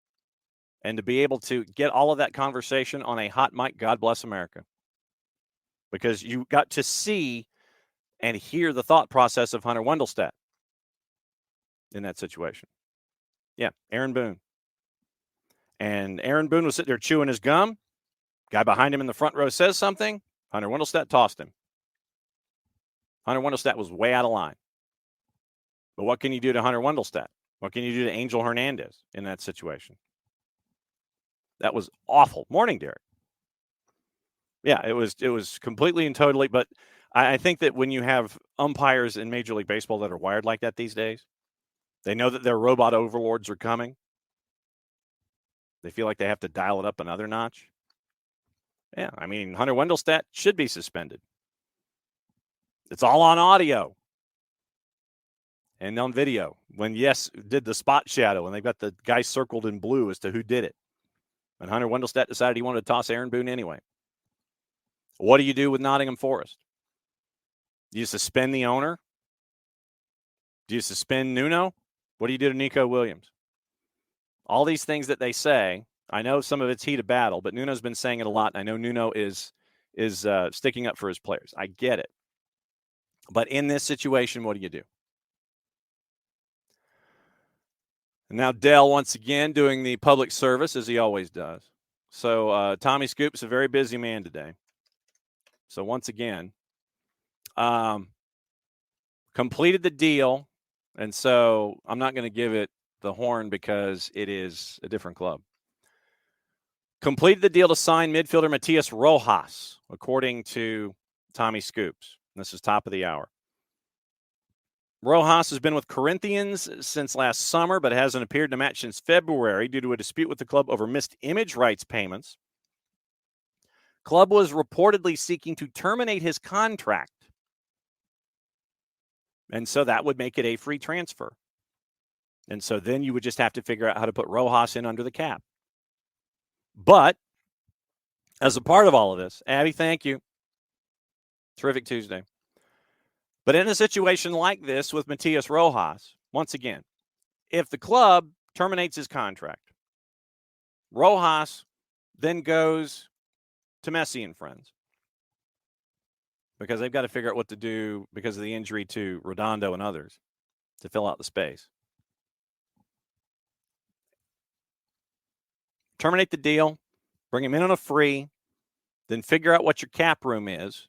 And to be able to get all of that conversation on a hot mic, God bless America. Because you got to see and hear the thought process of Hunter Wendelstedt in that situation. Yeah, Aaron Boone. And Aaron Boone was sitting there chewing his gum. Guy behind him in the front row says something. Hunter Wendelstedt tossed him. Hunter Wendelstedt was way out of line. But what can you do to Hunter Wendelstedt? What can you do to Angel Hernandez in that situation? That was awful. Morning, Derek. Yeah, it was completely and totally. But I think that when you have umpires in Major League Baseball that are wired like that these days, they know that their robot overlords are coming. They feel like they have to dial it up another notch. Yeah, Hunter Wendelstedt should be suspended. It's all on audio and on video. When did the spot shadow, and they've got the guy circled in blue as to who did it. And Hunter Wendelstedt decided he wanted to toss Aaron Boone anyway. What do you do with Nottingham Forest? Do you suspend the owner? Do you suspend Nuno? What do you do to Nico Williams? All these things that they say, I know some of it's heat of battle, but Nuno's been saying it a lot. And I know Nuno is sticking up for his players. I get it. But in this situation, what do you do? And now Dell, once again, doing the public service as he always does. So Tommy Scoop's a very busy man today. So once again, completed the deal. And so I'm not going to give it the horn because it is a different club. Completed the deal to sign midfielder Matias Rojas, according to Tommy Scoops. This is top of the hour. Rojas has been with Corinthians since last summer, but hasn't appeared in a match since February due to a dispute with the club over missed image rights payments. Club was reportedly seeking to terminate his contract. And so that would make it a free transfer. And so then you would just have to figure out how to put Rojas in under the cap. But as a part of all of this, Abby, thank you. Terrific Tuesday. But in a situation like this with Matias Rojas, once again, if the club terminates his contract, Rojas then goes to Messi and friends because they've got to figure out what to do because of the injury to Redondo and others to fill out the space. Terminate the deal, bring him in on a free, then figure out what your cap room is.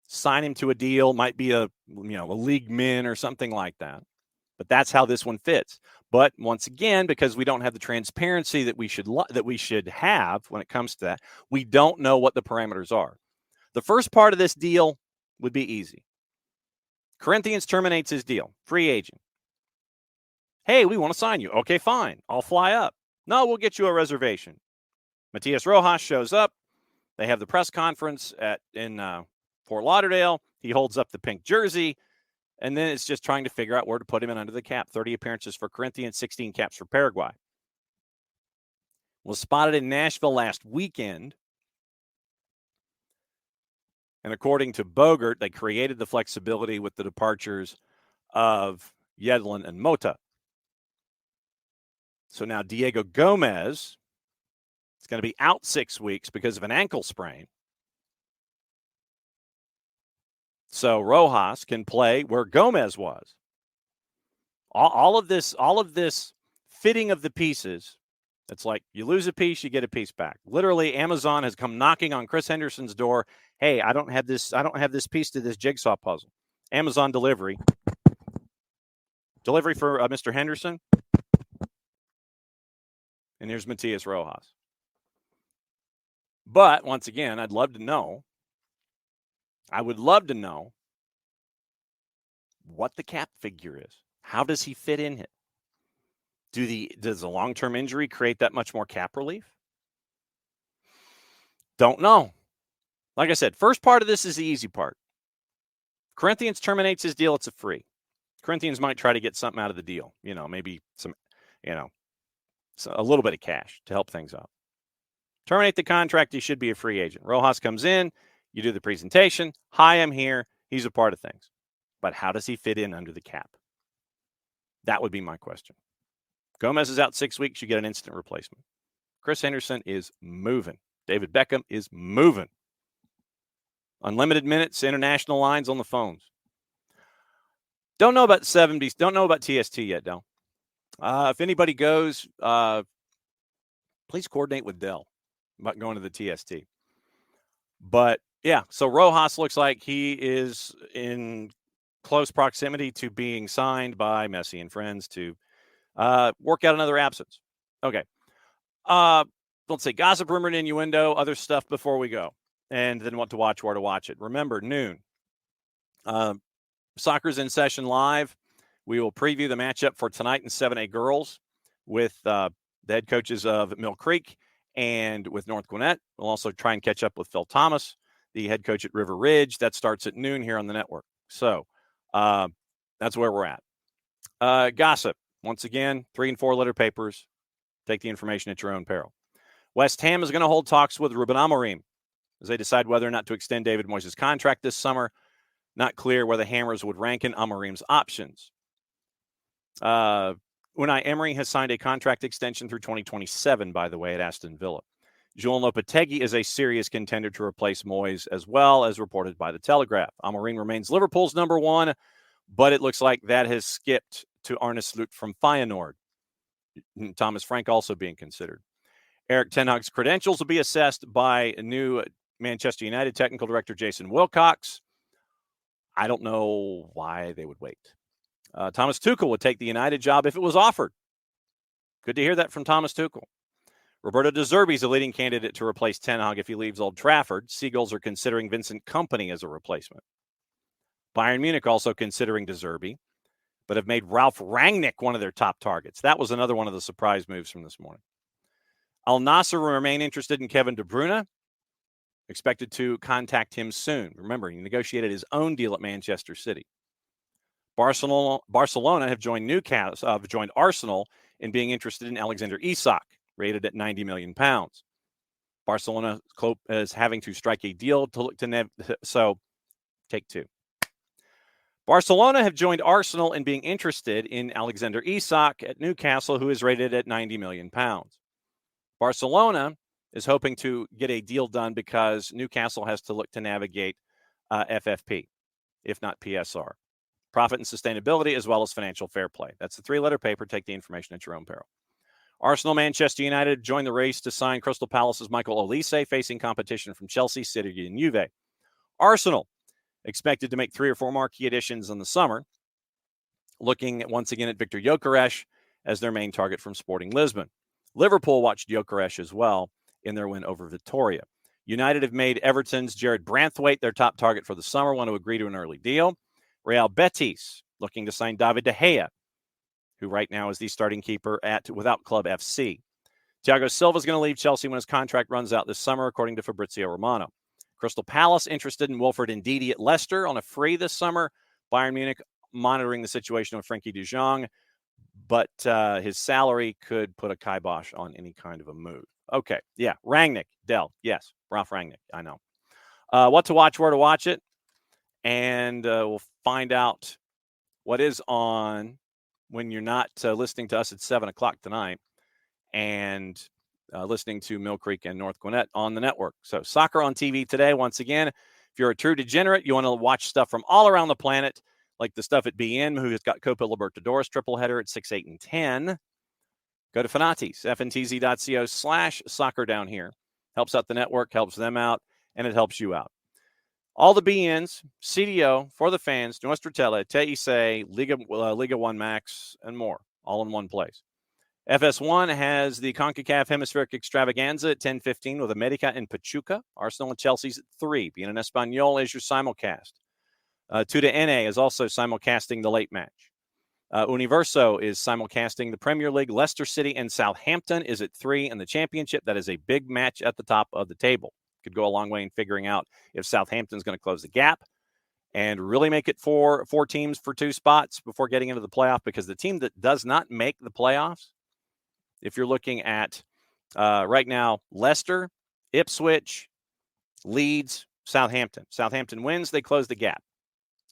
Sign him to a deal, might be a league min or something like that. But that's how this one fits. But once again, because we don't have the transparency that we should have when it comes to that, we don't know what the parameters are. The first part of this deal would be easy. Corinthians terminates his deal, free agent. Hey, we want to sign you. Okay, fine. I'll fly up. No, we'll get you a reservation. Matias Rojas shows up. They have the press conference in Fort Lauderdale. He holds up the pink jersey, and then it's just trying to figure out where to put him in under the cap. 30 appearances for Corinthians, 16 caps for Paraguay. Was spotted in Nashville last weekend. And according to Bogert, they created the flexibility with the departures of Yedlin and Mota. So now Diego Gomez is going to be out 6 weeks because of an ankle sprain. So Rojas can play where Gomez was. All of this fitting of the pieces. It's like you lose a piece, you get a piece back. Literally, Amazon has come knocking on Chris Henderson's door. Hey, I don't have this piece to this jigsaw puzzle. Amazon delivery for Mr. Henderson. And here's Matias Rojas. But once again, I would love to know what the cap figure is. How does he fit in it? Does the long-term injury create that much more cap relief? Don't know. Like I said, first part of this is the easy part. Corinthians terminates his deal. It's a free. Corinthians might try to get something out of the deal. Maybe a little bit of cash to help things out. Terminate the contract. He should be a free agent. Rojas comes in. You do the presentation. Hi, I'm here. He's a part of things. But how does he fit in under the cap? That would be my question. Gomez is out 6 weeks. You get an instant replacement. Chris Henderson is moving. David Beckham is moving. Unlimited minutes, international lines on the phones. Don't know about 70s. Don't know about TST yet, Del. If anybody goes, please coordinate with Dell about going to the TST. But, yeah, so Rojas looks like he is in close proximity to being signed by Messi and friends to work out another absence. Okay. Let's say gossip, rumor, and innuendo, other stuff before we go. And then what to watch, where to watch it. Remember, noon. Soccer's in session live. We will preview the matchup for tonight in 7A girls with the head coaches of Mill Creek and with North Gwinnett. We'll also try and catch up with Phil Thomas, the head coach at River Ridge. That starts at noon here on the network. So that's where we're at. Gossip. Once again, 3- and 4-letter papers. Take the information at your own peril. West Ham is going to hold talks with Ruben Amorim as they decide whether or not to extend David Moyes' contract this summer. Not clear where the Hammers would rank in Amorim's options. Unai Emery has signed a contract extension through 2027, by the way, at Aston Villa. Joel Lopetegui is a serious contender to replace Moyes as well, as reported by The Telegraph. Amorim remains Liverpool's number one, but it looks like that has skipped to Arne Slot from Feyenoord. Thomas Frank also being considered. Eric Ten Hag's credentials will be assessed by new Manchester United technical director Jason Wilcox. I don't know why they would wait. Thomas Tuchel would take the United job if it was offered. Good to hear that from Thomas Tuchel. Roberto De Zerbi is a leading candidate to replace Ten Hag if he leaves Old Trafford. Seagulls are considering Vincent Kompany as a replacement. Bayern Munich also considering De Zerbi, but have made Ralf Rangnick one of their top targets. That was another one of the surprise moves from this morning. Al Nassr remain interested in Kevin De Bruyne, expected to contact him soon. Remember, he negotiated his own deal at Manchester City. Barcelona have joined Arsenal in being interested in Alexander Isak, rated at £90 million. Barcelona is having to strike a deal to look to so take two. Barcelona have joined Arsenal in being interested in Alexander Isak at Newcastle, who is rated at £90 million. Barcelona is hoping to get a deal done because Newcastle has to look to navigate FFP, if not PSR. Profit and sustainability, as well as financial fair play. That's the three-letter paper. Take the information at your own peril. Arsenal, Manchester United joined the race to sign Crystal Palace's Michael Olise, facing competition from Chelsea, City, and Juve. Arsenal expected to make 3 or 4 marquee additions in the summer, looking once again at Victor Gyökeres as their main target from Sporting Lisbon. Liverpool watched Gyökeres as well in their win over Vitoria. United have made Everton's Jarrett Branthwaite their top target for the summer, want to agree to an early deal. Real Betis looking to sign David De Gea, who right now is the starting keeper without Club FC. Thiago Silva is going to leave Chelsea when his contract runs out this summer, according to Fabrizio Romano. Crystal Palace interested in Wilfred Ndidi at Leicester on a free this summer. Bayern Munich monitoring the situation with Frenkie de Jong, but his salary could put a kibosh on any kind of a move. Okay, yeah, Rangnick, Dell, yes, Ralf Rangnick, I know. What to watch, where to watch it, and we'll find out what is on when you're not listening to us at 7 o'clock tonight and listening to Mill Creek and North Gwinnett on the network. So soccer on TV today, once again. If you're a true degenerate, you want to watch stuff from all around the planet, like the stuff at BN, who has got Copa Libertadores triple header at 6, 8, and 10. Go to Fanatis, fntz.co/soccer down here. Helps out the network, helps them out, and it helps you out. All the BNs, CDO, for the fans, Nuestra Tele, TIC, Liga 1 Max, and more, all in one place. FS1 has the CONCACAF Hemispheric Extravaganza at 10:15 with America and Pachuca. Arsenal and Chelsea's at 3. BN Español is your simulcast. Tuda NA is also simulcasting the late match. Universo is simulcasting the Premier League. Leicester City and Southampton is at 3. And the championship, that is a big match at the top of the table. Could go a long way in figuring out if Southampton's going to close the gap and really make it 4 teams for 2 spots before getting into the playoff, because the team that does not make the playoffs, if you're looking at right now, Leicester, Ipswich, Leeds, Southampton. Southampton wins, they close the gap.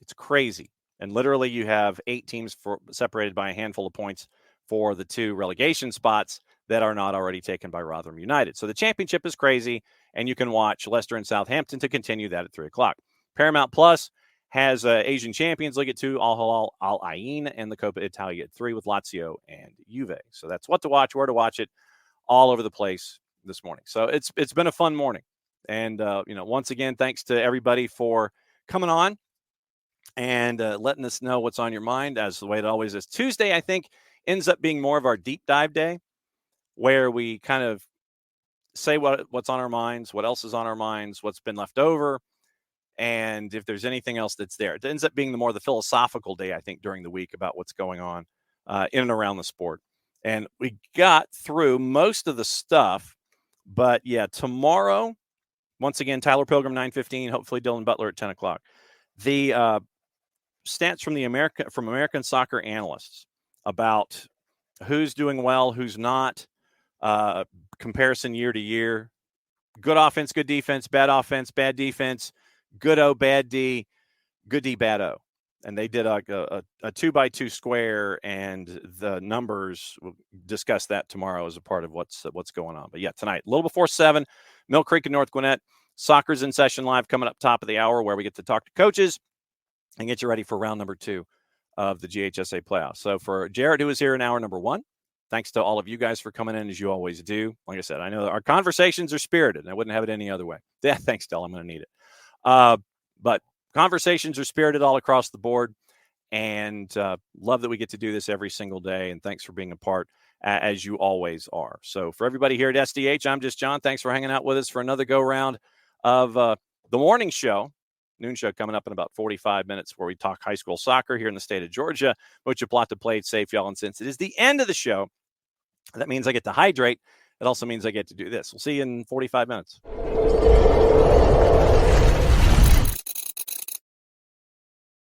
It's crazy. And literally you have 8 teams separated by a handful of points for the 2 relegation spots that are not already taken by Rotherham United. So the championship is crazy, and you can watch Leicester and Southampton to continue that at 3 o'clock. Paramount Plus has Asian Champions League at 2, Al Hilal Al Ain, and the Coppa Italia at 3 with Lazio and Juve. So that's what to watch, where to watch it, all over the place this morning. So it's been a fun morning. And, once again, thanks to everybody for coming on and letting us know what's on your mind, as the way it always is. Tuesday, I think, ends up being more of our deep dive day, where we kind of say what's on our minds, what else is on our minds, what's been left over, and if there's anything else that's there. It ends up being the philosophical day, I think, during the week about what's going on in and around the sport. And we got through most of the stuff, but yeah, tomorrow, once again, Tyler Pilgrim, 9:15, hopefully Dylan Butler at 10 o'clock. The stats from American soccer analysts about who's doing well, who's not, comparison year to year, good offense, good defense, bad defense, good O, bad D, good D, bad O. And they did a 2x2 square, and the numbers, we'll discuss that tomorrow as a part of what's going on. But yeah, tonight, a little before 7, Mill Creek and North Gwinnett, Soccer's in Session Live coming up top of the hour, where we get to talk to coaches and get you ready for round number 2 of the GHSA playoffs. So for Jarrett, who is here in hour number 1, Thanks to all of you guys for coming in, as you always do. Like I said, I know our conversations are spirited, and I wouldn't have it any other way. Yeah, thanks, Del. I'm going to need it. But conversations are spirited all across the board, and love that we get to do this every single day. And thanks for being a part, as you always are. So for everybody here at SDH, I'm just John. Thanks for hanging out with us for another go-round of the morning show. Noon show coming up in about 45 minutes, where we talk high school soccer here in the state of Georgia, which ATLUTD played safe, y'all. And since it is the end of the show, that means I get to hydrate. It also means I get to do this. We'll see you in 45 minutes.